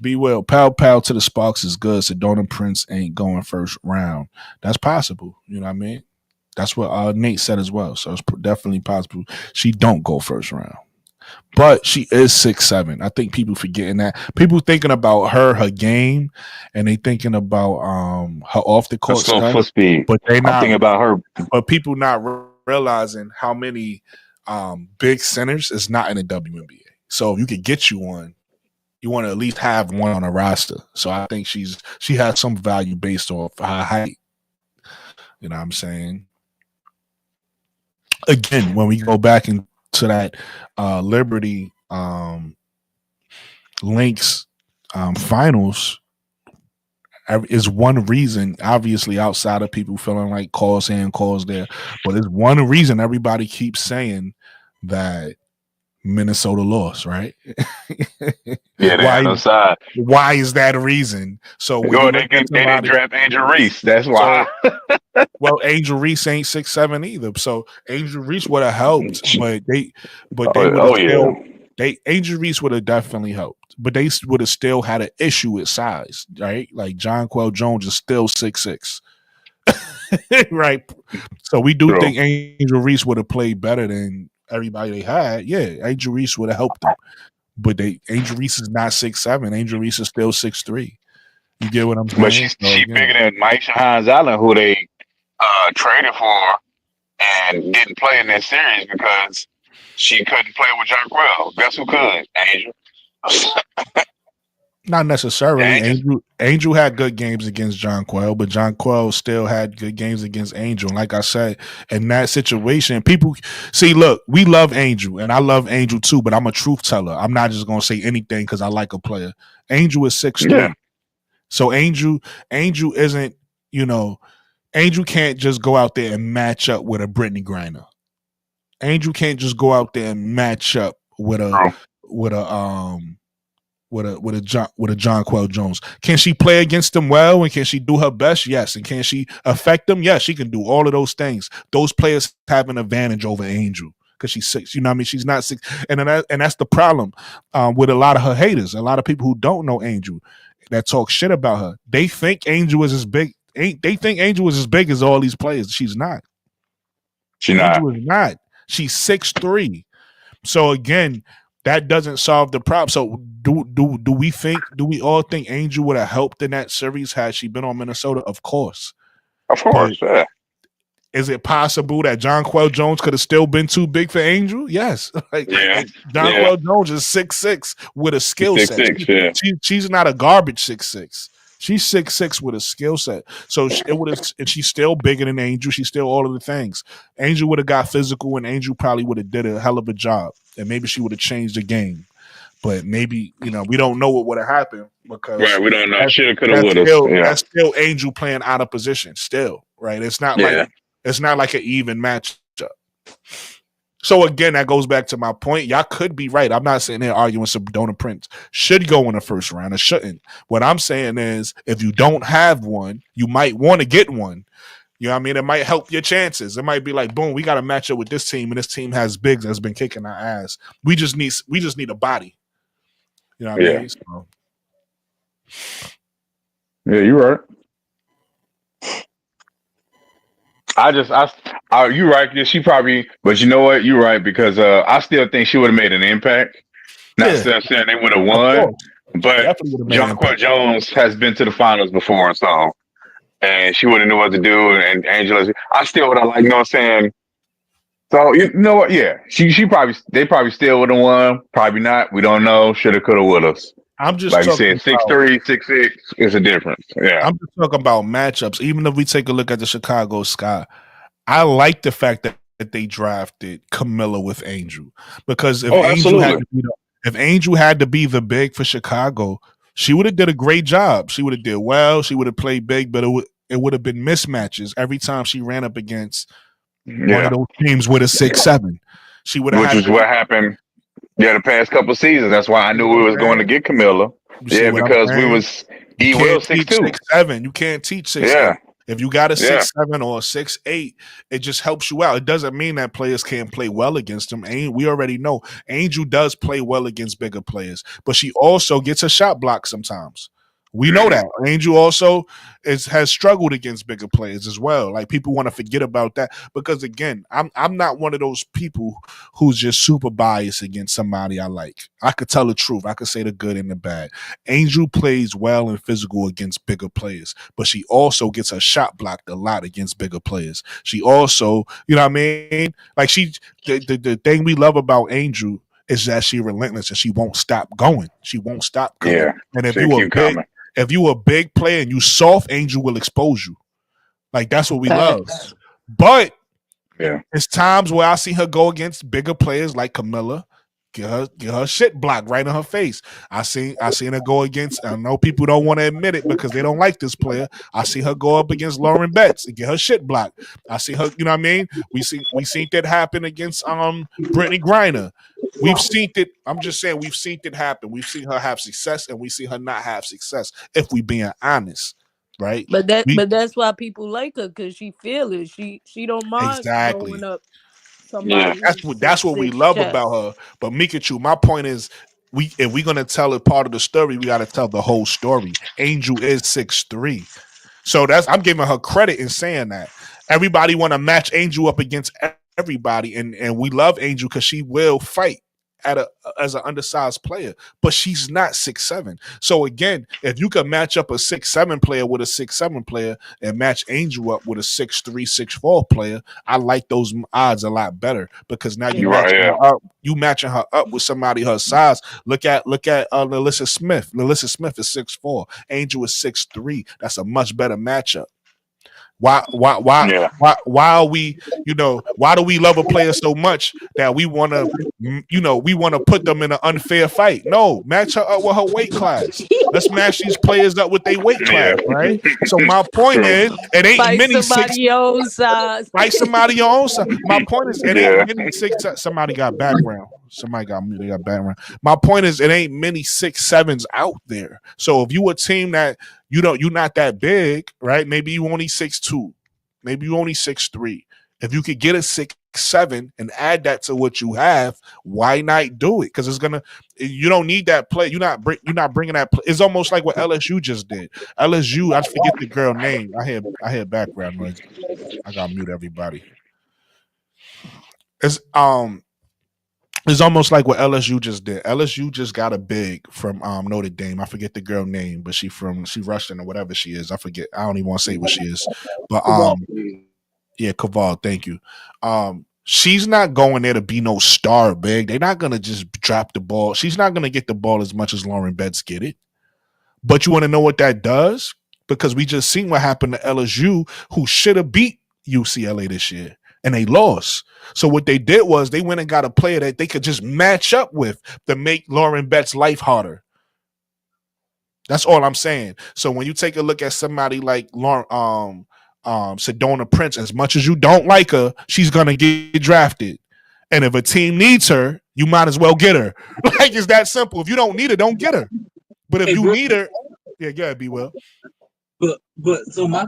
Be well. Pow to the Sparks is good. Sedona Prince ain't going first round. That's possible. You know what I mean? That's what Nate said as well. So it's definitely possible she don't go first round. But she is 6'7". I think people forgetting that. People thinking about her game, and they thinking about her off the court stuff. Speed. But they not thinking about her. But people not realizing how many big centers is not in the WNBA. So if you could get you one, you want to at least have one on a roster. So I think she has some value based off her height. You know what I'm saying? Again, when we go back into that Liberty Lynx finals is one reason, obviously outside of people feeling like calls here and calls there, but it's one reason everybody keeps saying that Minnesota lost, right? Yeah, why is that a reason? So they didn't draft Angel Reese. That's why. Well, Angel Reese ain't 6'7" either. So Angel Reese would have helped, but they would have Angel Reese would have definitely helped, but they would have still had an issue with size, right? Like Jonquel Jones is still 6'6". Right. So we do think Angel Reese would have played better than everybody they had. Yeah, Angel Reese would have helped them. But Angel Reese is not 6'7". Angel Reese is still 6'3". You get what I'm saying? But she's bigger than Maisha Hines-Allen, who they traded for and didn't play in that series because she couldn't play with Jonquel. Guess who could? Angel. Not necessarily. Angel had good games against Jonquel, but Jonquel still had good games against Angel. And like I said, in that situation, people see, look, we love Angel, and I love Angel too, but I'm a truth teller. I'm not just going to say anything because I like a player. Angel is 6'3". Yeah. So Angel isn't, Angel can't just go out there and match up with a Brittany Griner. Angel can't just go out there and match up with a Jonquel Jones. Can she play against them well, and can she do her best? Yes. And can she affect them? Yes, she can do all of those things. Those players have an advantage over Angel because she's 6. You know what I mean? She's not 6, and that's the problem with a lot of her haters. A lot of people who don't know Angel that talk shit about her. They think Angel is as big. They think Angel is as big as all these players. She's not. Angel is not. She's 6'3". So again, that doesn't solve the problem. So do we all think Angel would have helped in that series had she been on Minnesota? Of course. Yeah. Is it possible that Jonquel Jones could have still been too big for Angel? Yes. Jonquel Jones is 6'6" with a skill set. She's not a garbage 6'6". She's 6'6" with a skill set. So it would have, and she's still bigger than Angel. She's still all of the things. Angel would have got physical, and Angel probably would have did a hell of a job. And maybe she would have changed the game. But maybe, we don't know what would have happened because we don't know. Shoulda, coulda, woulda. That's still Angel playing out of position. Still, right? It's not like an even matchup. So again, that goes back to my point. Y'all could be right. I'm not sitting there arguing Sedona Prince should go in the first round or shouldn't. What I'm saying is, if you don't have one, you might want to get one. You know what I mean? It might help your chances. It might be like, boom, we got to match up with this team, and this team has bigs that's been kicking our ass. We just need a body. You know what I mean? So. Yeah, you're right. You're right. She probably, but you know what? You're right because I still think she would have made an impact. Not saying they would have won, but Jonquel Jones has been to the finals before, so and she would have knew what to do. And Angela, I still would have liked, saying. So you know what? Yeah, they probably still would have won. Probably not. We don't know. Shoulda, coulda, woulda. I'm just like you said, 6'3", 6'6" is a difference. Yeah, I'm just talking about matchups. Even if we take a look at the Chicago Sky, I like the fact that they drafted Camilla with Angel because if Angel had to be the big for Chicago, she would have did a great job. She would have did well. She would have played big, but it would have been mismatches every time she ran up against one of those teams with a 6'7". She would have, which is what happened. Yeah, the past couple seasons. That's why I knew we was going to get Camilla. Yeah, because you will can't 6'2". teach 6'7". You can't teach 6'8". Yeah. If you got a 6'7" or a 6'8", it just helps you out. It doesn't mean that players can't play well against them. We already know Angel does play well against bigger players, but she also gets a shot block sometimes. We know that Angel also has struggled against bigger players as well. Like, people want to forget about that because, again, I'm not one of those people who's just super biased against somebody I like. I could tell the truth. I could say the good and the bad. Angel plays well and physical against bigger players, but she also gets her shot blocked a lot against bigger players. She also, you know what I mean? Like, the thing we love about Angel is that she relentless and she won't stop going. She won't stop coming. Yeah. And if you a big player and you soft, Angel will expose you. Like, that's what we love. But it's times where I see her go against bigger players like Camilla, get her shit blocked right in her face. I seen her go against. I know people don't want to admit it because they don't like this player. I see her go up against Lauren Betts and get her shit blocked. I see her. You know what I mean? We seen that happen against Brittany Griner. We've seen it. I'm just saying we've seen it happen. We've seen her have success and we see her not have success. If we being honest, right? But that's why people like her because she fearless. She don't mind going up. That's what we love about her. But Mikachu, my point is, if we're gonna tell a part of the story, we got to tell the whole story. Angel is 6'3", so I'm giving her credit in saying that. Everybody want to match Angel up against everybody, and we love Angel because she will fight as an undersized player, but she's not 6'7". So again, if you can match up a 6'7" player with a 6'7" player and match Angel up with a 6'3", 6'4" player, I like those odds a lot better because now you matching her up with somebody her size. Look at Lalissa Smith. Lalissa Smith is 6'4". Angel is 6'3". That's a much better matchup. Why are we, why do we love a player so much that we want to put them in an unfair fight? No, match her up with her weight class. Let's match these players up with their weight class, right? So my point is, it ain't fight many somebody your own size. Fight somebody your own size. My point is, it ain't many 6. Somebody got background. Somebody got muted. They got background. My point is, it ain't many 6'7" out there. So if you a team that you're not that big, right? Maybe you only 6'2", maybe you only 6'3". If you could get a 6'7" and add that to what you have, why not do it? Because you don't need that play. You're not bringing that play. It's almost like what LSU just did. LSU, I forget the girl name. I hear background noise. I gotta mute everybody. It's almost like what LSU just did. LSU just got a big from Notre Dame. I forget the girl name, but she Russian or whatever she is. I forget. I don't even want to say what she is. But Caval, thank you. She's not going there to be no star big. They're not gonna just drop the ball. She's not gonna get the ball as much as Lauren Betts get it. But you want to know what that does? Because we just seen what happened to LSU, who should have beat UCLA this year. And they lost. So what they did was they went and got a player that they could just match up with to make Lauren Betts' life harder. That's all I'm saying. So when you take a look at somebody like Sedona Prince, as much as you don't like her, she's gonna get drafted. And if a team needs her, you might as well get her. Like, it's that simple. If you don't need her, don't get her. But if you need her, be well. But so my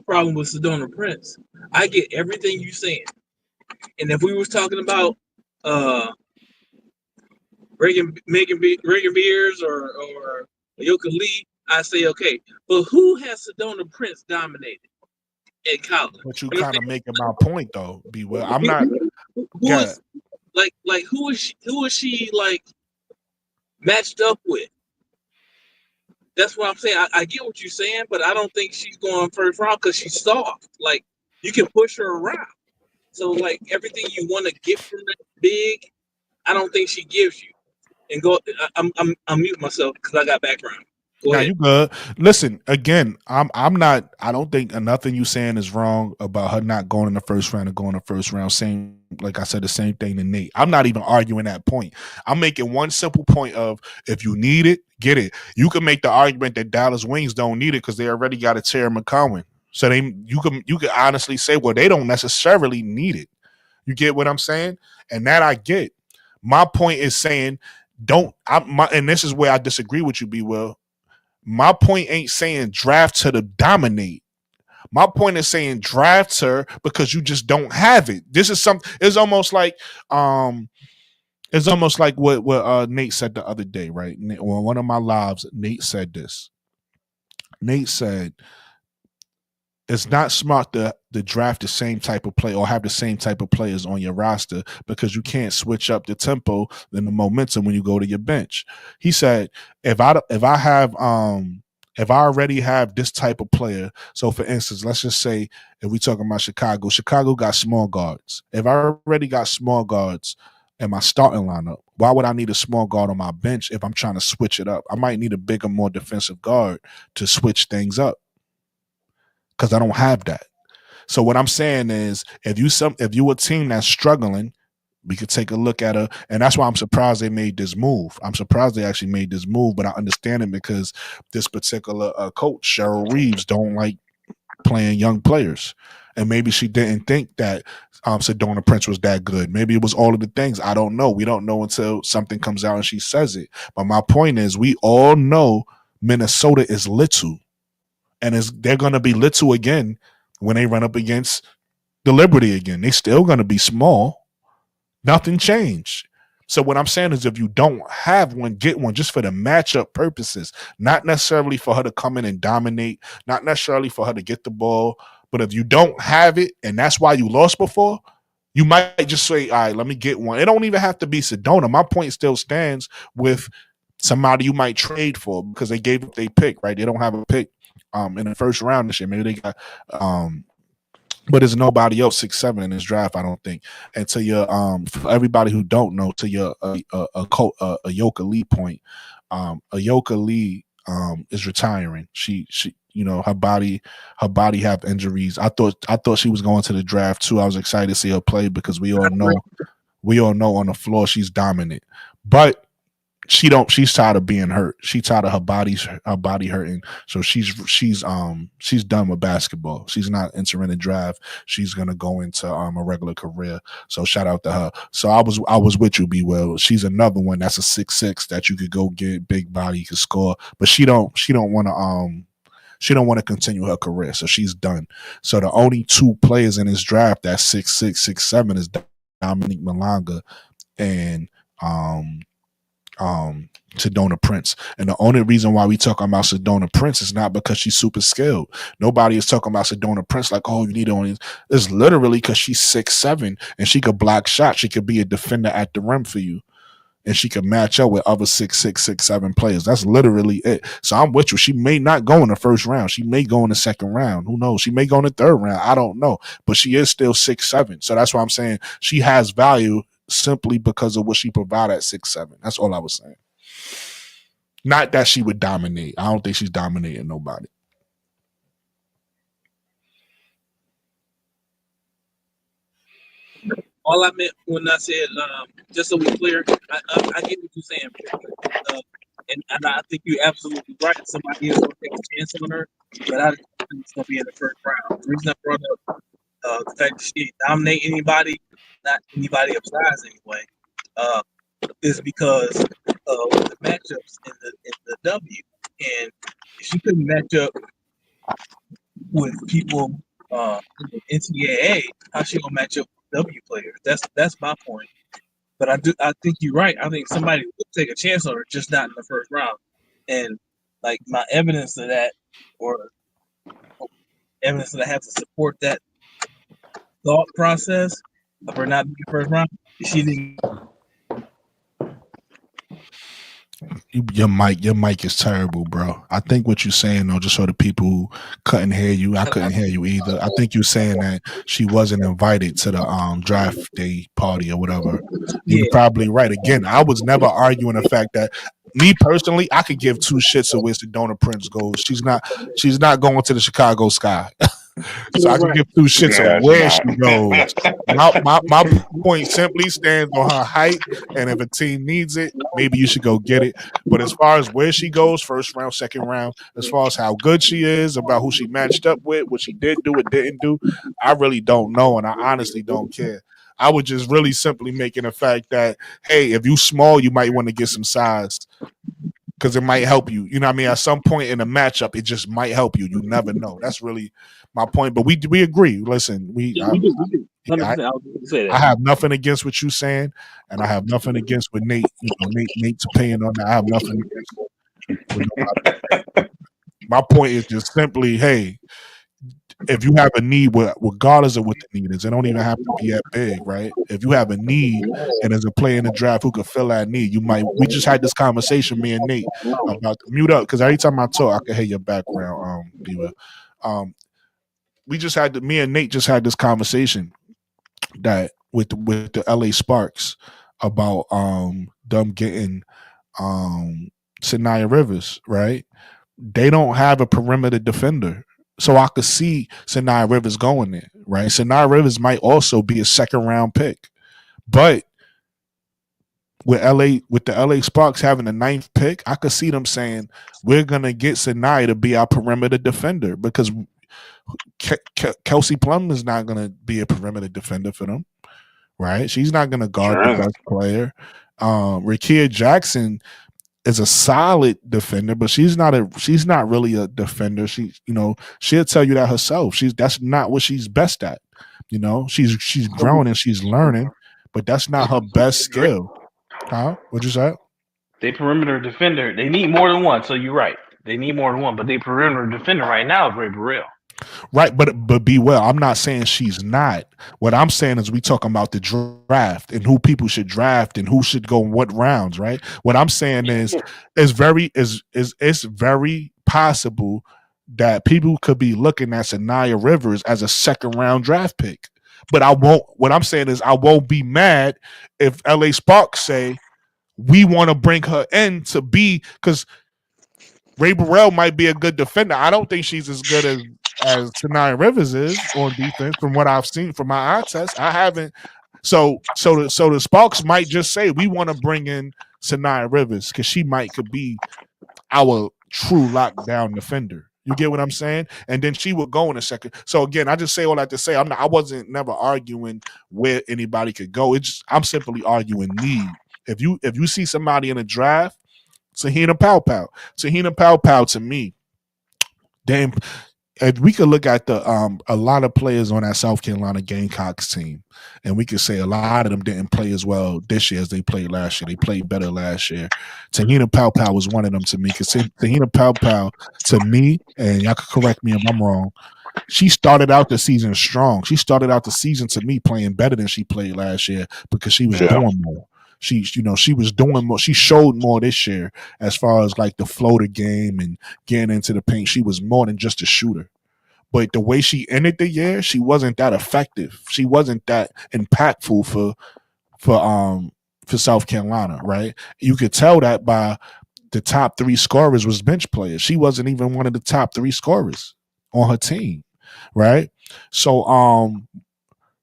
problem with Sedona Prince, I get everything you saying, and if we was talking about Megan Beers or Ayoka Lee, I say okay. But who has Sedona Prince dominated in college? But you kind of making my point though. Be well. I'm not. Who is she like matched up with? That's what I'm saying. I get what you're saying, but I don't think she's going first round because she's soft. Like, you can push her around. So, like, everything you want to get from that big, I don't think she gives you. And I'm muting myself because I got background. Now you good. Listen, again, I'm not. I don't think nothing you saying is wrong about her not going in the first round or going in the first round. Same, like I said, the same thing to Nate. I'm not even arguing that point. I'm making one simple point of if you need it, get it. You can make the argument that Dallas Wings don't need it because they already got a Terry McCowan. So you can honestly say, well, they don't necessarily need it. You get what I'm saying? And that I get. My point is saying and this is where I disagree with you, B. Will. My point ain't saying draft her to dominate. My point is saying draft her because you just don't have it. This is something. It's almost like what Nate said the other day, right? On one of my lives, Nate said this. Nate said, it's not smart to draft the same type of play or have the same type of players on your roster because you can't switch up the tempo and the momentum when you go to your bench. He said, if I already have this type of player, so for instance, let's just say if we're talking about Chicago got small guards. If I already got small guards in my starting lineup, why would I need a small guard on my bench if I'm trying to switch it up? I might need a bigger, more defensive guard to switch things up because I don't have that. So what I'm saying is, if you a team that's struggling, we could take a look at her, and that's why I'm surprised they made this move. I'm surprised they actually made this move, but I understand it because this particular coach, Cheryl Reeves, don't like playing young players, and maybe she didn't think that Sedona Prince was that good. Maybe it was all of the things. I don't know. We don't know until something comes out and she says it. But my point is, we all know Minnesota is little. And they're going to be little again when they run up against the Liberty again. They still going to be small. Nothing changed. So what I'm saying is, if you don't have one, get one just for the matchup purposes, not necessarily for her to come in and dominate, not necessarily for her to get the ball. But if you don't have it and that's why you lost before, you might just say, all right, let me get one. It don't even have to be Sedona. My point still stands with somebody you might trade for because they gave up their pick, right? They don't have a pick in the first round this year. Maybe they got but there's nobody else 6'7" in this draft, I don't think. And to your for everybody who don't know, to your Ayoka Lee point, Ayoka Lee is retiring. She her body have injuries. I thought she was going to the draft too. I was excited to see her play because we all know on the floor she's dominant. But she's tired of being hurt. She's tired of her body hurting. So she's done with basketball. She's not entering the draft. She's gonna go into a regular career. So shout out to her. So I was with you, B. Will. She's another one that's a 6'6" that you could go get, big body, could score, but she don't want to continue her career. So she's done. So the only two players in this draft that's 6'6", 6'7" is Dominique Malanga and Sedona Prince. And the only reason why we talking about Sedona Prince is not because she's super skilled. Nobody is talking about Sedona Prince like, oh, you need only. It's literally because she's 6'7" and she could block shots. She could be a defender at the rim for you. And she could match up with other 6'6", 6'7" players. That's literally it. So I'm with you. She may not go in the first round. She may go in the second round. Who knows? She may go in the third round. I don't know. But she is still 6'7". So that's why I'm saying she has value simply because of what she provided at 6'7". That's all I was saying. Not that she would dominate. I don't think she's dominating nobody. All I meant when I said, just so we're clear, I get what you're saying, and I think you're absolutely right. Somebody is going to take a chance on her, but I think it's going to be in the first round. The reason I brought up the fact that she didn't dominate anybody, not anybody of size anyway, is because of the matchups in the W. And if she couldn't match up with people in the NCAA, how's she gonna match up with W players? That's my point. But I think you're right. I think somebody would take a chance on her, just not in the first round. And like my evidence of that, or evidence that I have to support that thought process of her not being first round, she didn't. Your mic is terrible, bro. I think what you're saying, though, just so the people who couldn't hear you, I couldn't hear you either. I think you're saying that she wasn't invited to the draft day party or whatever. You're probably right. Again, I was never arguing the fact that me personally, I could give two shits of where Sedona Prince goes. She's not going to the Chicago Sky. So I can give two shits on where she goes. My point simply stands on her height, and if a team needs it, maybe you should go get it. But as far as where she goes, first round, second round, as far as how good she is, about who she matched up with, what she did do, what didn't do, I really don't know, and I honestly don't care. I was just really simply making the fact that, hey, if you small, you might want to get some size because it might help you. You know what I mean? At some point in the matchup, it just might help you. You never know. That's really my point. But we agree. Listen, We do. 100%. I have nothing against what you're saying, and I have nothing against what Nate, Nate's opinion on that. I have nothing against with nobody. My point is just simply, hey, if you have a need, regardless of what the need is, it don't even have to be that big, right? If you have a need and there's a player in the draft who could fill that need, you might. We just had this conversation, me and Nate, about mute up because every time I talk, I can hear your background, Wnba. We just had me and Nate just had this conversation that with the LA Sparks about them getting Sanaya Rivers, right? They don't have a perimeter defender. So I could see Sanaya Rivers going there, right? Sanaya Rivers might also be a second round pick. But with the LA Sparks having the 9th pick, I could see them saying, we're gonna get Sanaya to be our perimeter defender because Kelsey Plum is not gonna be a perimeter defender for them, right? She's not gonna guard the best player. Rakia Jackson is a solid defender, but she's not really a defender. She'll tell you that herself. That's not what she's best at. She's growing and she's learning, but that's not her best skill. Huh? What'd you say? They perimeter defender. They need more than one. So you're right. They need more than one, but they perimeter defender right now is Ray Burrell. Right, but be well. I'm not saying she's not. What I'm saying is we talking about the draft and who people should draft and who should go in what rounds, right? What I'm saying is it's very possible that people could be looking at Sanaya Rivers as a second round draft pick. But what I'm saying is I won't be mad if LA Sparks say we want to bring her in to be, because Ray Burrell might be a good defender. I don't think she's as good as Sanaya Rivers is on defense from what I've seen from my eye test. I haven't. So the Sparks might just say we want to bring in Sanaya Rivers because she could be our true lockdown defender. You get what I'm saying? And then she would go in a second. So again, I just say all that to say I wasn't never arguing where anybody could go. I'm simply arguing need. If you see somebody in a draft, Tahina Pow to me, damn. If we could look at a lot of players on that South Carolina Gamecocks team, and we could say a lot of them didn't play as well this year as they played last year. They played better last year. Tahina Pow was one of them to me, because Tahina Pow to me, and y'all could correct me if I'm wrong, she started out the season strong. She started out the season to me playing better than she played last year because she was doing more. She was doing more. She showed more this year as far as like the floater game and getting into the paint. She was more than just a shooter. But the way she ended the year, she wasn't that effective. She wasn't that impactful for South Carolina, right? You could tell that by the top 3 scorers was bench players. She wasn't even one of the top 3 scorers on her team, right? So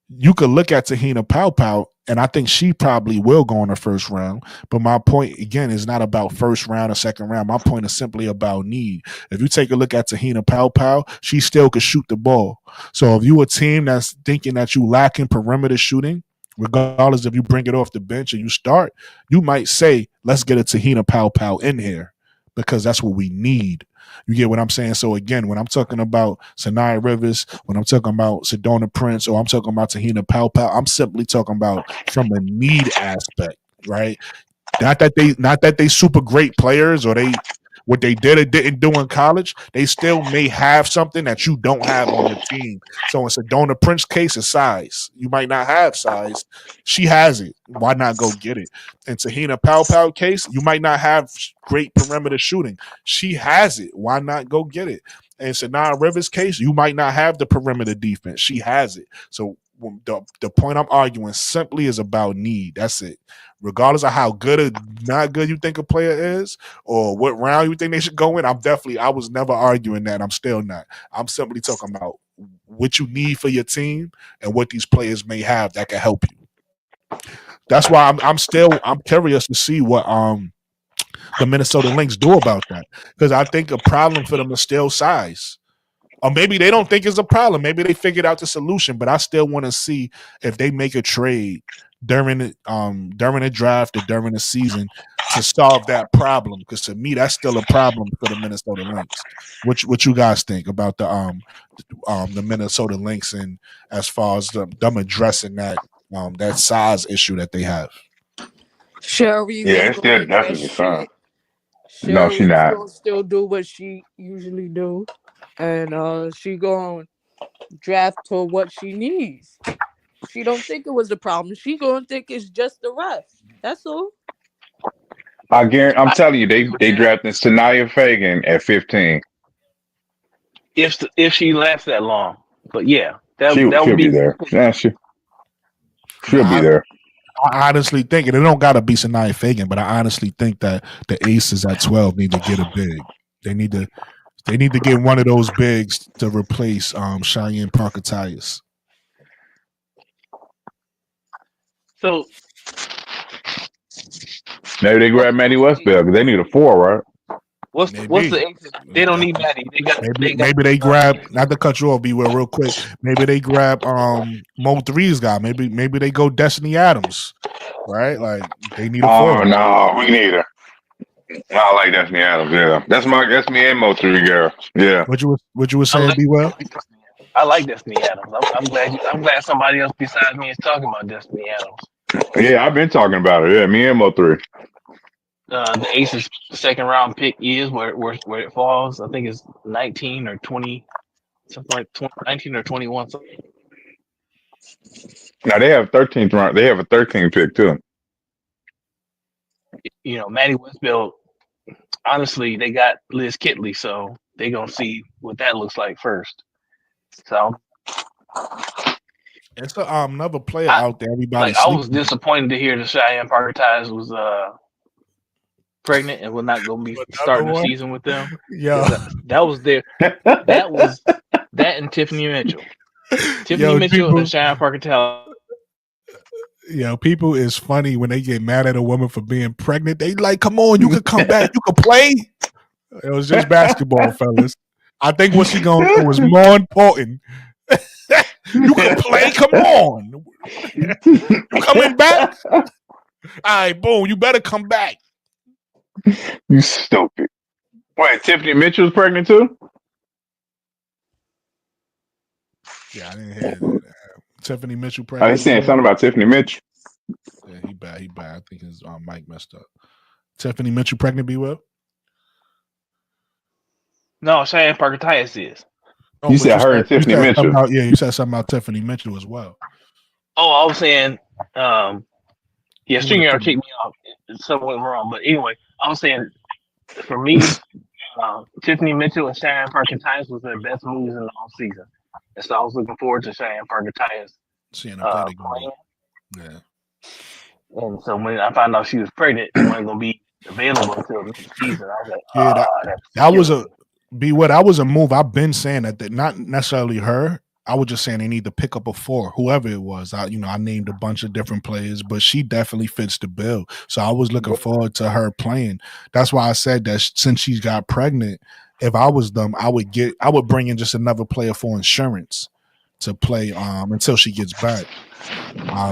you could look at Tahina Pow, and I think she probably will go in the first round. But my point, again, is not about first round or second round. My point is simply about need. If you take a look at Tahina Pow, she still could shoot the ball. So if you a team that's thinking that you lacking perimeter shooting, regardless if you bring it off the bench or you start, you might say, let's get a Tahina Pow in here because that's what we need. You get what I'm saying? So again, when I'm talking about Sanaya Rivers, when I'm talking about Sedona Prince, or I'm talking about Tahina Pow, I'm simply talking about from a need aspect, right? Not that they super great players or they what they did or didn't do in college, they still may have something that you don't have on your team. So in Sedona Prince case, it's size. You might not have size. She has it. Why not go get it? In Tahina Pow case, you might not have great perimeter shooting. She has it. Why not go get it? In Sanaya Rivers case, you might not have the perimeter defense. She has it. So the point I'm arguing simply is about need. That's it. Regardless of how good or not good you think a player is, or what round you think they should go in, I was never arguing that. I'm still not. I'm simply talking about what you need for your team and what these players may have that can help you. That's why I'm curious to see what the Minnesota Lynx do about that, because I think a problem for them is still size. Or maybe they don't think it's a problem. Maybe they figured out the solution. But I still want to see if they make a trade during the draft or during the season to solve that problem. Because to me, that's still a problem for the Minnesota Lynx. What you guys think about the Minnesota Lynx and as far as them addressing that size issue that they have? Sherry, Yeah, it's still definitely fun. No, she Sherry's not. gonna still do what she usually do, and she gonna draft to what she needs. She don't think it was a problem. She gonna think it's just the ref. That's all. I guarantee. I'm telling you, they drafted Sanaya Fagan at 15. If she lasts that long, but yeah, that She'll would be be there. Yeah, she'll be I, there. I honestly think, and it don't gotta be Sanaya Fagan, but I honestly think that the Aces at 12 need to get a big. They need to get one of those bigs to replace Cheyenne Parker-Tyus. So Maybe they grab Maddie Westbell because they need a 4, right? what's the Aces? They don't need Maddie. Maybe they grab, not to cut you off, be real quick. Maybe they grab Mo 3's guy. Maybe they go Destiny Adams, right? Like they need a 4. Oh no, we need her. I like Destiny Adams. Yeah, that's me and Mo 3 girl. Yeah. What you were saying, Be Well? I like Destiny Adams. I'm glad somebody else besides me is talking about Destiny Adams. Yeah, I've been talking about it. Yeah, me and Mo 3. The Aces second round pick is where it falls. I think it's 19 or 20, something like 19 or 21. Now they have 13th round. They have a 13th pick too. You know, Maddie Westbell. Honestly, they got Liz Kitley, so they gonna see what that looks like first. So it's another player out there. Everybody, I was disappointed to hear that Cheyenne Parker-Tyus was pregnant and we're not gonna be starting the season with them. Yeah, that was that and Tiffany Mitchell. Tiffany Mitchell and Cheyenne Parker-Tyus. Yeah, people is funny when they get mad at a woman for being pregnant. They like, come on, you can come back, you can play. It was just basketball, fellas. I think what she gonna do is more important. You can play, come on. You coming back? All right, boom, you better come back. You stupid. Wait, Tiffany Mitchell's pregnant too? Yeah, I didn't hear that. Tiffany Mitchell pregnant. I was saying something about Tiffany Mitchell. Yeah, he bad. I think his mic messed up. Tiffany Mitchell pregnant, Be Well? No, Cheyenne Parker-Tyus is. You said her and Tiffany Mitchell. You said something about Tiffany Mitchell as well. Oh, I was saying, StreamYard kicked me off. Something went wrong. But anyway, I was saying, for me, Tiffany Mitchell and Cheyenne Parker-Tyus was their best moves in the whole season. And so I was looking forward to Cheyenne Parker-Tyus seeing her play. Yeah. And so when I found out she was pregnant, it wasn't going to be available until next season. I was like, that was a move. I've been saying that not necessarily her. I was just saying they need to pick up a 4, whoever it was. I named a bunch of different players, but she definitely fits the bill. So I was looking forward to her playing. That's why I said that since she got pregnant, if I was them, I would bring in just another player for insurance to play until she gets back.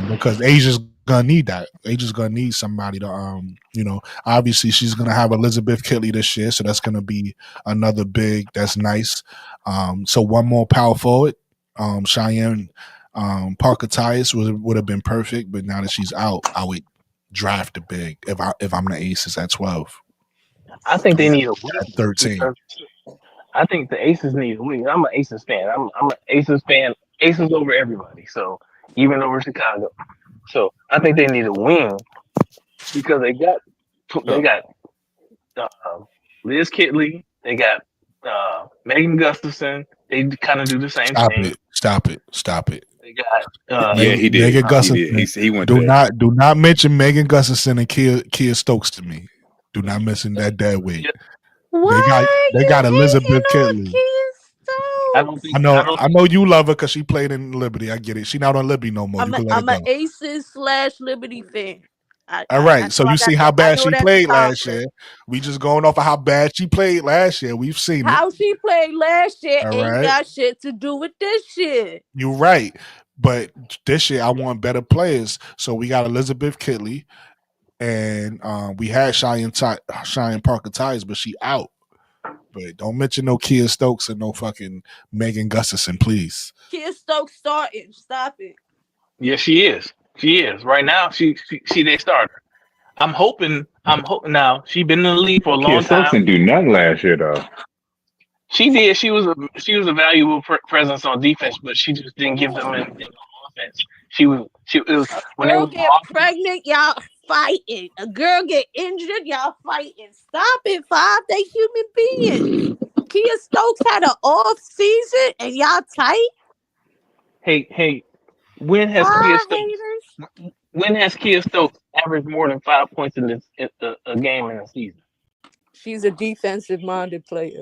Because Asia's gonna need that. Asia's gonna need somebody to obviously she's gonna have Elizabeth Kitley this year, so that's gonna be another big. That's nice. So one more power forward. Cheyenne Parker-Tyus would have been perfect, but now that she's out, I would draft a big if I'm the Aces at 12. I think they need a wing at 13. I think the Aces need a wing. I'm an Aces fan. I'm an Aces fan. Aces over everybody. So even over Chicago. So I think they need a wing because they got Liz Kitley. They got Megan Gustafson. They kind of do the same thing. Stop it. They got he did. Megan Gustafson. He went. Do not mention Megan Gustafson and Kia Stokes to me. Do not mention that dead weight. What? They got Elizabeth Kitley. I know you love her because she played in Liberty. I get it. She not on Liberty no more. I'm an Aces / Liberty fan. All right. So you see how bad she played last year. year. We just going off of how bad she played last year. We've seen how she played last year ain't got shit to do with this shit. You're right. But this year I want better players. So we got Elizabeth Kitley and we had Cheyenne Parker Ties, but she out. But don't mention no Kia Stokes and no fucking Megan Gustafson, please. Kia Stokes starting. Stop it. Yes, she is. She is. Right now, she their starter. I'm hoping now. She been in the league for a long time. Stokes didn't do nothing last year though. She did. She was a valuable presence on defense, but she just didn't give them in the offense. She was when they girl get pregnant, y'all fighting. A girl get injured, y'all fighting. Stop it, Five. They human beings. Kia Stokes had an off season and y'all tight. Hey, when has Kia Stokes averaged more than 5 points in a game in a season? She's a defensive minded player.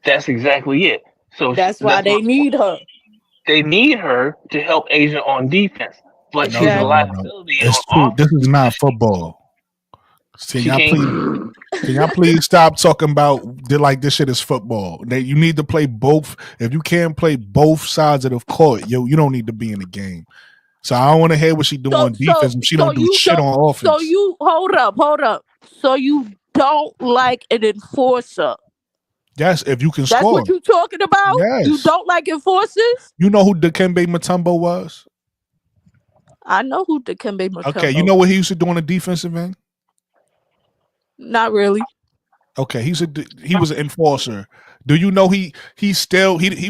That's exactly it. So that's why they need her. They need her to help Asia on defense, but she's a liability. This is not football. Can y'all please stop talking about like this shit is football? You need to play both. If you can't play both sides of the court, you don't need to be in the game. So I don't want to hear what she do on defense. She don't do shit on offense. So you hold up. So you don't like an enforcer? Yes, if you can score. That's what you talking about? Yes. You don't like enforcers? You know who Dikembe Mutombo was? I know who Dikembe Mutombo. Okay, you know what he used to do on the defensive end? Not really. Okay, he was an enforcer. Do you know he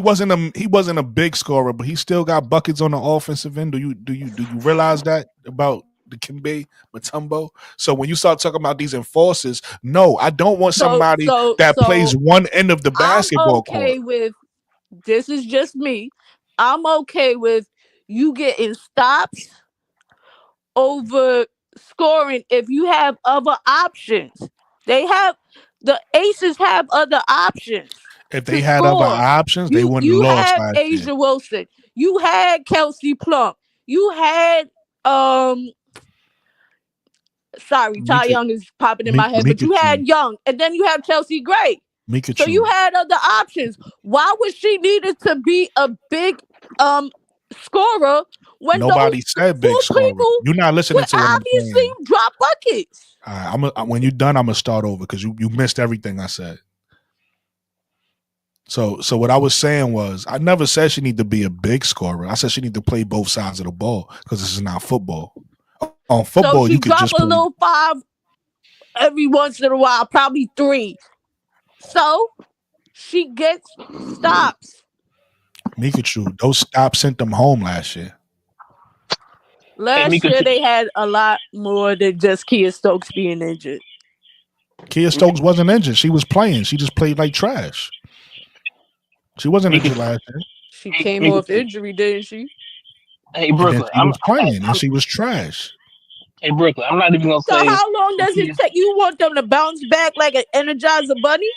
wasn't a big scorer, but he still got buckets on the offensive end? Do you realize that about the Dikembe Mutombo? So when you start talking about these enforcers, no, I don't want somebody that plays one end of the basketball court. With this is just me. I'm okay with you getting stops over scoring if you have other options. The Aces have other options. If they had other options, they wouldn't have lost last year. You had Asia Wilson. You had Kelsey Plum. You had Ty Young is popping in my head, but you had Young, and then you have Chelsea Gray. So you had other options. Why would she needed to be a big scorer when nobody said big scorer? You're not listening to what I'm saying. Obviously, drop buckets. All right, when you're done, I'm gonna start over because you missed everything I said. So what I was saying was, I never said she need to be a big scorer. I said she need to play both sides of the ball because this is not football. On football, you could just drop a little 5 every once in a while, probably 3. So she gets stops. Mikachu, those stops sent them home last year. Last year they had a lot more than just Kia Stokes being injured. Kia Stokes wasn't injured. She was playing. She just played like trash. She wasn't injured last year. She came off injury, didn't she? Hey, Brooklyn. She was playing and she was trash. Hey, Brooklyn, I'm not even going to say. So how long does it take? You want them to bounce back like an Energizer Bunny?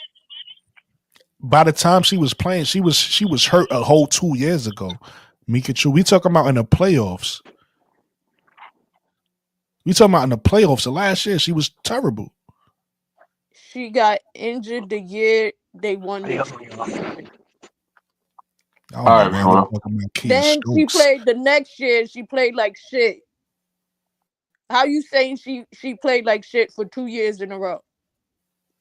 By the time she was playing, she was hurt a whole 2 years ago. Mikachu, we talking about in the playoffs. We talking about in the playoffs. The last year, she was terrible. She got injured the year they won the all right, man. Then she played the next year. She played like shit. How you saying she played like shit for 2 years in a row?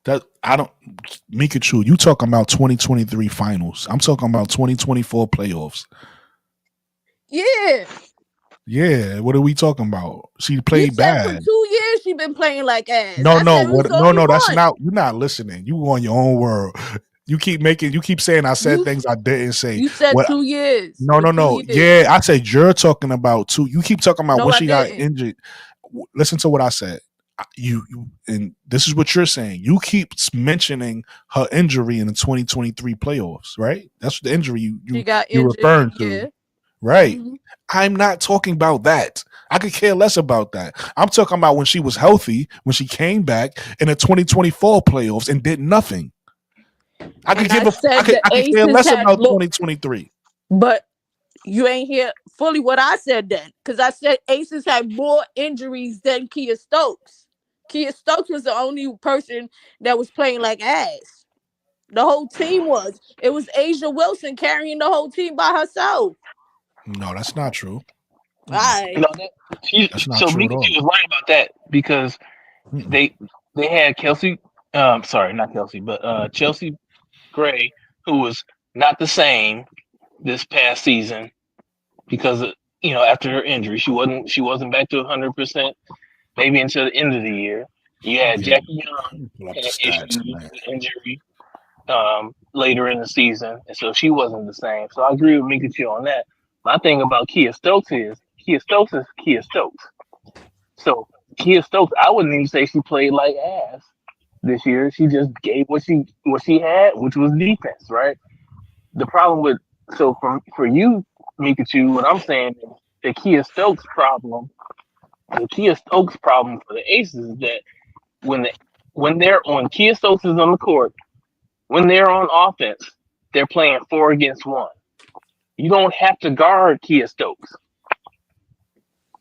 Mikachu, you talking about 2023 finals. I'm talking about 2024 playoffs. Yeah. Yeah, what are we talking about? She played bad. For 2 years she been playing like ass. No, that's not. You're not listening. You on your own world. You keep saying I said things I didn't say. You said 2 years. No. Yeah, I said you're talking about 2. You keep talking about when she got injured. Listen to what I said. You and this is what you're saying. You keep mentioning her injury in the 2023 playoffs, right? That's the injury you're referring to. Yeah. Right. Mm-hmm. I'm not talking about that. I could care less about that. I'm talking about when she was healthy, when she came back in the 2024 playoffs and did nothing. I could care less about 2023. But You ain't hear fully what I said then, because I said Aces had more injuries than Kia Stokes. Kia Stokes was the only person that was playing like ass. The whole team was. It was Asia Wilson carrying the whole team by herself. No, that's not true. All right. No, That's not so true at all. Mikachi was right about that because they had Kelsey. Sorry, not Kelsey, but Chelsea Gray, who was not the same this past season because of, after her injury, she wasn't back to 100%. Maybe until the end of the year. You had Jackie Young Pull up had the stats, issues man. with injury later in the season, and so she wasn't the same. So I agree with Mikachi on that. My thing about Kia Stokes is Kia Stokes. So Kia Stokes, I wouldn't even say she played like ass this year. She just gave what she had, which was defense, right? The problem with for you, Mikachu, what I'm saying is the Kia Stokes problem for the Aces is that when Kia Stokes is on the court, when they're on offense, they're playing 4 against 1. You don't have to guard Kia Stokes.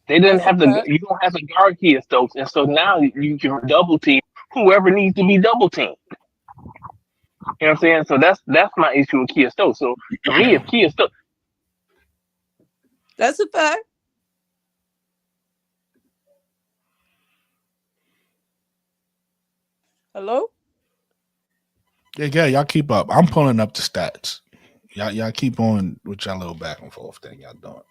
You don't have to guard Kia Stokes, and so now you can double team whoever needs to be double teamed. You know what I'm saying? So that's my issue with Kia Stokes. So for me, if Kia Stokes, that's a fact. Hello? Yeah, y'all keep up. I'm pulling up the stats. Y'all keep on with y'all little back and forth thing y'all doing.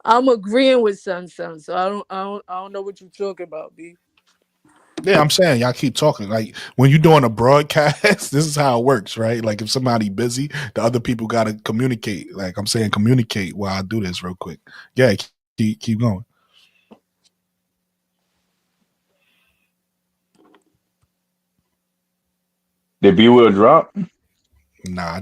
I'm agreeing with Sun, so I don't know what you're talking about, B. Yeah, I'm saying y'all keep talking. Like when you're doing a broadcast, this is how it works, right? Like if somebody busy, the other people gotta communicate. Like I'm saying, communicate while I do this real quick. Yeah, keep going. Did B Will drop? Nah,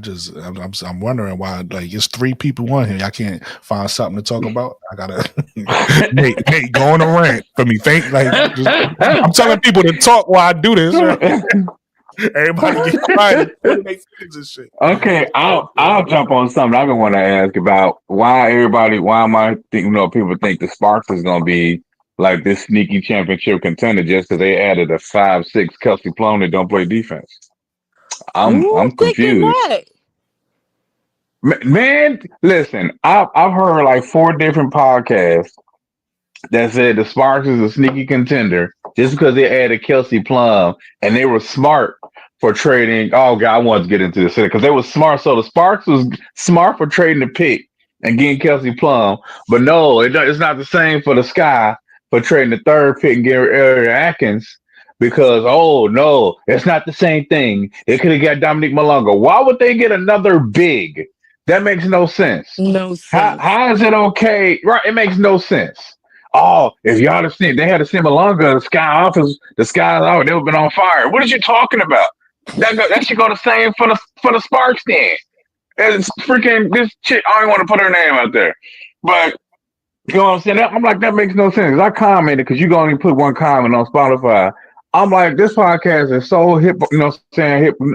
I'm wondering why. Like it's 3 people on here. I can't find something to talk about. I gotta Nate, go on a rant for me. I'm telling people to talk while I do this. Right? Everybody get quiet and shit. Okay, I'll jump on something I've been wanting to ask about. Why am I thinking? People think the Sparks is gonna be like this sneaky championship contender just because they added a 5'6" Kelsey Plum that don't play defense. I'm confused. That? Man, listen, I've heard like 4 different podcasts that said the Sparks is a sneaky contender just because they added Kelsey Plum and they were smart for trading. Oh God, I want to get into this because they were smart. So the Sparks was smart for trading the pick and getting Kelsey Plum, but no, it's not the same for the Sky for trading the 3rd pick and getting Ariel Atkins. Because no, it's not the same thing. They could have got Dominique Malonga. Why would they get another big? That makes no sense. No sense. How is it okay? Right, it makes no sense. Oh, if y'all have seen, they had to send Malonga the Sky office. The Sky's out. They would have been on fire. What are you talking about? That should go the same for the Sparks then. It's freaking this chick. I don't want to put her name out there, but you know what I'm saying. I'm like that makes no sense. I commented because you can only put one comment on Spotify. I'm like, this podcast is so hip,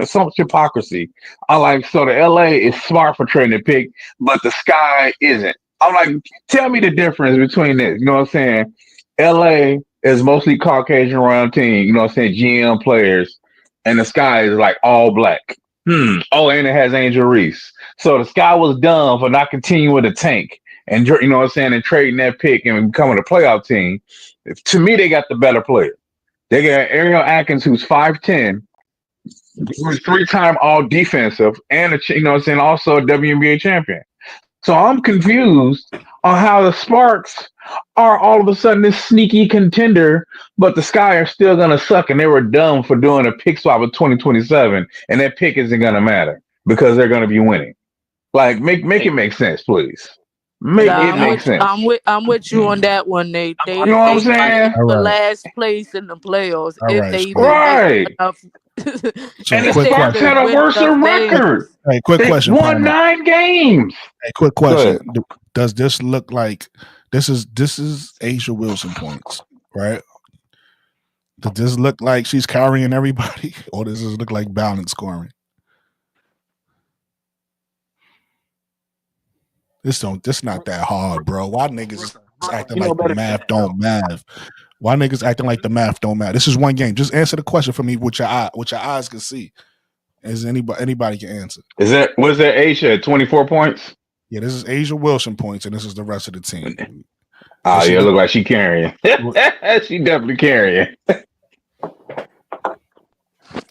so much hypocrisy. I like, so the LA is smart for trading the pick, but the Sky isn't. I'm like, tell me the difference between this. You know what I'm saying? LA is mostly Caucasian run team, you know what I'm saying? GM players, and the Sky is like all black. Oh, and it has Angel Reese. So the Sky was dumb for not continuing with the tank and, you know what I'm saying, and trading that pick and becoming a playoff team. To me, they got the better player. They got Ariel Atkins, who's 5'10", who's 3-time all defensive, and also a WNBA champion. So I'm confused on how the Sparks are all of a sudden this sneaky contender, but the Sky are still gonna suck, and they were dumb for doing a pick swap of 2027, and that pick isn't gonna matter because they're gonna be winning. Like make it make sense, please. Make it make sense. I'm with you on that one, Nate. You know what I'm saying? The last place in the playoffs, if they even right. enough. And the Sparks had a worse record. Hey, quick question. Won 9 games. Hey, quick question. Does this look like this is Asia Wilson points, right? Does this look like she's carrying everybody, or does this look like balanced scoring? This not that hard, bro. Why niggas is acting You know like the better math than don't math? Why niggas acting like the math don't math? This is one game. Just answer the question for me with your eyes can see. As anybody can answer. Was that Asia at 24 points? Yeah, this is Asia Wilson points, and this is the rest of the team. Oh, yeah, look like she carrying. She definitely carrying.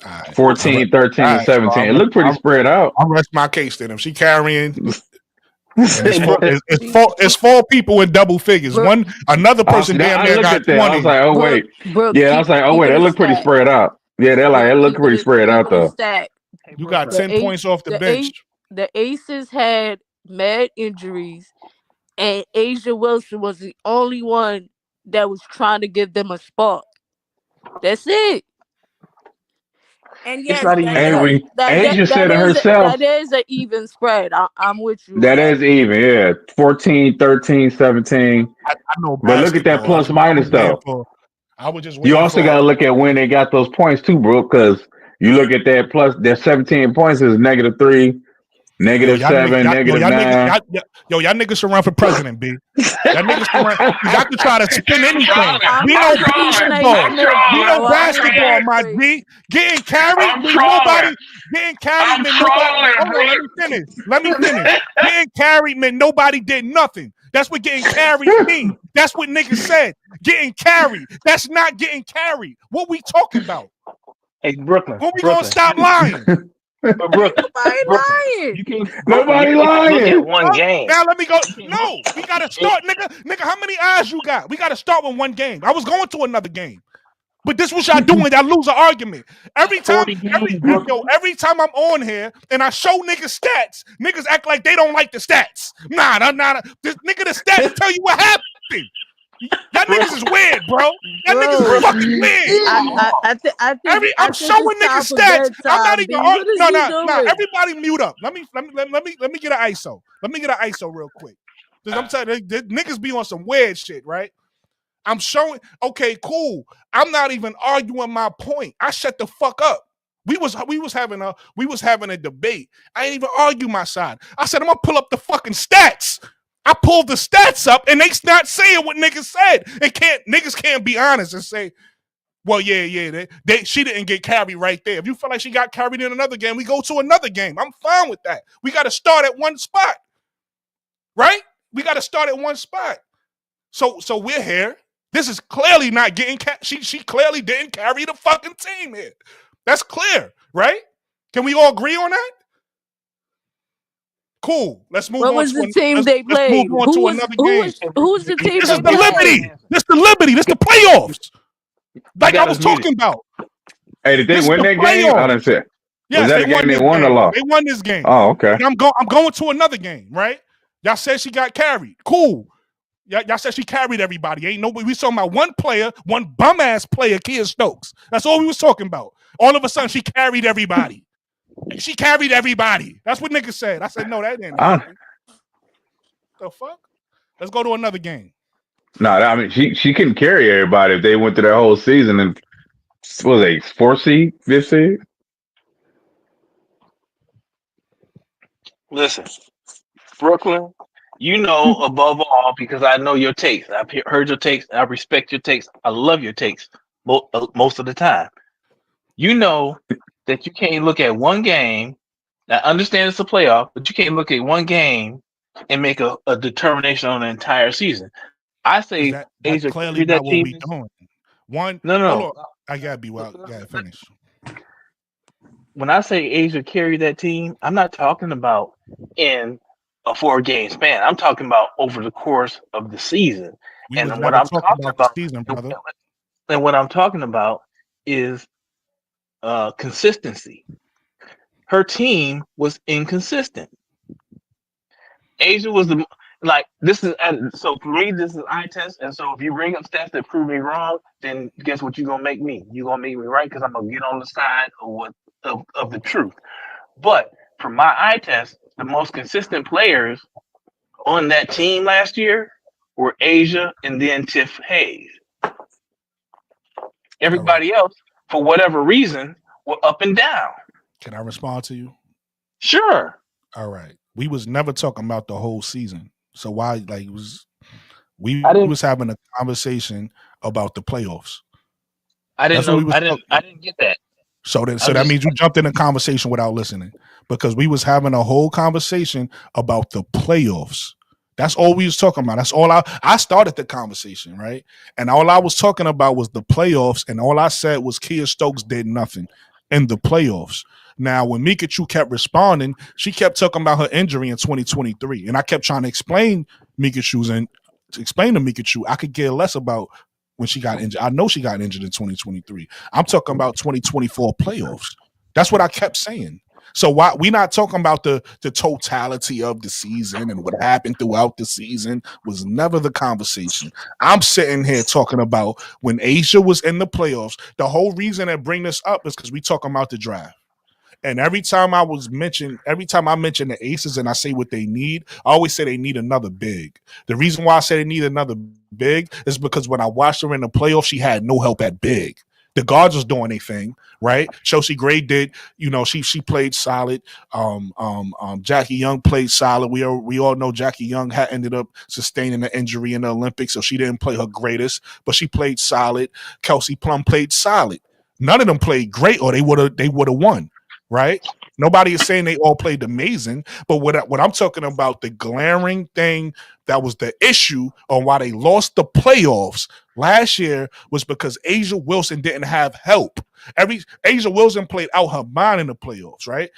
Right. 14, 13, and 17. It looked pretty spread out. I'll rest my case then. If she carrying, it's four people in double figures. Another person damn near got 20. I was like, oh wait. I was like, oh wait, it looked pretty spread out. Yeah, it looked pretty spread out though. You got 10 points off the bench. The Aces had mad injuries, and Asia Wilson was the only one that was trying to give them a spark. That's it. And yes, Asia said it herself. That is an even spread. I'm with you. That is even, yeah. 14, 13, 17. I know, but look at that plus minus though. I would just. You also got to look at when they got those points too, bro. Because you look at that plus, that 17 points is -3. -7, -9. Y'all niggas should run for president, B. Y'all niggas should run. Y'all can try to spin anything. We know basketball. We know basketball, my G. Getting carried with nobody. Getting carried meant nobody. Hold on, let me finish. Getting carried meant nobody did nothing. That's what getting carried means. That's what niggas said. Getting carried. That's not getting carried. What we talking about? Hey, Brooklyn. When we gonna stop lying? But Brooklyn, lying. Nobody lying. Look at one game. Now let me go. No, we gotta start, nigga. How many eyes you got? We gotta start with one game. I was going to another game, but this what y'all doing. Y'all lose an argument every time. Every time I'm on here and I show niggas stats, niggas act like they don't like the stats. Nah. This nigga, the stats tell you what happened. Y'all niggas is weird, bro. Y'all niggas is fucking weird. I'm showing niggas stats. I'm not even. No. Everybody mute up. Let me get an ISO. Let me get an ISO real quick. Because I'm telling you, niggas be on some weird shit, right? I'm showing. Okay, cool. I'm not even arguing my point. I shut the fuck up. We was having a debate. I ain't even argue my side. I said I'm gonna pull up the fucking stats. I pulled the stats up and they not saying what niggas said. Niggas can't be honest and say, well, yeah, she didn't get carried right there. If you feel like she got carried in another game, we go to another game. I'm fine with that. We got to start at one spot, right? We got to start at one spot. So we're here. This is clearly not getting. She clearly didn't carry the fucking team here. That's clear, right? Can we all agree on that? Cool. Let's move on. What was the team they played? Let's move on to another game. Who's the team? This is the Liberty. This the Liberty. This the playoffs. Like I was talking about. Hey, did they win that game? I didn't say. Yes, was that a game they won or lost? They won this game. Oh, okay. And I'm going to another game, right? Y'all said she got carried. Cool. Y'all said she carried everybody. Ain't nobody. We talking about one player, one bum ass player, Kia Stokes. That's all we was talking about. All of a sudden, she carried everybody. She carried everybody. That's what niggas said. I said, no, that didn't happen. The fuck? Let's go to another game. No, I mean she couldn't carry everybody if they went through their whole season and what was they 4th seed, 5th seed? Listen, Brooklyn, you know above all because I know your takes. I've heard your takes. I respect your takes. I love your takes most of the time. You know that you can't look at one game. I understand it's a playoff, but you can't look at one game and make a determination on the entire season. I say Asia clearly not what we doing. No. I gotta be gotta finish. When I say Asia carried that team, I'm not talking about in a 4-game span. I'm talking about over the course of the season. And what I'm talking about, season, brother. And what I'm talking about is consistency. Her team was inconsistent. Asia was this is so for me this is eye test, and so if you bring up stats that prove me wrong, then guess what you're gonna make me? You're gonna make me right because I'm gonna get on the side of the truth. But for my eye test, the most consistent players on that team last year were Asia and then Tiff Hayes. Everybody else, for whatever reason, were up and down. Can I respond to you? Sure. All right. We was never talking about the whole season. So why like we was having a conversation about the playoffs. I didn't know. I didn't get that. So that means you jumped in a conversation without listening, because we was having a whole conversation about the playoffs. That's all we was talking about. That's all I started the conversation, right? And all I was talking about was the playoffs, and all I said was Kia Stokes did nothing in the playoffs. Now, when Mikachu kept responding, she kept talking about her injury in 2023, and I kept trying to explain Mikachu's and to explain to Mikachu I could care less about when she got injured. I know she got injured in 2023. I'm talking about 2024 playoffs. That's what I kept saying. So why we not talking about the totality of the season and what happened throughout the season was never the conversation. I'm sitting here talking about when Asia was in the playoffs. The whole reason I bring this up is because we talking about the draft. And every time I mention the Aces and I say what they need, I always say they need another big. The reason why I say they need another big is because when I watched her in the playoffs, she had no help at big. The guards was doing their thing, right? Chelsea Gray did, she played solid. Jackie Young played solid. We all know Jackie Young had ended up sustaining an injury in the Olympics, so she didn't play her greatest, but she played solid. Kelsey Plum played solid. None of them played great, or they would have won. Right? Nobody is saying they all played amazing, but what I'm talking about, the glaring thing that was the issue on why they lost the playoffs last year was because Asia Wilson didn't have help. Asia Wilson played out her mind in the playoffs, right?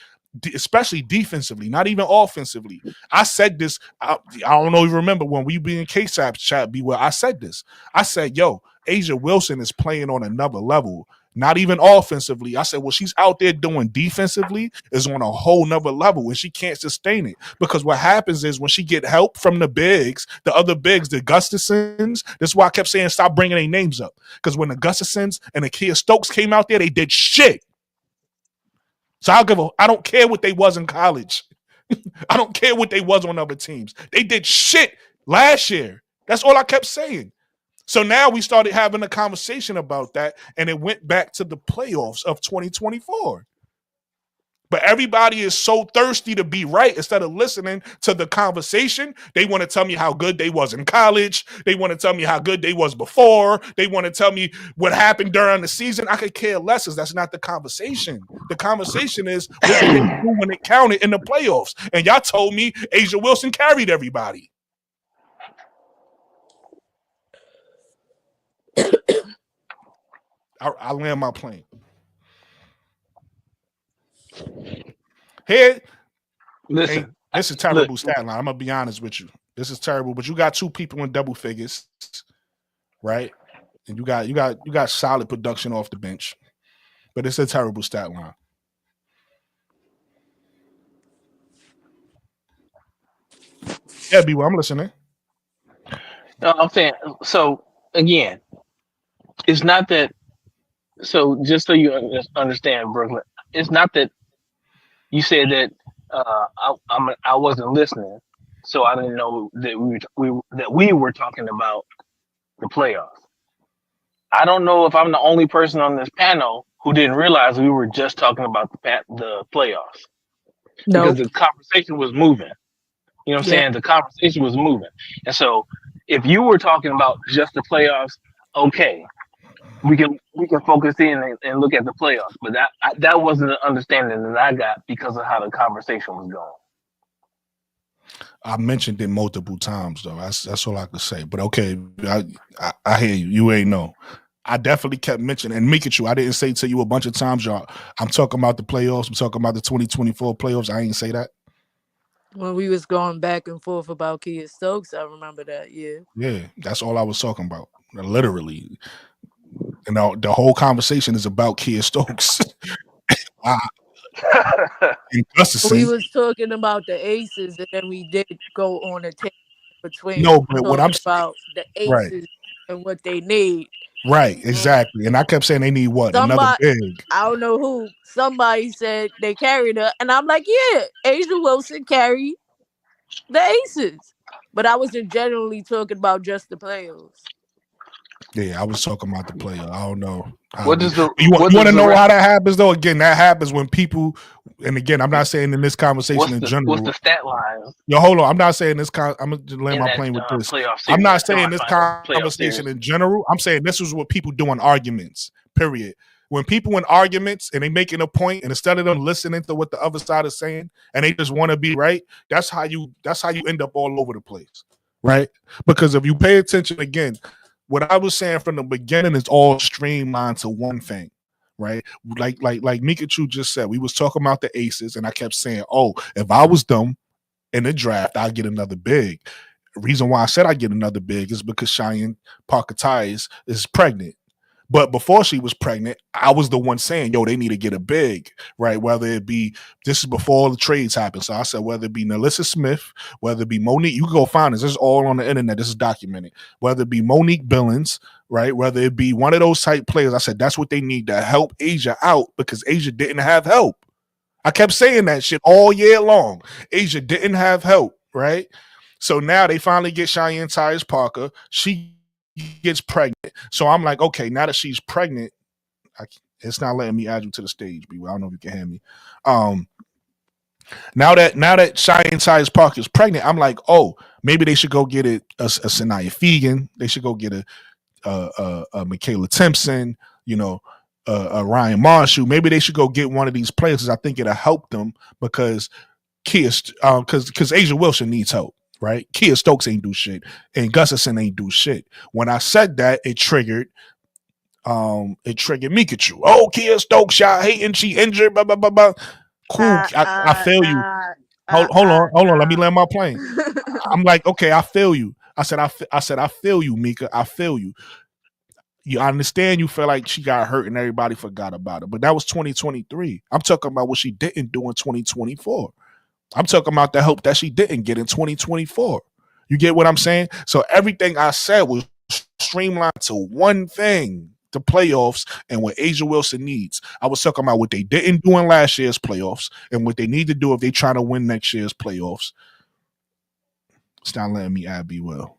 Especially defensively, not even offensively. I said this. I don't know if you remember when we be in KSAP chat. I said this. I said, "Yo, Asia Wilson is playing on another level." Not even offensively. I said, what she's out there doing defensively is on a whole nother level, and she can't sustain it. Because what happens is when she get help from the bigs, the other bigs, the Gustafsons, that's why I kept saying stop bringing their names up. Because when the Gustafsons and the Kia Stokes came out there, they did shit. So I don't care what they was in college. I don't care what they was on other teams. They did shit last year. That's all I kept saying. So now we started having a conversation about that, and it went back to the playoffs of 2024. But everybody is so thirsty to be right instead of listening to the conversation. They want to tell me how good they was in college. They want to tell me how good they was before. They want to tell me what happened during the season. I could care less, as that's not the conversation. The conversation is what did they do when it counted in the playoffs. And y'all told me Asia Wilson carried everybody. I land my plane. Here, listen, this is terrible stat line. I'm gonna be honest with you. This is terrible, but you got two people in double figures, right? And you got solid production off the bench, but it's a terrible stat line. Yeah, B, I'm listening. No, I'm saying, so again, it's not that. So just so you understand, Brooklyn, it's not that you said that I wasn't listening, so I didn't know that we were talking about the playoffs. I don't know if I'm the only person on this panel who didn't realize we were just talking about the playoffs. No. Because the conversation was moving. You know what I'm saying? The conversation was moving. And so if you were talking about just the playoffs, okay, we can focus in and look at the playoffs. But that wasn't an understanding that I got because of how the conversation was going. I mentioned it multiple times, though. That's all I could say. But okay, I hear you. You ain't know. I definitely kept mentioning, and Mikachu, I didn't say to you a bunch of times, y'all, I'm talking about the playoffs. I'm talking about the 2024 playoffs. I ain't say that. When we was going back and forth about Kia Stokes, I remember that, yeah. Yeah, that's all I was talking about, literally. And the whole conversation is about Kia Stokes. We was talking about the Aces, and then we did go on a tangent between but what I'm about the Aces and what they need. Right, exactly. And I kept saying they need what? Another big. I don't know who. Somebody said they carried her, and I'm like, yeah, Asia Wilson carried the Aces. But I wasn't generally talking about just the playoffs. Yeah, I was talking about the player. I don't know. What does the you want to know how that happens though? Again, that happens when people. And again, I'm not saying in this conversation in general. What's the stat line? Yo, hold on. I'm not saying this. I'm gonna land my plane with this. I'm not saying this conversation in general. I'm saying this is what people do in arguments. Period. When people in arguments and they making a point, and instead of them listening to what the other side is saying, and they just want to be right, that's how you end up all over the place, right? Because if you pay attention again, what I was saying from the beginning is all streamlined to one thing, right? Like Mikachu just said, we was talking about the aces, and I kept saying, oh, if I was them in the draft, I'd get another big. The reason why I said I get another big is because Cheyenne Parker Tyus is pregnant. But before she was pregnant, I was the one saying, yo, they need to get a big, right? Whether it be, this is before all the trades happened. So I said, whether it be Nalissa Smith, whether it be Monique, you can go find this. This is all on the internet. This is documented. Whether it be Monique Billings, right? Whether it be one of those type players, I said, that's what they need to help Asia out because Asia didn't have help. I kept saying that shit all year long. Asia didn't have help, right? So now they finally get Cheyenne Tyus Parker. She gets pregnant. So I'm like, okay, now that she's pregnant, it's not letting me add you to the stage, B. I don't know if you can hear me. Now that Cheyenne Tyus Parker is pregnant, I'm like, oh, maybe they should go get a Sanaya Fegan. They should go get a Michaela Timpson, a Ryan Marshall. Maybe they should go get one of these players because I think it'll help them because because Asia Wilson needs help. Right, Kia Stokes ain't do shit, and Gustafson ain't do shit. When I said that, it triggered Mikachu. Oh, Kia Stokes shot hating, she injured. Blah blah blah blah. Cool, I feel you. Hold on. Let me land my plane. I'm like, okay, I feel you. I said, I feel you, Mika. I feel you. I understand you feel like she got hurt and everybody forgot about it, but that was 2023. I'm talking about what she didn't do in 2024. I'm talking about the help that she didn't get in 2024. You get what I'm saying? So everything I said was streamlined to one thing, the playoffs and what Asia Wilson needs. I was talking about what they didn't do in last year's playoffs and what they need to do if they try to win next year's playoffs. It's not letting me add B Will.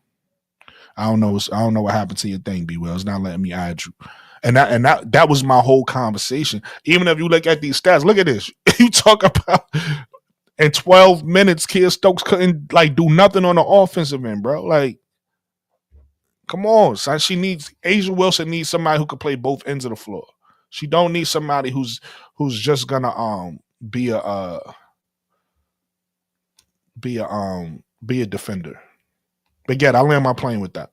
I don't know what happened to your thing, B Will. It's not letting me add you. And that was my whole conversation. Even if you look at these stats, look at this. You talk about in 12 minutes, Kia Stokes couldn't do nothing on the offensive end, bro. Like, come on, son. Asia Wilson needs somebody who could play both ends of the floor. She don't need somebody who's just gonna be a defender. But yeah, I land my plane with that.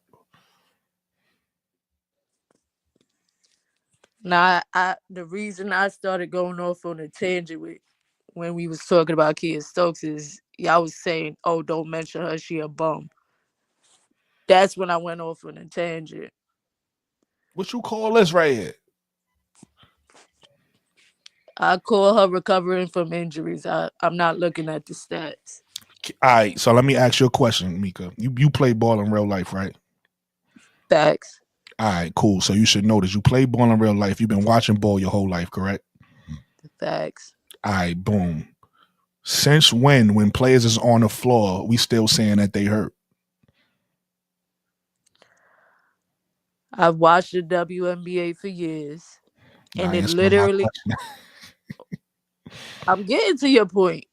Now, the reason I started going off on a tangent when we was talking about Kia Stokes is y'all was saying, oh, don't mention her, she a bum. That's when I went off on a tangent. What you call this right here? I call her recovering from injuries. I'm not looking at the stats. All right, so let me ask you a question, Mika. You play ball in real life, right? Facts. All right, cool. So you should know this. You play ball in real life. You've been watching ball your whole life, correct? Facts. All right, boom. Since when players is on the floor, we still saying that they hurt? I've watched the WNBA for years. And it literally... I'm getting to your point.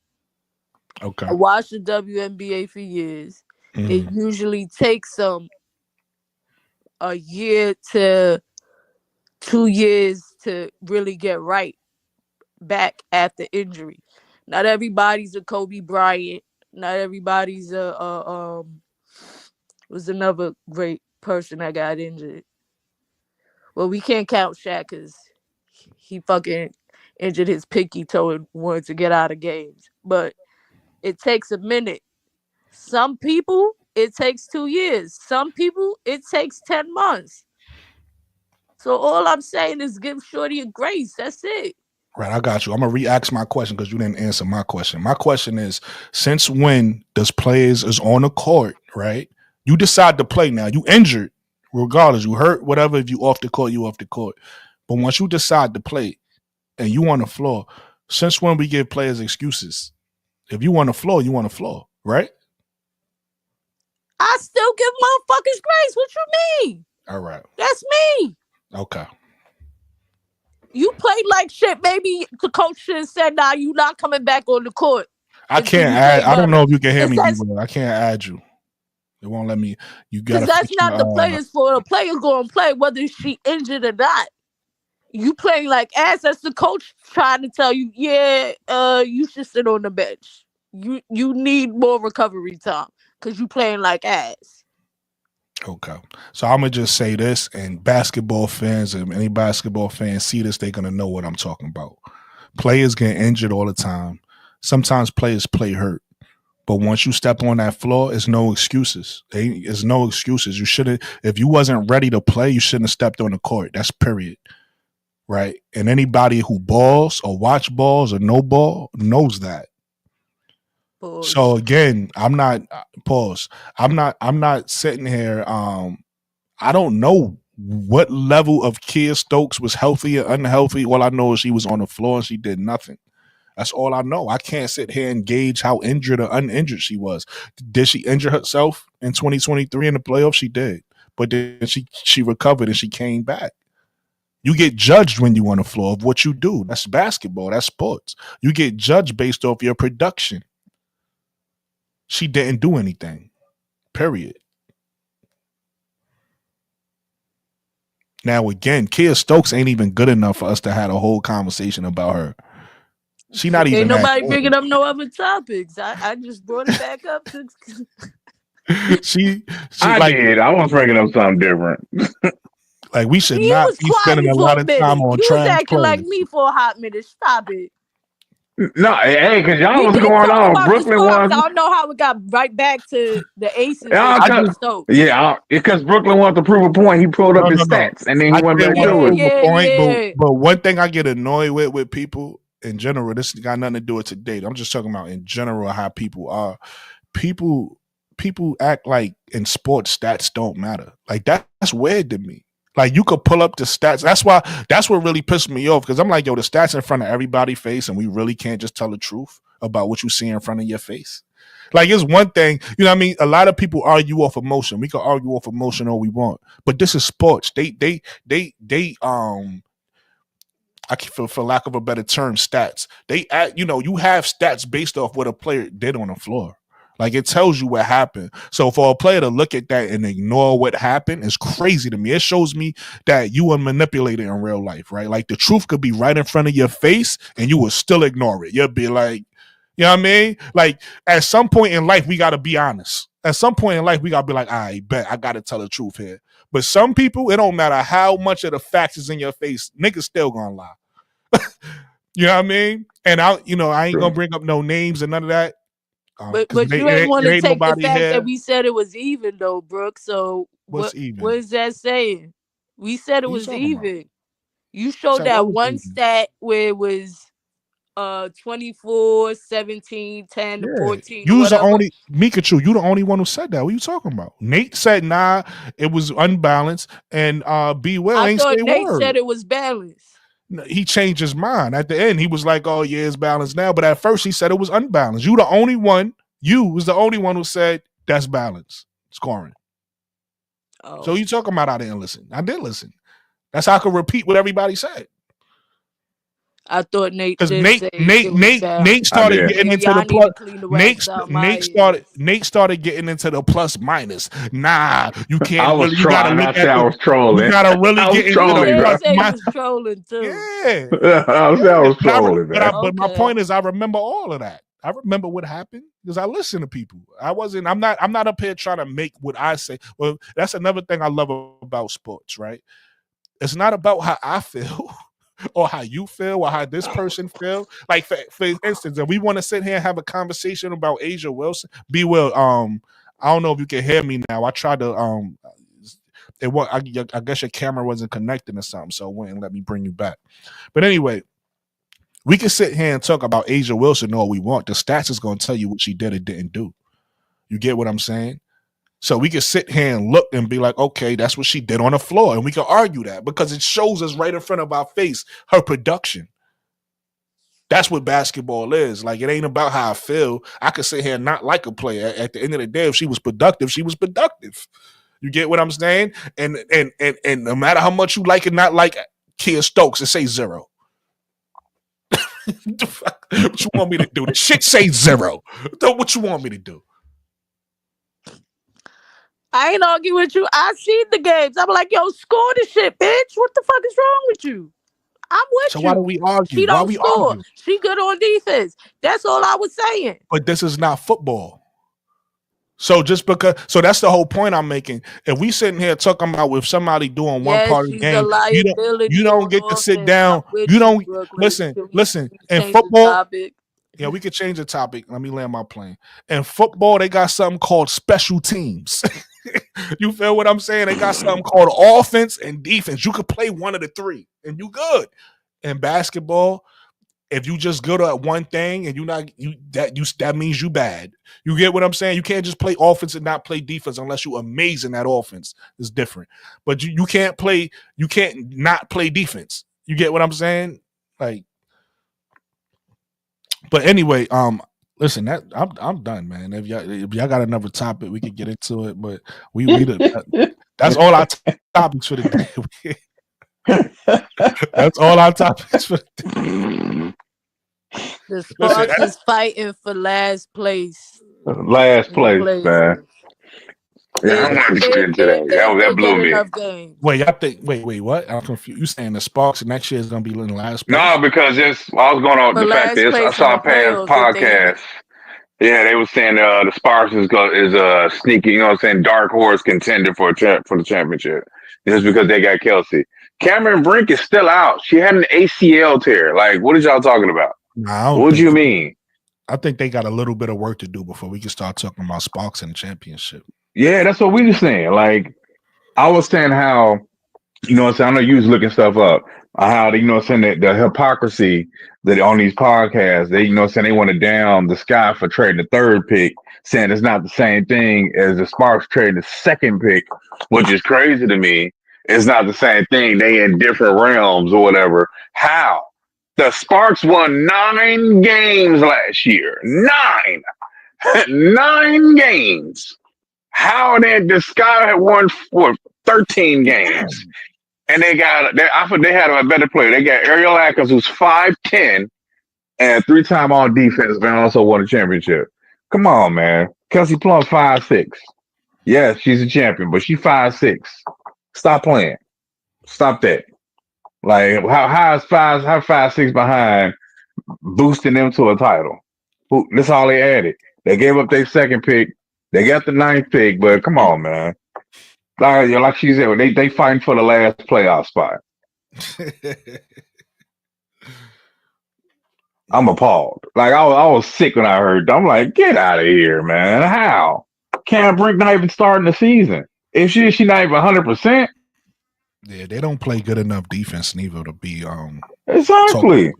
Okay. I watched the WNBA for years. Mm-hmm. It usually takes a year to 2 years to really get right back after injury. Not everybody's a Kobe Bryant. Not everybody's was another great person that got injured. Well, we can't count Shaq because he fucking injured his pinky toe and wanted to get out of games. But it takes a minute. Some people, it takes 2 years. Some people, it takes 10 months. So all I'm saying is give Shorty a grace. That's it. Right, I got you. I'm going to re-ask my question because you didn't answer my question. My question is, since when does players is on the court, right? You decide to play now. You injured, regardless. You hurt, whatever. If you off the court, you off the court. But once you decide to play and you on the floor, since when we give players excuses? If you on the floor, you on the floor, right? I still give motherfuckers grace. What you mean? All right. That's me. Okay. You played like shit. Maybe the coach should have said, "Nah, you not coming back on the court." I can't add. I don't know if you can hear me. I can't add you. It won't let me. You got to. Because that's not the players for. The players going to play whether she injured or not. You playing like ass. That's the coach trying to tell you, yeah, you should sit on the bench. You need more recovery time because you playing like ass. Okay. So I'm going to just say this, and basketball fans and any basketball fans see this, they're going to know what I'm talking about. Players get injured all the time. Sometimes players play hurt. But once you step on that floor, it's no excuses. There's no excuses. You shouldn't, if you wasn't ready to play, you shouldn't have stepped on the court. That's period. Right? And anybody who balls or watch balls or no ball knows that. Pause. So again, I'm not sitting here. I don't know what level of Kia Stokes was healthy or unhealthy. All I know is she was on the floor and she did nothing. That's all I know. I can't sit here and gauge how injured or uninjured she was. Did she injure herself in 2023 in the playoffs? She did. But then she recovered and she came back. You get judged when you on the floor of what you do. That's basketball. That's sports. You get judged based off your production. She didn't do anything. Period. Now, again, Kia Stokes ain't even good enough for us to have a whole conversation about her. She not even. Ain't nobody bringing up no other topics. I just brought it back up. she I like, did. I was bringing up something different. Like we should not be spending a lot of time on trash. You was acting like me for a hot minute. Stop it. No, hey, because y'all was going on. Brooklyn won. I don't know how it got right back to the Aces. Because Brooklyn wanted to prove a point. He pulled up his stats, and then he went back to it. But one thing I get annoyed with people in general, this got nothing to do with today. I'm just talking about in general how people are. People act like in sports stats don't matter. Like that's weird to me. Like you could pull up the stats. That's what really pissed me off because I'm like, yo, the stats in front of everybody's face, and we really can't just tell the truth about what you see in front of your face. Like it's one thing, you know what I mean? A lot of people argue off emotion. We can argue off emotion all we want, but this is sports. They for lack of a better term, stats. You have stats based off what a player did on the floor. Like it tells you what happened. So for a player to look at that and ignore what happened is crazy to me. It shows me that you are manipulated in real life, right? Like the truth could be right in front of your face and you will still ignore it. You'll be like, you know what I mean? Like at some point in life, we got to be honest. At some point in life, we got to be like, I bet I got to tell the truth here. But some people, it don't matter how much of the facts is in your face. Niggas still gonna lie. You know what I mean? And I ain't gonna bring up no names and none of that. But you ain't want to take the fact that we said it was even though, Brooke. So what is that saying? We said it was even. You showed that one stat where it was 24, 17, 10, 14. You was the only Mikachu, you the only one who said that. What are you talking about? Nate said nah, it was unbalanced, and B Will ain't say Nate word. said it was balanced. He changed his mind at the end. He was like, "Oh yeah, it's balanced now." But at first, he said it was unbalanced. You was the only one who said that's balanced scoring. Oh. So you talking about I didn't listen? I did listen. That's how I could repeat what everybody said. I thought Nate because Nate started getting into the plus. Nate started getting into the plus minus. Nah, you can't. I was trolling. I was trolling. You gotta really get into the plus minus. Trolling too. Yeah, I was trolling. But my point is, I remember all of that. I remember what happened because I listen to people. I'm not up here trying to make what I say. Well, that's another thing I love about sports, right? It's not about how I feel or how you feel or how this person feel. Like for instance, if we want to sit here and have a conversation about Asia Wilson, B Will, I don't know if you can hear me now. I tried to I guess your camera wasn't connecting or something, so it wouldn't let me bring you back. But anyway, we can sit here and talk about Asia Wilson all we want. The stats is going to tell you what she did or didn't do. You get what I'm saying? So we can sit here and look and be like, okay, that's what she did on the floor. And we can argue that because it shows us right in front of our face her production. That's what basketball is. Like, it ain't about how I feel. I could sit here and not like a player. At the end of the day, if she was productive, she was productive. You get what I'm saying? And no matter how much you like and not like Kia Stokes, it say 0. What you want me to do? The shit say 0. What you want me to do? I ain't arguing with you. I seen the games. I'm like, yo, score the shit, bitch. What the fuck is wrong with you? I'm with So you. why do we argue? She Why don't we score. argue? She good on defense. That's all I was saying. But this is not football. So just because, so that's the whole point I'm making. If we sitting here talking about with somebody doing one part of the game, you don't get to sit down. You don't listen. In football, yeah, we could change the topic. Let me land my plane. In football, they got something called special teams. You feel what I'm saying? They got something called offense and defense. You could play one of the three, and you good. In basketball, if you just good at one thing and that means you bad. You get what I'm saying? You can't just play offense and not play defense unless you're amazing at offense. It's different. But you can't not play defense. You get what I'm saying? Like, but anyway, listen, that I'm done, man. If y'all got another topic, we could get into it. But that's all our topics for the day. That's all our topics for the day. The Sparks is fighting for last place. Last place, man. Yeah, I wanted to get into that. That blew me. Wait, I think. Wait, what? I'm confused. You saying the Sparks next year is going to be in the last place? No, because I was going on the fact that I saw a past podcast. Yeah, they were saying the Sparks is a sneaky, you know what I'm saying, dark horse contender for the championship. Just because they got Kelsey. Cameron Brink is still out. She had an ACL tear. Like, what are y'all talking about? What do you mean? I think they got a little bit of work to do before we can start talking about Sparks and the championship. Yeah, that's what we were saying. Like, I was saying how, you know what I'm saying, I know you was looking stuff up, how, you know what I'm saying, the hypocrisy that on these podcasts, they, you know what I'm saying, they want to down the Sky for trading the third pick, saying it's not the same thing as the Sparks trading the second pick, which is crazy to me. It's not the same thing. They in different realms or whatever. How? The Sparks won 9 games last year. 9! 9 games. How did the Sky had won for 13 games? And they had a better player. They got Ariel Atkins, who's 5'10", and 3-time all defense, and also won a championship. Come on, man. Kelsey Plum's 5'6". Yes, she's a champion, but she's 5'6". Stop playing. Stop that. Like, how 5'6" behind boosting them to a title? That's all they added. They gave up their second pick. They got the 9th pick, but come on, man. Like she said, they fighting for the last playoff spot. I'm appalled. Like, I was sick when I heard. I'm like, get out of here, man. How? Cam Brink not even starting the season. If she not even 100%. Yeah, they don't play good enough defense neither to be exactly.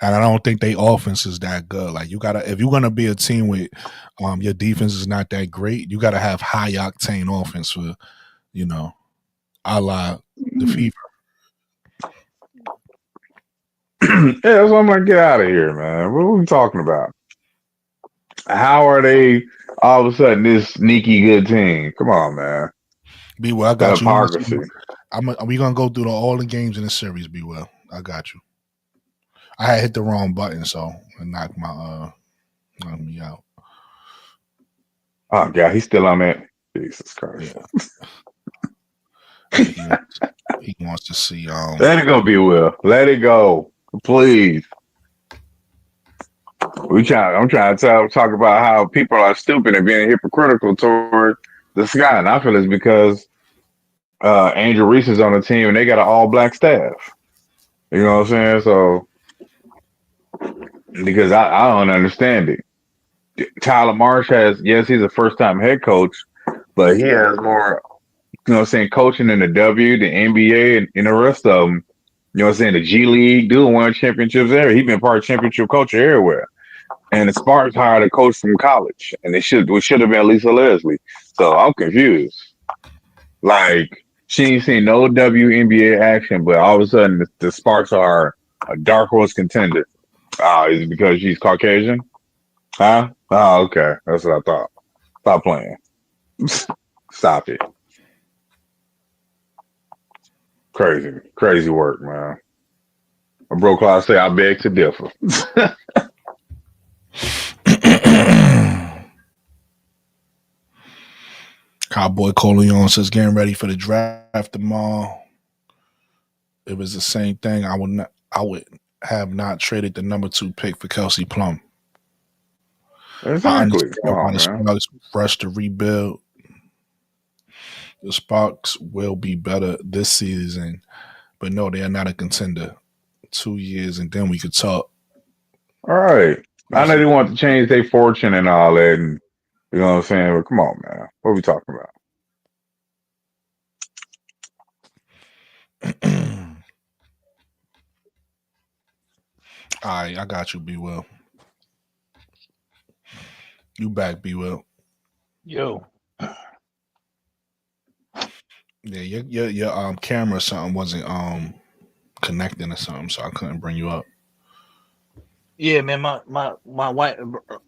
And I don't think their offense is that good. Like, if you're gonna be a team with your defense is not that great, you gotta have high octane offense for, you know, a la the Fever. Yeah, that's why I'm like, get out of here, man. What are we talking about? How are they all of a sudden this sneaky good team? Come on, man. Be well, I got hypocrisy. We gonna go through all the games in the series. Be well, I got you. I had hit the wrong button, so it knocked me out. Oh God, he's still on that. Jesus Christ. Yeah. He wants to see. Let it go, be well. Let it go, please. I'm trying to talk about how people are stupid and being hypocritical toward the Sky, and I feel it's because Angel Reese is on the team and they got an all-black staff. You know what I'm saying? So, because I don't understand it. Tyler Marsh he's a first-time head coach, but he has more, you know what I'm saying, coaching in the W, the NBA, and the rest of them. You know what I'm saying? The G League, doing one championships there. He's been part of championship coach everywhere. And the Spartans hired a coach from college, and we should have been Lisa Leslie. So I'm confused. Like, she ain't seen no WNBA action, but all of a sudden the Sparks are a dark horse contender. Is it because she's Caucasian? Huh? Oh, okay. That's what I thought. Stop playing. Stop it. Crazy work, man. A bro class say I beg to differ. Cowboy Coleon says getting ready for the draft tomorrow. It was the same thing. I would have not traded the number 2 pick for Kelsey Plum. Exactly. I understand why the Sparks rush to rebuild. The Sparks will be better this season, but no, they are not a contender. 2 years and then we could talk. All right. I know they want to change their fortune and all that, and you know what I'm saying? But come on, man. What are we talking about? All right, I got you, B Will. You back, B Will. Yo. Yeah, your camera or something wasn't connecting or something, so I couldn't bring you up. Yeah, man, my wife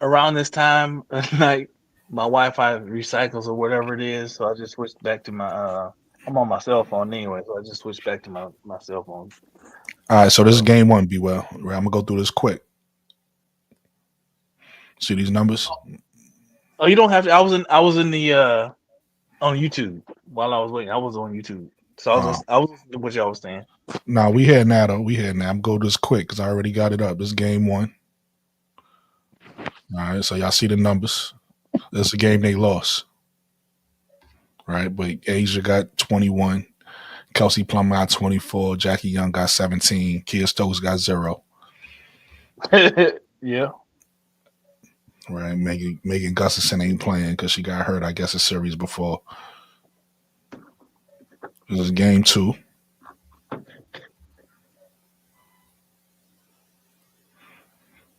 around this time like my Wi-Fi recycles or whatever it is, so I just switched back to my I'm on my cell phone anyway, so I just switched back to my cell phone. All right, so this is game 1, B Will. I'm gonna go through this quick. See these numbers? Oh, you don't have to. I was in the on YouTube while I was waiting. I was on YouTube, so I was listening to what y'all was saying. Nah, we here now though. We here now. I'm going to go this quick because I already got it up. This is game 1. All right, so y'all see the numbers. This is a game they lost. Right, but Asia got 21. Kelsey Plum got 24. Jackie Young got 17. Kia Stokes got 0. Yeah. Right, Megan Gustafson ain't playing because she got hurt, I guess, a series before. This is game 2.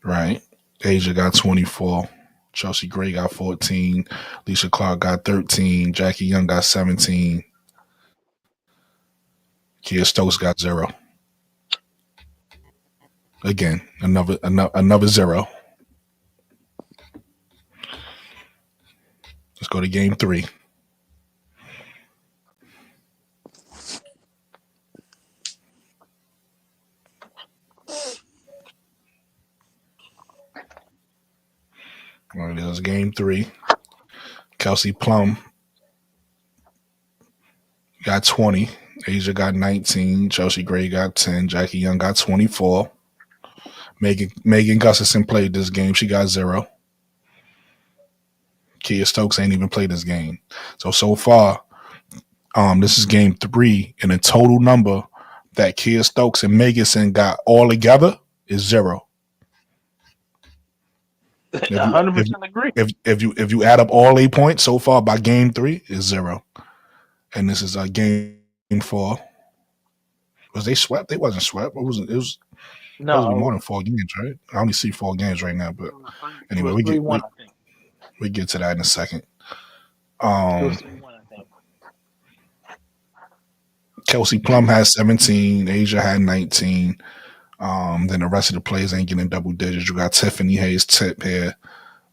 Right. Asia got 24. Chelsea Gray got 14. Lisa Clark got 13. Jackie Young got 17. Kia Stokes got 0. Again, another 0. Let's go to game 3. All right, this is game 3. Kelsey Plum got 20. Asia got 19. Chelsea Gray got 10. Jackie Young got 24. Megan Gustafson played this game. She got 0. Kia Stokes ain't even played this game. So far, this is game 3, and the total number that Kia Stokes and Meganson got all together is 0. 100% agree. If you add up all 8 points so far by game 3, is 0. And this is game 4. Was they swept? They wasn't swept. It was more than 4 games, right? I only see 4 games right now, but anyway, we get to that in a second. It was 3-1, I think. Kelsey Plum has 17. Asia had 19. Then the rest of the players ain't getting double digits. You got Tiffany Hayes Tip here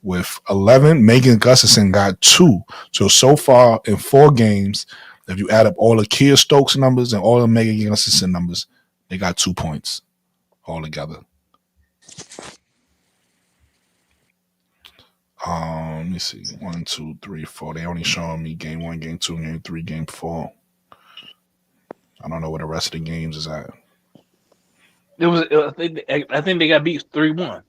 with 11. Megan Gustafson got 2. So far in 4 games, if you add up all the Kia Stokes numbers and all the Megan Gustafson numbers, they got 2 points all together. Let me see. 1, 2, 3, 4. They only showing me game 1, game 2, game 3, game 4. I don't know where the rest of the games is at. I think they got beat 3-1.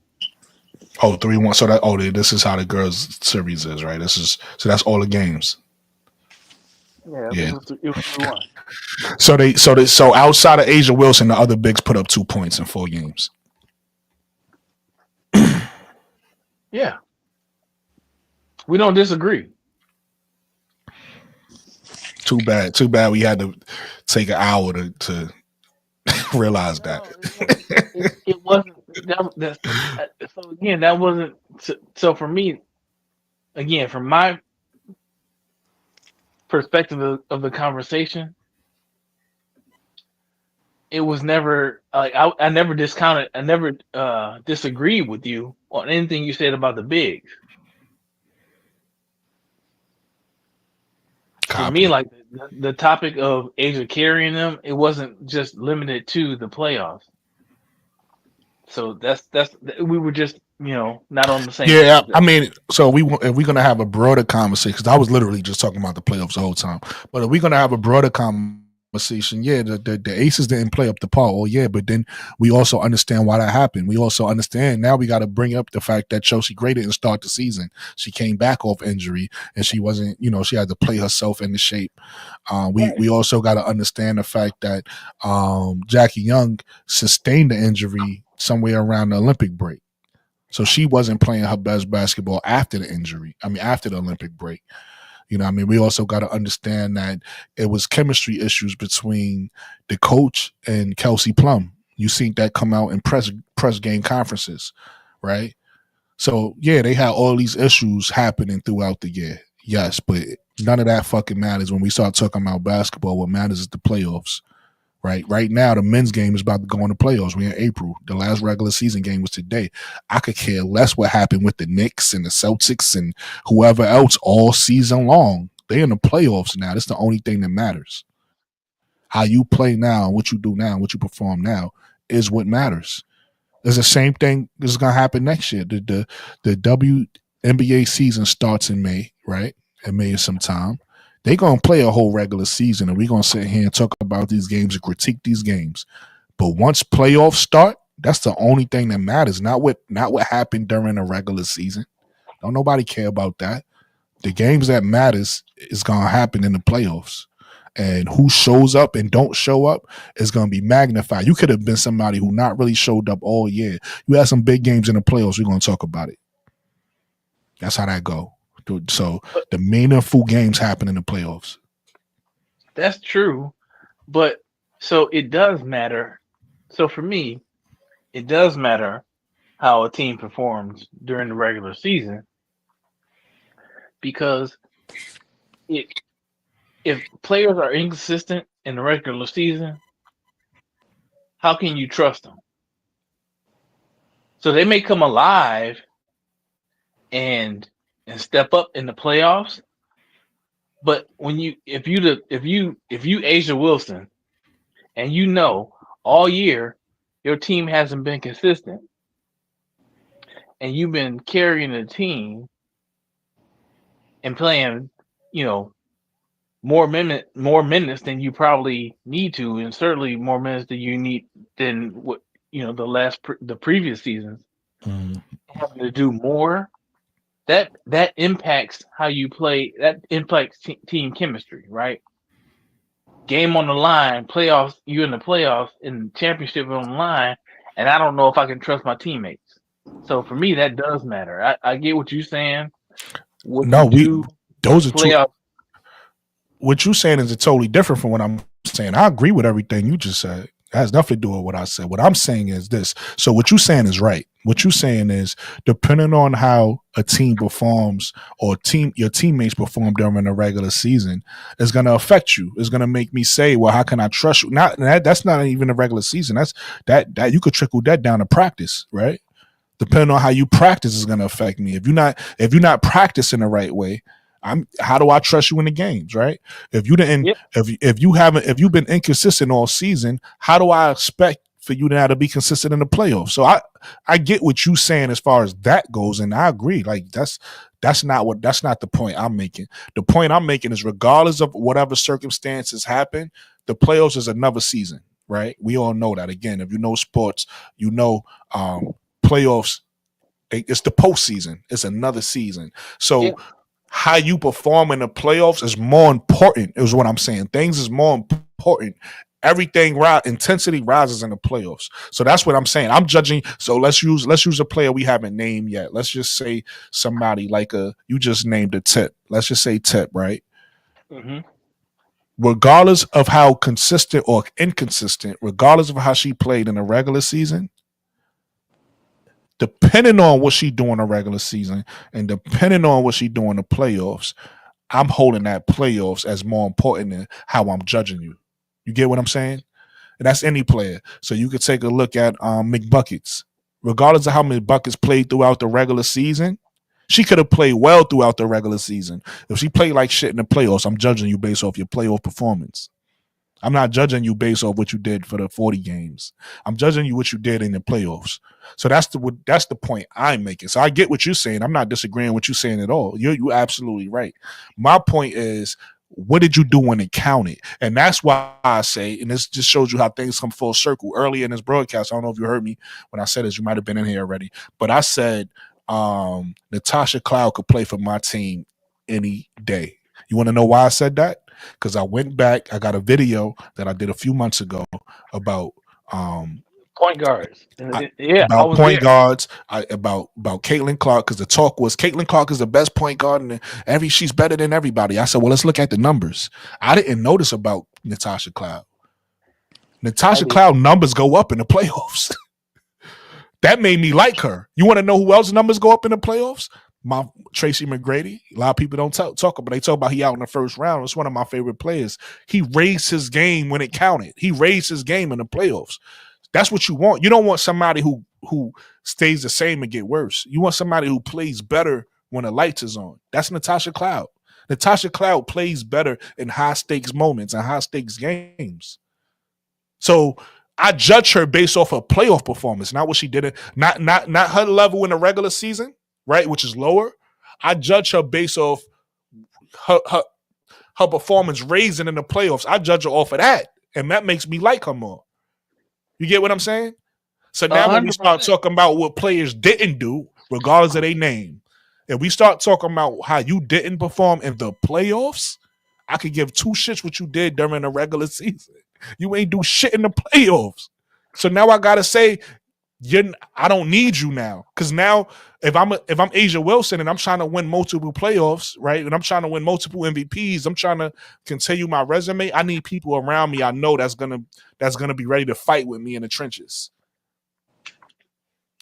Oh, 3-1. So this is how the girls series is, right? So that's all the games. Yeah. It was 3-1. So outside of Asia Wilson, the other bigs put up 2 points in 4 games. Yeah. We don't disagree. Too bad we had to take an hour to realize that. It wasn't. So again, that wasn't. So for me, again, from my perspective of the conversation, it was never like I never discounted. I never disagreed with you on anything you said about the bigs. for me, like the topic of Asia carrying them, it wasn't just limited to the playoffs. So that's we were just not on the same. Yeah, I mean, so if we're gonna have a broader conversation, because I was literally just talking about the playoffs the whole time, but if we're gonna have a broader conversation, yeah, the Aces didn't play up the par. Oh yeah, but then we also understand why that happened. We also understand now we got to bring up the fact that Chelsea Gray didn't start the season. She came back off injury and she wasn't, she had to play herself into shape. We also got to understand the fact that Jackie Young sustained the injury somewhere around the Olympic break. So she wasn't playing her best basketball after the injury. I mean, after the Olympic break. We also got to understand that it was chemistry issues between the coach and Kelsey Plum. You seen that come out in press game conferences, right? So, yeah, they had all these issues happening throughout the year. Yes, but none of that fucking matters when we start talking about basketball. What matters is the playoffs. Right now, the men's game is about to go in the playoffs. We're in April. The last regular season game was today. I could care less what happened with the Knicks and the Celtics and whoever else all season long. They're in the playoffs now. That's the only thing that matters. How you play now, what you do now, what you perform now is what matters. It's the same thing that's going to happen next year. The WNBA season starts in May, right? In May sometime. They're going to play a whole regular season, and we're going to sit here and talk about these games and critique these games. But once playoffs start, that's the only thing that matters, not what happened during the regular season. Don't nobody care about that. The games that matters is going to happen in the playoffs. And who shows up and don't show up is going to be magnified. You could have been somebody who not really showed up all year. You had some big games in the playoffs. We're going to talk about it. That's how that go. So the meaningful games happen in the playoffs. That's true, but so it does matter. So for me, it does matter how a team performs during the regular season, because if players are inconsistent in the regular season, how can you trust them? So they may come alive and step up in the playoffs, but if you Asia Wilson, and all year your team hasn't been consistent, and you've been carrying the team and playing, more minutes than you probably need to, and certainly more minutes than you need than what the previous seasons, having to do more. That impacts how you play. That impacts team chemistry, right? Game on the line, playoffs. You in the playoffs, and championship on the line, and I don't know if I can trust my teammates. So for me, that does matter. I get what you're saying. Those are playoffs. What you're saying is totally different from what I'm saying. I agree with everything you just said. It has nothing to do with what I said. What I'm saying is this. So what you're saying is right. What you're saying is, depending on how a team performs or your teammates perform during the regular season, is going to affect you. It's going to make me say, well, how can I trust you? That's not even a regular season. That's that you could trickle that down to practice, right? Depending on how you practice is going to affect me. If you're not practicing the right way, how do I trust you in the games, right? If you didn't, if you've been inconsistent all season, how do I expect for you now to be consistent in the playoffs? So I get what you're saying as far as that goes, and I agree. Like that's not the point I'm making. The point I'm making is, regardless of whatever circumstances happen, the playoffs is another season, right? We all know that. Again, if you know sports, playoffs. It's the postseason. It's another season. So. How you perform in the playoffs is more important, is what I'm saying. Things is more important. Everything intensity rises in the playoffs. So that's what I'm saying. I'm judging. So let's use a player we haven't named yet. Let's just say somebody like you just named a Tip. Let's just say Tip, right? Mm-hmm. Regardless of how consistent or inconsistent, regardless of how she played in the regular season, depending on what she do in the regular season and depending on what she do in the playoffs, I'm holding that playoffs as more important than how I'm judging you. You get what I'm saying? And that's any player. So you could take a look at McBuckets. Regardless of how McBuckets played throughout the regular season, She could have played well throughout the regular season. If she played like shit in the playoffs, I'm judging you based off your playoff performance. I'm not judging you based off what you did for the 40 games. I'm judging you what you did in the playoffs. So that's the point I'm making. So I get what you're saying. I'm not disagreeing with you saying at all. You're absolutely right. My point is, what did you do when it counted? And that's why I say, and this just shows you how things come full circle. Early in this broadcast, I don't know if you heard me when I said this. You might have been in here already, but I said Natasha Cloud could play for my team any day. You want to know why I said that? Because I went back, I got a video that I did a few months ago about point guards. About point guards, about Caitlin Clark, because the talk was Caitlin Clark is the best point guard and she's better than everybody. I said, well, let's look at the numbers. I didn't notice about Natasha Cloud. Natasha Cloud numbers go up in the playoffs. That made me like her. You want to know who else numbers go up in the playoffs? My Tracy McGrady. A lot of people don't talk about. They talk about he out in the first round. It's one of my favorite players. He raised his game when it counted. He raised his game in the playoffs. That's what you want. You don't want somebody who stays the same and get worse. You want somebody who plays better when the lights is on. That's Natasha Cloud. Natasha Cloud plays better in high stakes moments and high stakes games. So I judge her based off her playoff performance, not what she did. Not her level in the regular season, right, which is lower. I judge her based off her performance raising in the playoffs. I judge her off of that, and that makes me like her more. You get what I'm saying? So now 100%. When we start talking about what players didn't do, regardless of their name, and we start talking about how you didn't perform in the playoffs, I could give two shits what you did during the regular season. You ain't do shit in the playoffs. So now I gotta say, I don't need you now. Because now if I'm Asia Wilson and I'm trying to win multiple playoffs, right? And I'm trying to win multiple MVPs, I'm trying to continue my resume. I need people around me I know that's gonna be ready to fight with me in the trenches.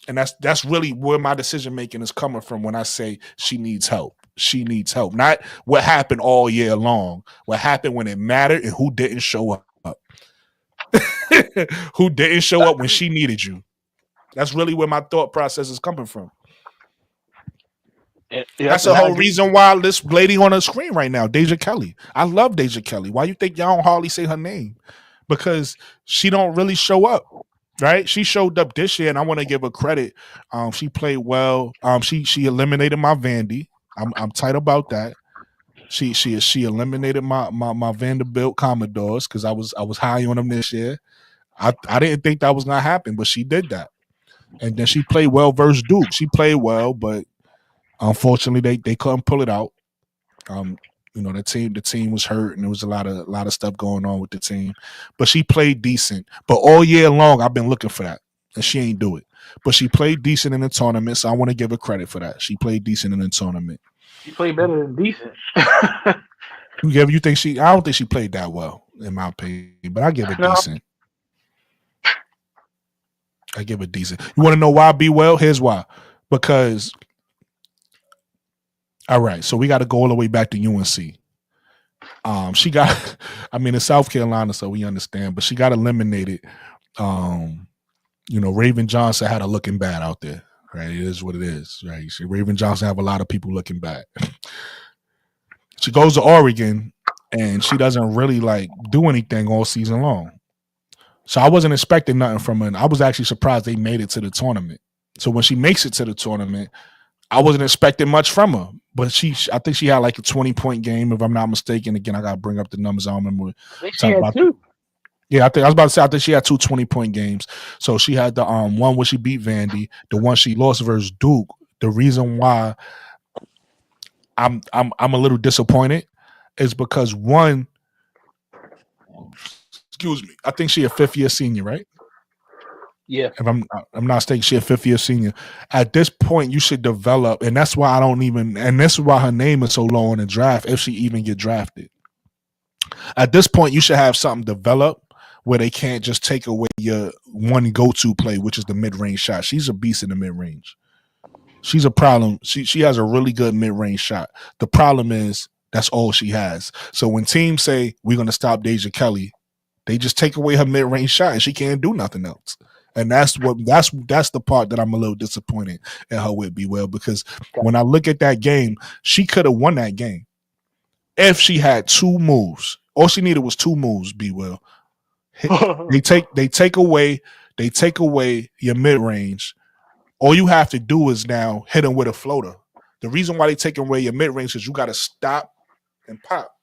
And that's really where my decision making is coming from when I say she needs help. She needs help. Not what happened all year long. What happened when it mattered and who didn't show up. Who didn't show up when she needed you. That's really where my thought process is coming from. That's the whole reason why this lady on the screen right now, Deja Kelly. I love Deja Kelly. Why you think y'all don't hardly say her name? Because she don't really show up. Right, she showed up this year, and I want to give her credit. She played well. She eliminated my Vandy. I'm tight about that. She eliminated my Vanderbilt Commodores because I was high on them this year. I didn't think that was gonna happen, but she did that. And then she played well versus Duke. She played well, but unfortunately they couldn't pull it out. The team was hurt, and there was a lot of stuff going on with the team. But she played decent. But all year long, I've been looking for that, and she ain't do it. But she played decent in the tournament, so I want to give her credit for that. She played decent in the tournament. She played better than decent. You think she? I don't think she played that well, in my opinion. But I give her decent. I give her decent. You want to know why? Be well. Here's why. Because. All right, so we got to go all the way back to UNC. She got, in South Carolina, so we understand, but she got eliminated. Raven Johnson had her looking bad out there, right? It is what it is, right? Raven Johnson have a lot of people looking bad. She goes to Oregon, and she doesn't really do anything all season long. So I wasn't expecting nothing from her. I was actually surprised they made it to the tournament. So when she makes it to the tournament, I wasn't expecting much from her, but I think she had a 20-point game, if I'm not mistaken. Again, I got to bring up the numbers. I don't remember. I think she had two. Yeah, I was about to say, I think she had two 20-point games. So she had the one where she beat Vandy, the one she lost versus Duke. The reason why I'm a little disappointed is because one, I think she a fifth-year senior, right? Yeah. If I'm not mistaken, she a fifth-year senior. At this point, you should develop, and that's why and this is why her name is so low in the draft, if she even get drafted. At this point, you should have something develop where they can't just take away your one go-to play, which is the mid-range shot. She's a beast in the mid-range. She's a problem. She has a really good mid-range shot. The problem is that's all she has. So when teams say, we're going to stop Deja Kelly, they just take away her mid-range shot, and she can't do nothing else. And that's the part that I'm a little disappointed in her with B Well, because when I look at that game, she could have won that game if she had 2 moves. All she needed was 2 moves, B Well. They take away your mid range. All you have to do is now hit them with a floater. The reason why they take away your mid range is you got to stop and pop.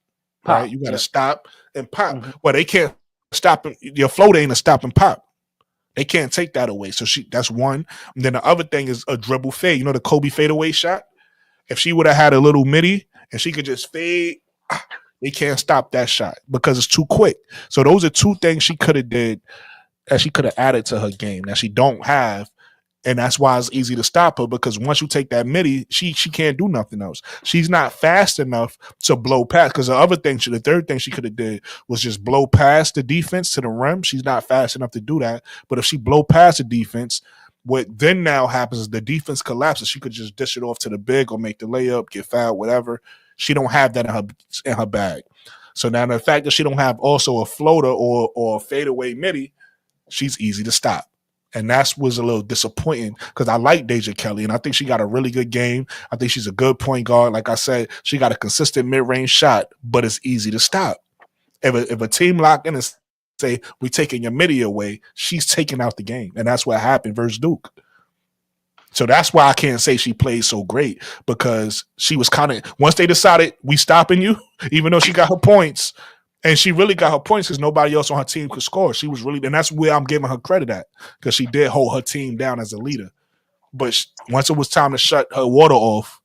Right? You got to stop and pop. Mm-hmm. Well, they can't stop. Your floater ain't a stop and pop. They can't take that away. So that's one. And then the other thing is a dribble fade. You know the Kobe fadeaway shot? If she would have had a little midi and she could just fade, they can't stop that shot because it's too quick. So those are 2 things she could have did that she could have added to her game that she don't have. And that's why it's easy to stop her, because once you take that midi, she can't do nothing else. She's not fast enough to blow past, because the third thing she could have did was just blow past the defense to the rim. She's not fast enough to do that. But if she blow past the defense, what then now happens is the defense collapses. She could just dish it off to the big or make the layup, get fouled, whatever. She don't have that in her bag. So now the fact that she don't have also a floater or a fadeaway midi, she's easy to stop. And that was a little disappointing because I like Deja Kelly, and I think she got a really good game. I think she's a good point guard. Like I said, she got a consistent mid-range shot, but it's easy to stop. If a team lock in and say, we're taking your midi away, she's taking out the game. And that's what happened versus Duke. So that's why I can't say she played so great, because she was kind of, once they decided we stopping you, even though she got her points, and she really got her points because nobody else on her team could score. She was really, and that's where I'm giving her credit at, because she did hold her team down as a leader. But once it was time to shut her water off,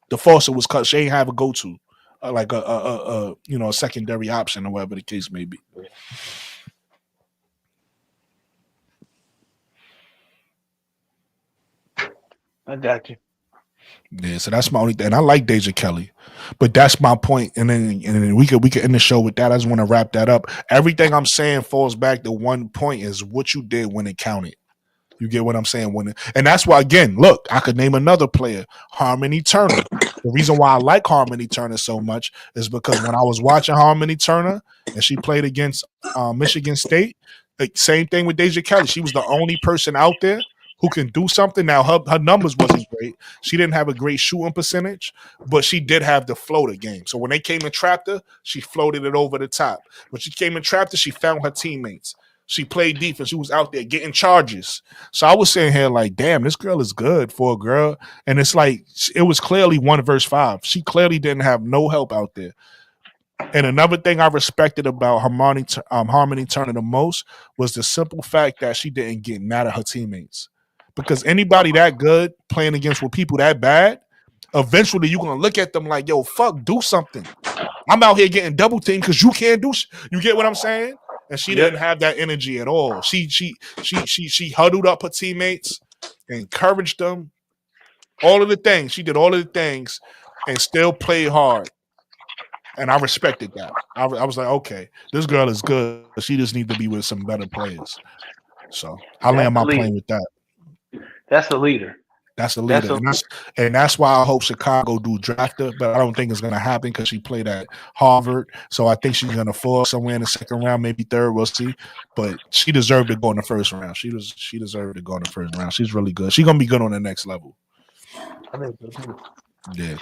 the faucet was cut. She ain't have a go-to, like a secondary option or whatever the case may be. I got you. Yeah, so that's my only thing. And I like Deja Kelly, but that's my point. And then we could end the show with that. I just want to wrap that up. Everything I'm saying falls back to one point: is what you did when it counted. You get what I'm saying? And that's why, again, look, I could name another player, Harmony Turner. The reason why I like Harmony Turner so much is because when I was watching Harmony Turner and she played against Michigan State, same thing with Deja Kelly. She was the only person out there who can do something. Now, her numbers wasn't great. She didn't have a great shooting percentage, but she did have the floater game. So when they came and trapped her, she floated it over the top. When she came and trapped her, she found her teammates. She played defense. She was out there getting charges. So I was sitting here like, damn, this girl is good for a girl. And it's like, it was clearly 1 versus 5. She clearly didn't have no help out there. And another thing I respected about Harmony Turner the most was the simple fact that she didn't get mad at her teammates. Because anybody that good playing against with people that bad, eventually you're going to look at them like, yo, fuck, do something. I'm out here getting double teamed because you can't do you get what I'm saying? And she didn't have that energy at all. She huddled up her teammates, encouraged them, all of the things. She did all of the things and still played hard. And I respected that. I was like, okay, this girl is good. She just needs to be with some better players. So I land my plane with that. That's a leader. That's a leader. And that's why I hope Chicago do draft her, but I don't think it's going to happen because she played at Harvard. So I think she's going to fall somewhere in the second round, maybe third. We'll see. But she deserved to go in the first round. She deserved to go in the first round. She's really good. She's going to be good on the next level. I think so too. Yeah.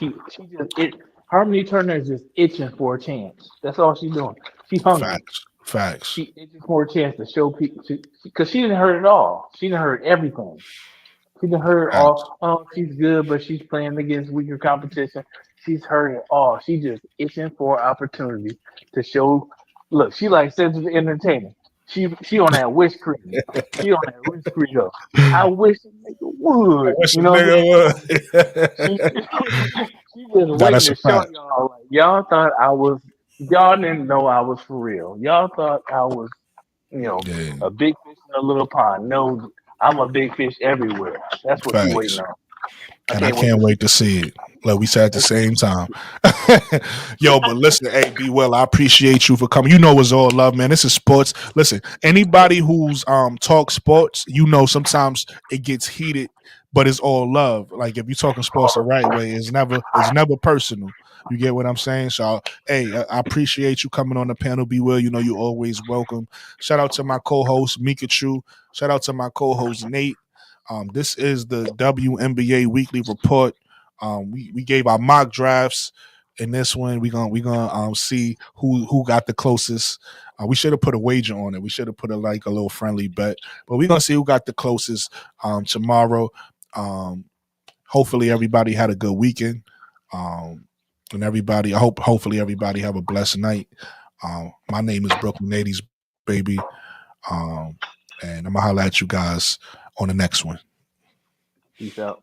Harmony Turner is just itching for a chance. That's all she's doing. She's hungry. Facts. She itching for a chance to show people, because she didn't hurt it all. She didn't hurt everything. She didn't hurt all. Oh, she's good, but she's playing against weaker competition. She's hurt it all. She just itching for opportunity to show. Look, she like says to the entertainer. She on that wish cream. She on that wish cream though. I wish a nigga would. You know what I mean? She just waiting to show y'all. Like, y'all thought I was. Y'all didn't know I was for real. Y'all thought I was, a big fish in a little pond. No, I'm a big fish everywhere. That's what you're waiting on. I can't wait to see it. Like we said at the same time. Yo, but listen, hey, B Well, I appreciate you for coming. You know it's all love, man. This is sports. Listen, anybody who's talk sports, sometimes it gets heated but it's all love. Like if you're talking sports the right way, it's never personal. You get what I'm saying? So, hey, I appreciate you coming on the panel, Be Will. You know you're always welcome. Shout out to my co-host Mikachu. Shout out to my co-host Nate. This is the WNBA Weekly Report. We gave our mock drafts. In this one, we gonna see who got the closest. We should have put a wager on it. We should have put a little friendly bet. But we're gonna see who got the closest tomorrow. Hopefully everybody had a good weekend. And everybody, hopefully everybody have a blessed night. My name is Brooklyn 80s, baby. And I'm gonna holler at you guys on the next one. Peace out.